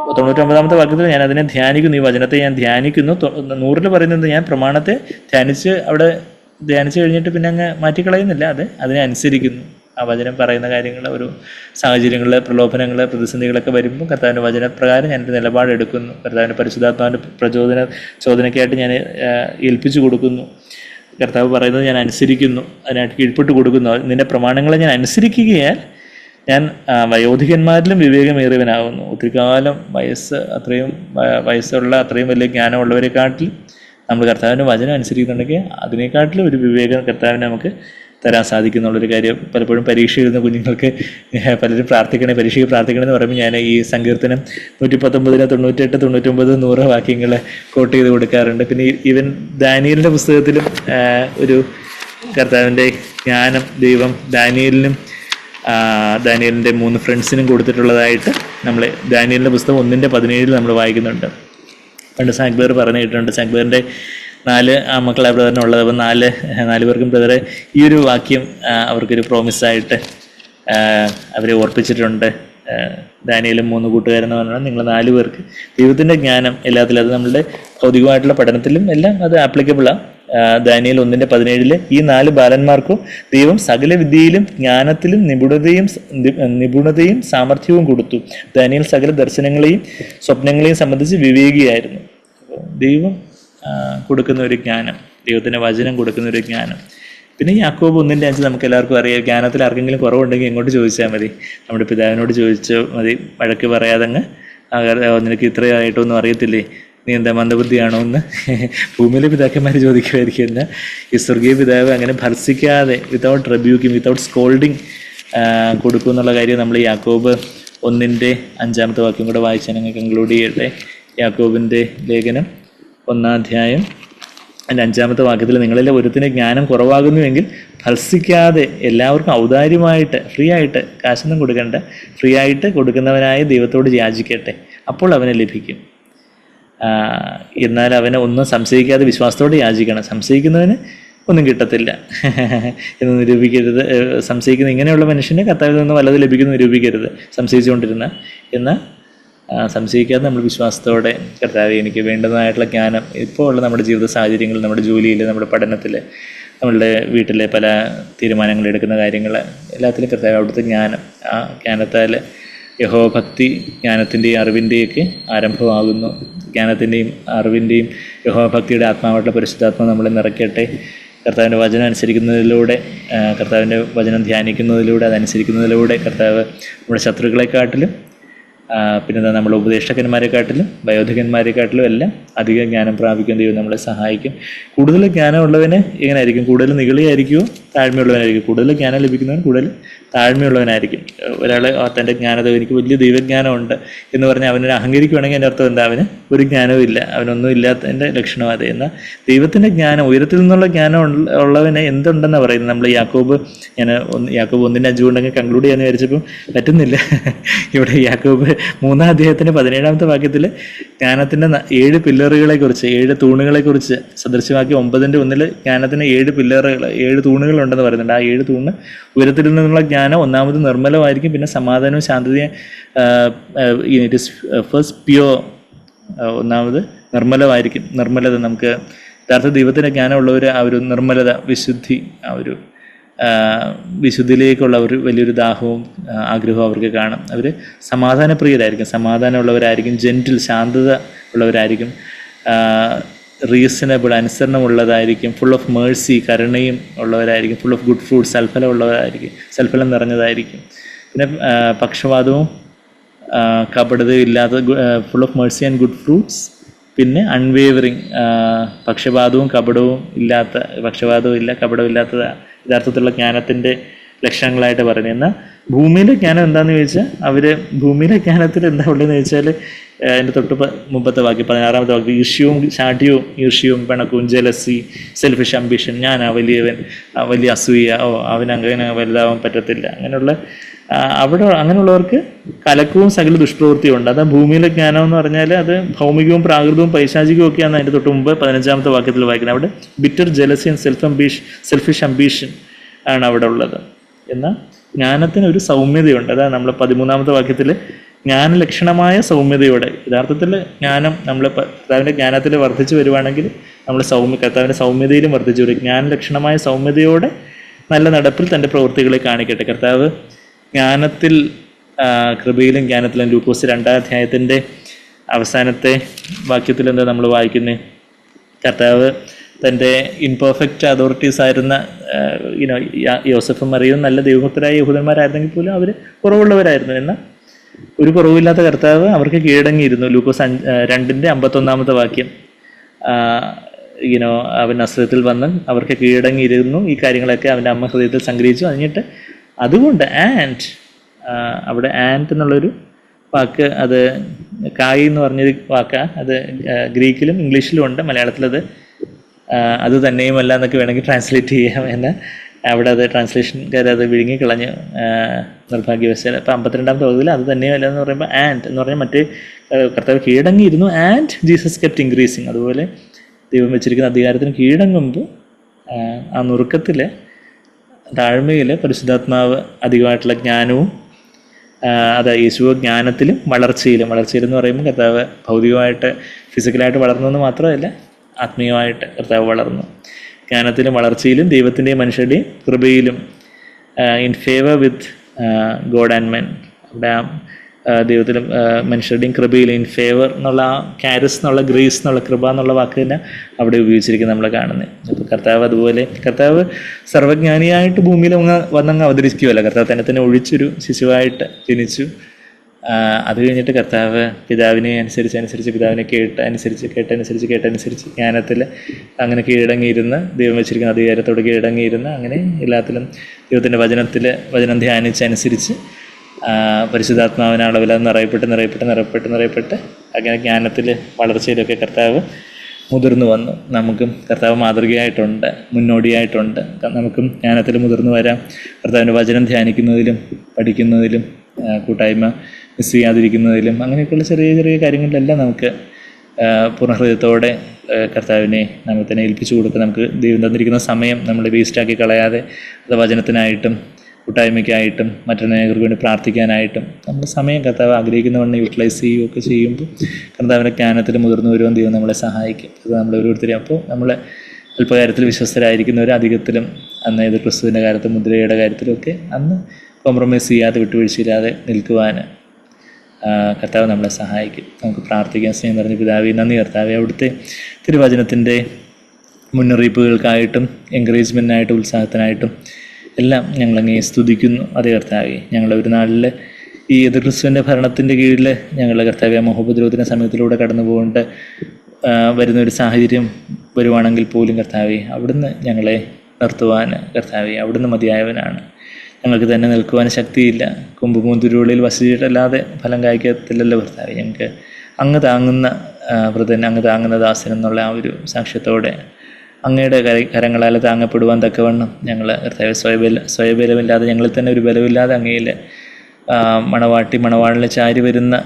99 വാക്യത്തിൽ ഞാൻ അതിനെ ധ്യാനിക്കുന്നു, ഈ വചനത്തെ ഞാൻ ധ്യാനിക്കുന്നു. 100-ൽ പറയുന്നത് ഞാൻ പ്രമാണത്തെ ധ്യാനിച്ച് കഴിഞ്ഞിട്ട് പിന്നെ അങ്ങ് മാറ്റിക്കളയുന്നില്ല, അതിനെ അനുസരിക്കുന്നു. ആ വചനം പറയുന്ന കാര്യങ്ങൾ, ഒരു സാഹചര്യങ്ങൾ, പ്രലോഭനങ്ങൾ, പ്രതിസന്ധികളൊക്കെ വരുമ്പോൾ കർത്താവിൻ്റെ വചനപ്രകാരം ഞാനൊരു നിലപാടെടുക്കുന്നു. കർത്താവിൻ്റെ പരിശുദ്ധാത്മാവിൻ്റെ ചോദനയ്ക്കായിട്ട് ഞാൻ ഏൽപ്പിച്ചു കൊടുക്കുന്നു. കർത്താവ് പറയുന്നത് ഞാൻ അനുസരിക്കുന്നു, അതിനായിട്ട് കീഴ്പ്പെട്ട് കൊടുക്കുന്നു. നിൻ്റെ പ്രമാണങ്ങളെ ഞാൻ അനുസരിക്കുകയാൽ ഞാൻ വയോധികന്മാരിലും വിവേകമേറിയവനാകുന്നു. ഒത്തിരി കാലം അത്രയും വയസ്സുള്ള, അത്രയും വലിയ ജ്ഞാനമുള്ളവരെക്കാട്ടിലും നമ്മൾ കർത്താവിൻ്റെ വചനം അനുസരിക്കുന്നുണ്ടെങ്കിൽ അതിനെക്കാട്ടിലും ഒരു വിവേകം കർത്താവിന് നമുക്ക് തരാൻ സാധിക്കുന്നുള്ളൊരു കാര്യം പലപ്പോഴും പരീക്ഷ എഴുതുന്ന കുഞ്ഞുങ്ങൾക്ക് പലരും പരീക്ഷയ്ക്ക് പ്രാർത്ഥിക്കണമെന്ന് പറയുമ്പോൾ ഞാൻ ഈ സങ്കീർത്തനം 119, 98, 99, 100 വാക്യങ്ങൾ കോട്ട് ചെയ്ത് കൊടുക്കാറുണ്ട്. പിന്നെ ഈവൻ ദാനിയേലിൻ്റെ പുസ്തകത്തിലും ഒരു കർത്താവിൻ്റെ ജ്ഞാനം ദൈവം ദാനിയേലിൻ്റെ 3 ഫ്രണ്ട്സിനും കൊടുത്തിട്ടുള്ളതായിട്ട് നമ്മൾ ദാനിയേലിൻ്റെ പുസ്തകം 1:17 നമ്മൾ വായിക്കുന്നുണ്ട്. പണ്ട് സാഗ്ബേർ പറഞ്ഞു കേട്ടിട്ടുണ്ട്. സാഗ്ബേറിൻ്റെ 4 ആൺമക്കളെ ബ്രദറിനുള്ളത്. അപ്പം 4 പേർക്കും ബ്രദറെ ഈ ഒരു വാക്യം അവർക്കൊരു പ്രോമിസായിട്ട് അവരെ ഓർപ്പിച്ചിട്ടുണ്ട്. ദാനിയേലും 3 കൂട്ടുകാരെന്ന് പറഞ്ഞാൽ നിങ്ങൾ 4 പേർക്ക് ദൈവത്തിൻ്റെ ജ്ഞാനം എല്ലാത്തിലും, അത് നമ്മളുടെ ഭൗതികമായിട്ടുള്ള പഠനത്തിലും എല്ലാം അത് ആപ്ലിക്കബിളാണ്. ദാനിയേൽ 1:17 ഈ 4 ബാലന്മാർക്കും ദൈവം സകല വിദ്യയിലും ജ്ഞാനത്തിലും നിപുണതയും സാമർഥ്യവും കൊടുത്തു. ദാനിയേൽ സകല ദർശനങ്ങളെയും സ്വപ്നങ്ങളെയും സംബന്ധിച്ച് വിവേകിയായിരുന്നു. ദൈവം കൊടുക്കുന്ന ഒരു ജ്ഞാനം, ദൈവത്തിൻ്റെ വചനം കൊടുക്കുന്ന ഒരു ജ്ഞാനം. പിന്നെ യാക്കോബ് 1:5 നമുക്ക് എല്ലാവർക്കും അറിയാം. ജ്ഞാനത്തിൽ ആർക്കെങ്കിലും കുറവുണ്ടെങ്കിൽ എങ്ങോട്ട് ചോദിച്ചാൽ മതി, നമ്മുടെ പിതാവിനോട് ചോദിച്ചാൽ മതി. വഴക്ക് പറയാതങ്ങ് നിനക്ക് ഇത്രയായിട്ടൊന്നും അറിയത്തില്ലേ, നീ എന്താ മന്ദബുദ്ധിയാണോ എന്ന് ഭൂമിയിലെ പിതാക്കന്മാർ ചോദിക്കുമായിരിക്കും. ഈ സ്വർഗീയ പിതാവ് അങ്ങനെ ഭർസിക്കാതെ, വിതൗട്ട് റെബ്യൂക്കിങ്, വിതൗട്ട് സ്കോൾഡിങ് കൊടുക്കും എന്നുള്ള കാര്യം നമ്മൾ യാക്കോബ് 1:5 വാക്യം കൂടെ വായിച്ചാൽ ഞങ്ങൾ കൺക്ലൂഡ് ചെയ്യട്ടെ. യാക്കോബിൻ്റെ ലേഖനം 1-ാം അധ്യായം 5-ാമത്തെ വാക്യത്തിൽ നിങ്ങളിൽ ഒരുത്തിന് ജ്ഞാനം കുറവാകുന്നുവെങ്കിൽ ഭർസിക്കാതെ എല്ലാവർക്കും ഔദാര്യമായിട്ട്, ഫ്രീ ആയിട്ട്, കാശൊന്നും കൊടുക്കണ്ട, ഫ്രീ ആയിട്ട് കൊടുക്കുന്നവനായ ദൈവത്തോട് യാചിക്കട്ടെ, അപ്പോൾ അവന് ലഭിക്കും. എന്നാൽ അവനെ ഒന്നും സംശയിക്കാതെ വിശ്വാസത്തോടെ യാചിക്കണം. സംശയിക്കുന്നവന് ഒന്നും കിട്ടത്തില്ല എന്ന് നിരൂപിക്കരുത്. സംശയിക്കുന്ന ഇങ്ങനെയുള്ള മനുഷ്യന് കർത്താവിൽ നിന്ന് വല്ലത് ലഭിക്കുന്നു നിരൂപിക്കരുത്. സംശയിച്ചുകൊണ്ടിരുന്ന എന്നാൽ സംശയിക്കാതെ നമ്മൾ വിശ്വാസത്തോടെ കർത്താവെ എനിക്ക് വേണ്ടതായിട്ടുള്ള ജ്ഞാനം ഇപ്പോൾ ഉള്ള നമ്മുടെ ജീവിത സാഹചര്യങ്ങൾ, നമ്മുടെ ജോലിയിൽ, നമ്മുടെ പഠനത്തിൽ, നമ്മളുടെ വീട്ടിലെ പല തീരുമാനങ്ങൾ എടുക്കുന്ന കാര്യങ്ങൾ എല്ലാത്തിലും കർത്താവ് അവിടുത്തെ ജ്ഞാനം, ആ ജ്ഞാനത്താൽ യഹോഭക്തി ജ്ഞാനത്തിൻ്റെയും അറിവിൻ്റെയൊക്കെ ആരംഭമാകുന്നു. ജ്ഞാനത്തിൻ്റെയും അറിവിൻ്റെയും യഹോഭക്തിയുടെ ആത്മാവായിട്ടുള്ള പരിശുദ്ധാത്മാവ് നമ്മളെ നിറയ്ക്കട്ടെ. കർത്താവിൻ്റെ വചനം അനുസരിക്കുന്നതിലൂടെ, കർത്താവിൻ്റെ വചനം ധ്യാനിക്കുന്നതിലൂടെ, അതനുസരിക്കുന്നതിലൂടെ കർത്താവ് നമ്മുടെ ശത്രുക്കളെക്കാട്ടിലും പിന്നെ നമ്മുടെ ഉപദേഷ്ടകന്മാരെക്കാട്ടിലും വയോധികന്മാരെക്കാട്ടിലും എല്ലാം അധിക ജ്ഞാനം പ്രാപിക്കാൻ ദൈവം നമ്മളെ സഹായിക്കും. കൂടുതൽ ജ്ഞാനമുള്ളവന് എങ്ങനെയായിരിക്കും? കൂടുതൽ നിഗളിയായിരിക്കുമോ താഴ്മയുള്ളവനായിരിക്കും? കൂടുതൽ ജ്ഞാനം ലഭിക്കുന്നവൻ കൂടുതൽ താഴ്മയുള്ളവനായിരിക്കും. ഒരാൾ തൻ്റെ ജ്ഞാനത, എനിക്ക് വലിയ ദൈവജ്ഞാനമുണ്ട് എന്ന് പറഞ്ഞാൽ അവനൊരു അഹങ്കരിക്കുകയാണെങ്കിൽ എൻ്റെ അർത്ഥം എന്താ? അവന് ഒരു ജ്ഞാനവും ഇല്ല, അവനൊന്നും ഇല്ലാത്തതിൻ്റെ ലക്ഷണം അത്. എന്നാൽ ദൈവത്തിൻ്റെ ജ്ഞാനം, ഉയരത്തിൽ നിന്നുള്ള ജ്ഞാനം ഉള്ളവന് എന്തുണ്ടെന്നാണ് പറയുന്നത്. നമ്മൾ യാക്കോബ് 1:5 കൊണ്ടങ്ങ് കൺക്ലൂഡ് ചെയ്യാന്ന് വിചാരിച്ചപ്പോൾ പറ്റുന്നില്ല. ഇവിടെ യാക്കോബ് 3-ാം അധ്യായത്തിൻ്റെ 17-ാമത്തെ വാക്യത്തിൽ ജ്ഞാനത്തിൻ്റെ 7 പില്ലറുകളെക്കുറിച്ച്, 7 തൂണുകളെക്കുറിച്ച് സദൃശ്യവാക്യം 9:1 ജ്ഞാനത്തിന് 7 പില്ലറുകൾ, 7 തൂണുകളുണ്ടെന്ന് പറയുന്നുണ്ട്. ആ 7 തൂണ്, ഉയരത്തിൽ നിന്നുള്ള ജ്ഞാനം ഒന്നാമത് നിർമ്മലമായിരിക്കും, പിന്നെ സമാധാനവും ശാന്തതയും, ഇറ്റ് ഇസ് ഫസ്റ്റ് പ്യുവർ, ഒന്നാമത് നിർമ്മലമായിരിക്കും. നിർമ്മലത, നമുക്ക് യഥാർത്ഥ ദൈവത്തിൻ്റെ ജ്ഞാനമുള്ളവർ ആ ഒരു നിർമ്മലത, വിശുദ്ധി, ആ ഒരു വിശുദ്ധിയിലേക്കുള്ള ഒരു വലിയൊരു ദാഹവും ആഗ്രഹവും അവർക്ക് കാണും. അവർ സമാധാനപ്രിയരായിരിക്കും, സമാധാനമുള്ളവരായിരിക്കും, ജെൻറ്റിൽ, ശാന്തത ഉള്ളവരായിരിക്കും, റീസണബിൾ, അനുസരണമുള്ളതായിരിക്കും, ഫുൾ ഓഫ് മേഴ്സി, കരുണയും ഉള്ളവരായിരിക്കും, ഫുൾ ഓഫ് ഗുഡ് ഫ്രൂട്ട്സ്, സൽഫലം ഉള്ളവരായിരിക്കും, സൽഫലം നിറഞ്ഞതായിരിക്കും. പിന്നെ പക്ഷപാതവും കപടതയും ഇല്ലാത്ത, full of Mercy and good fruits. പിന്നെ അൺവേവറിങ്, പക്ഷപാതവും ഇല്ല, കപടവും ഇല്ലാത്തത് യഥാർത്ഥത്തിലുള്ള ജ്ഞാനത്തിൻ്റെ ലക്ഷണങ്ങളായിട്ട് പറയുന്നത്. എന്നാൽ ഭൂമിയിലെ ജ്ഞാനം എന്താണെന്ന് ചോദിച്ചാൽ, ഭൂമിയിലെ ജ്ഞാനത്തിൽ എന്താ ഉള്ളതെന്ന് ചോദിച്ചാൽ, എൻ്റെ തൊട്ട് മുമ്പത്തെ വാക്യം 16-ാമത്തെ വാക്യം, ഈർഷ്യവും പിണക്കവും, ജലസി, സെൽഫിഷ് അംബിഷൻ, ഞാനാ വലിയവൻ, വലിയ അസൂയ, അവനങ്ങനെ വലുതാവാൻ പറ്റത്തില്ല, അങ്ങനെയുള്ള അങ്ങനെയുള്ളവർക്ക് കലക്കവും സകല ദുഷ്പ്രവൃത്തിയും ഉണ്ട്. അത് ഭൂമിയിലെ ജ്ഞാനം എന്ന് പറഞ്ഞാൽ അത് ഭൗമികവും പ്രാകൃതവും പൈശാചികവും ഒക്കെയാണ് അതിൻ്റെ തൊട്ട് മുമ്പ് 15-ാമത്തെ വാക്യത്തിൽ വായിക്കുന്നത്. അവിടെ bitter jealousy and selfish ambition ആണ് അവിടെ ഉള്ളത്. എന്നാൽ ജ്ഞാനത്തിന് ഒരു സൗമ്യതയുണ്ട്. അതാണ് നമ്മൾ 13-ാമത്തെ വാക്യത്തിൽ ജ്ഞാനലക്ഷണമായ സൗമ്യതയോടെ, യഥാർത്ഥത്തിൽ ജ്ഞാനം നമ്മൾ കർത്താവിൻ്റെ ജ്ഞാനത്തിൽ വർദ്ധിച്ചു വരുവാണെങ്കിൽ നമ്മൾ കർത്താവിൻ്റെ സൗമ്യതയിലും വർദ്ധിച്ചു വരും. ജ്ഞാനലക്ഷണമായ സൗമ്യതയോടെ നല്ല നടപ്പിൽ തൻ്റെ പ്രവൃത്തികളെ കാണിക്കട്ടെ. കർത്താവ് ജ്ഞാനത്തിൽ കൃപയിലും ജ്ഞാനത്തിലും ലൂക്കോസ് 2-ാം അധ്യായത്തിൻ്റെ അവസാനത്തെ വാക്യത്തിൽ എന്താ നമ്മൾ വായിക്കുന്നത്? കർത്താവ് തൻ്റെ ഇംപെർഫെക്റ്റ് അതോറിറ്റീസ് ആയിരുന്ന യോസഫും മറിയവും നല്ല ദൈവഭക്തരായ യഹൂദന്മാരായിരുന്നെങ്കിൽ പോലും അവർ കുറവുള്ളവരായിരുന്നു. എന്നാൽ ഒരു കുറവില്ലാത്ത കർത്താവ് അവർക്ക് കീഴടങ്ങിയിരുന്നു. ലൂക്കോസ് 2:51 വാക്യം, അവൻ നസ്രത്തിൽ വന്ന് അവർക്ക് കീഴടങ്ങിയിരുന്നു. ഈ കാര്യങ്ങളൊക്കെ അവൻ്റെ അമ്മ ഹൃദയത്തിൽ സംഗ്രഹിച്ചു. എന്നിട്ട് അതുകൊണ്ട് അവിടെ ആൻഡ് എന്നുള്ളൊരു വാക്ക്, അത് കായ് എന്ന് പറഞ്ഞൊരു വാക്കാണ്. അത് ഗ്രീക്കിലും ഇംഗ്ലീഷിലും ഉണ്ട്. മലയാളത്തിലത് അത് തന്നെയുമല്ല എന്നൊക്കെ വേണമെങ്കിൽ ട്രാൻസ്ലേറ്റ് ചെയ്യാം. എന്നാൽ അവിടെ അത് ട്രാൻസ്ലേഷൻകാർ അത് വിഴുങ്ങിക്കളഞ്ഞു നിർഭാഗ്യവശാൽ. അപ്പം 52-ാമത്തെ വകുപ്പിൽ അത് തന്നെയല്ല എന്ന് പറയുമ്പോൾ എന്ന് പറഞ്ഞാൽ മറ്റേ കർത്താവ് കീഴടങ്ങിയിരുന്നു. And Jesus kept increasing. അതുപോലെ ദൈവം വെച്ചിരിക്കുന്ന അധികാരത്തിന് കീഴടങ്ങുമ്പോൾ ആ നുറുക്കത്തിൽ താഴ്മയിൽ പരിശുദ്ധാത്മാവ് അധികമായിട്ടുള്ള ജ്ഞാനവും, അത് യേശുവ ജ്ഞാനത്തിലും വളർച്ചയിലെന്ന് പറയുമ്പോൾ കർത്താവ് ഭൗതികമായിട്ട് ഫിസിക്കലായിട്ട് വളർന്നു എന്ന് മാത്രമല്ല, ആത്മീയമായിട്ട് കർത്താവ് വളർന്നു. ജ്ഞാനത്തിലും വളർച്ചയിലും ദൈവത്തിൻ്റെയും മനുഷ്യരുടെയും കൃപയിലും, in favour with God and men. അവിടെ ദൈവത്തിലും മനുഷ്യരുടെയും കൃപയിലും, ഇൻ ഫേവർ എന്നുള്ള ആ കാരിസ് എന്നുള്ള ഗ്രേസ് എന്നുള്ള കൃപ എന്നുള്ള വാക്ക് തന്നെ അവിടെ ഉപയോഗിച്ചിരിക്കുന്നത് നമ്മൾ കാണുന്നത്. അപ്പോൾ കർത്താവ് അതുപോലെ കർത്താവ് സർവ്വജ്ഞാനിയായിട്ട് ഭൂമിയിൽ വന്നങ്ങ് അവതരിക്കുകയല്ല. കർത്താവ് തന്നെ ഒഴിച്ചൊരു ശിശുവായിട്ട് ജനിച്ചു. അത് കഴിഞ്ഞിട്ട് കർത്താവ് പിതാവിനെ അനുസരിച്ച് പിതാവിനെ കേട്ടനുസരിച്ച് ജ്ഞാനത്തിൽ അങ്ങനെ കീഴടങ്ങിയിരുന്ന്, ദൈവം വെച്ചിരിക്കുന്ന അധികാരത്തോട് കീഴടങ്ങിയിരുന്ന്, അങ്ങനെ എല്ലാത്തിലും ദൈവത്തിൻ്റെ വചനം ധ്യാനിച്ചനുസരിച്ച് പരിശുദ്ധാത്മാവിന് അളവിൽ നിറയപ്പെട്ട് അങ്ങനെ ജ്ഞാനത്തിൽ വളർച്ചയിലൊക്കെ കർത്താവ് മുതിർന്നു വന്നു. നമുക്കും കർത്താവ് മാതൃകയായിട്ടുണ്ട്, മുന്നോടിയായിട്ടുണ്ട്. നമുക്കും ജ്ഞാനത്തിൽ മുതിർന്നു വരാം. കർത്താവിൻ്റെ വചനം ധ്യാനിക്കുന്നതിലും പഠിക്കുന്നതിലും കൂട്ടായ്മ മിസ് ചെയ്യാതിരിക്കുന്നതിലും അങ്ങനെയൊക്കെയുള്ള ചെറിയ ചെറിയ കാര്യങ്ങളിലെല്ലാം നമുക്ക് പൂർണ്ണഹൃദയത്തോടെ കർത്താവിനെ നമുക്ക് തന്നെ ഏൽപ്പിച്ചു കൊടുക്കുക. നമുക്ക് ദൈവം തന്നിരിക്കുന്ന സമയം നമ്മൾ വേസ്റ്റാക്കി കളയാതെ അത് വചനത്തിനായിട്ടും കൂട്ടായ്മയ്ക്കായിട്ടും മറ്റൊരുങ്ങൾക്ക് വേണ്ടി പ്രാർത്ഥിക്കാനായിട്ടും നമ്മൾ സമയം കർത്താവ് ആഗ്രഹിക്കുന്നവണ്ണം യൂട്ടിലൈസ് ചെയ്യുകയൊക്കെ ചെയ്യുമ്പോൾ കർത്താവിൻ്റെ ജ്ഞാനത്തിൽ മുതിർന്നു വരുവാൻ ദൈവം നമ്മളെ സഹായിക്കും. അത് നമ്മൾ ഓരോരുത്തരും, അപ്പോൾ നമ്മൾ അല്പകാര്യത്തിൽ വിശ്വസ്തരായിരിക്കുന്നവർ അധികത്തിലും, അന്ന് ഇത് ക്രിസ്തുവിൻ്റെ കാര്യത്തിലും മുദ്രയുടെ കാര്യത്തിലുമൊക്കെ അന്ന് കോംപ്രമൈസ് ചെയ്യാതെ വിട്ടുവീഴ്ചയില്ലാതെ നിൽക്കുവാൻ കർത്താവ് നമ്മളെ സഹായിക്കും. നമുക്ക് പ്രാർത്ഥിക്കാൻ. സ്നേഹം നിറഞ്ഞ പിതാവേ, നന്ദി കർത്താവേ, അവിടുത്തെ തിരുവചനത്തിൻ്റെ മുന്നറിയിപ്പുകൾക്കായിട്ടും എൻകറേജ്മെൻറ്റിനായിട്ടും ഉത്സാഹത്തിനായിട്ടും എല്ലാം ഞങ്ങളങ്ങേ സ്തുതിക്കുന്നു. അതേ കർത്താവേ, ഞങ്ങളുടെ ഒരു നാളിൽ ഈ എതിർ ക്രിസ്തുവിൻ്റെ ഭരണത്തിൻ്റെ കീഴിൽ ഞങ്ങളുടെ കർത്താവേ മഹോപദ്രവത്തിൻ്റെ സമയത്തിലൂടെ കടന്നു പോകേണ്ട വരുന്നൊരു സാഹചര്യം വരുവാണെങ്കിൽ പോലും കർത്താവേ, അവിടുന്ന് ഞങ്ങളെ നിർത്തുവാൻ കർത്താവേ അവിടുന്ന് മതിയായവനാണ്. ഞങ്ങൾക്ക് തന്നെ നിൽക്കുവാൻ ശക്തിയില്ല. കുമ്പുമൂന്തുരുളിൽ വസിച്ചിട്ടല്ലാതെ ഫലം കായ്ക്കത്തില്ലല്ലോ കർത്താവേ. ഞങ്ങൾക്ക് അങ്ങ് താങ്ങുന്ന വൃതൻ, അങ്ങ് താങ്ങുന്ന ദാസൻ എന്നുള്ള ആ ഒരു സാക്ഷ്യത്തോടെ അങ്ങയുടെ കരങ്ങളാൽ താങ്ങപ്പെടുവാൻ തക്കവണ്ണം ഞങ്ങൾ കർത്താവേ സ്വയബലമില്ലാതെ, ഞങ്ങളിൽ തന്നെ ഒരു ബലമില്ലാതെ അങ്ങയിൽ മണവാളിനെ ചാരി വരുന്ന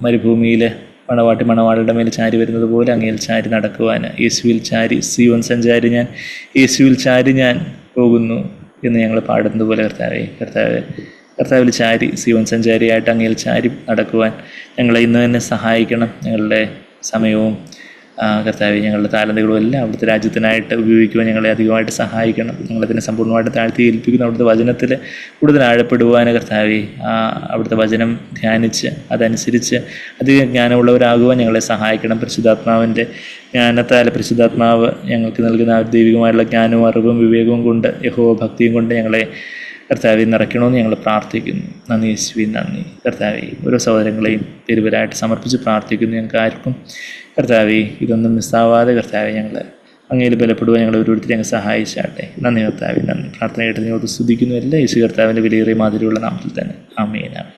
മരുഭൂമിയിൽ മണവാളുടെ മേൽ ചാരി വരുന്നത് പോലെ അങ്ങയിൽ ചാരി നടക്കുവാൻ, യേശുവിൽ ചാരി സീയോൻ സഞ്ചാരി ഞാൻ, യേശുവിൽ ചാരി ഞാൻ പോകുന്നു എന്ന് ഞങ്ങൾ പാടുന്നത് പോലെ കർത്താവിൽ ചാരി സീയോൻ സഞ്ചാരിയായിട്ട് അങ്ങയിൽ ചാരി നടക്കുവാൻ ഞങ്ങളെ ഇന്ന് തന്നെ സഹായിക്കണം. ഞങ്ങളുടെ സമയവും കർത്താവെ ഞങ്ങളുടെ താലന്തുകളും എല്ലാം അവിടുത്തെ രാജ്യത്തിനായിട്ട് ഉപയോഗിക്കുവാൻ ഞങ്ങളെ അധികമായിട്ട് സഹായിക്കണം. ഞങ്ങളതിനെ സമ്പൂർണ്ണമായിട്ട് താഴ്ത്തി ഏൽപ്പിക്കുന്നു. അവിടുത്തെ വചനത്തിൽ കൂടുതൽ ആഴപ്പെടുവാൻ കർത്താവെ അവിടുത്തെ വചനം ധ്യാനിച്ച് അതനുസരിച്ച് അധികം ജ്ഞാനമുള്ളവരാകുവാൻ ഞങ്ങളെ സഹായിക്കണം. പരിശുദ്ധാത്മാവിൻ്റെ ജ്ഞാനത്താൽ പരിശുദ്ധാത്മാവ് ഞങ്ങൾക്ക് നൽകുന്ന ദൈവികമായുള്ള ജ്ഞാനവും അറിവും വിവേകവും കൊണ്ട് യഹോവ ഭക്തിയും കൊണ്ട് ഞങ്ങളെ കർത്താവെ നിറയ്ക്കണമെന്ന് ഞങ്ങൾ പ്രാർത്ഥിക്കുന്നു. നന്ദി യേശുവേ, നന്ദി കർത്താവെ. ഓരോ സഹോദരങ്ങളെയും പെരുവരായിട്ട് സമർപ്പിച്ച് പ്രാർത്ഥിക്കുന്നു. ഞങ്ങൾക്ക് ആർക്കും കർത്താവെ ഇതൊന്നും മിസ്സാവാതെ കർത്താവെ ഞങ്ങൾ അങ്ങയിൽ ബലപ്പെടുവാൻ ഞങ്ങൾ ഓരോരുത്തരും ഞങ്ങൾ സഹായിച്ചാട്ടെ. നന്ദി കർത്താവെ, നന്ദി. പ്രാർത്ഥന കേട്ട് ഞങ്ങളോട് സ്തുതിക്കുന്നു. എല്ലാ യേശു കർത്താവിൻ്റെ വിലയേറിയ മാതിരിയുള്ള നാമത്തിൽ തന്നെ. ആമേൻ.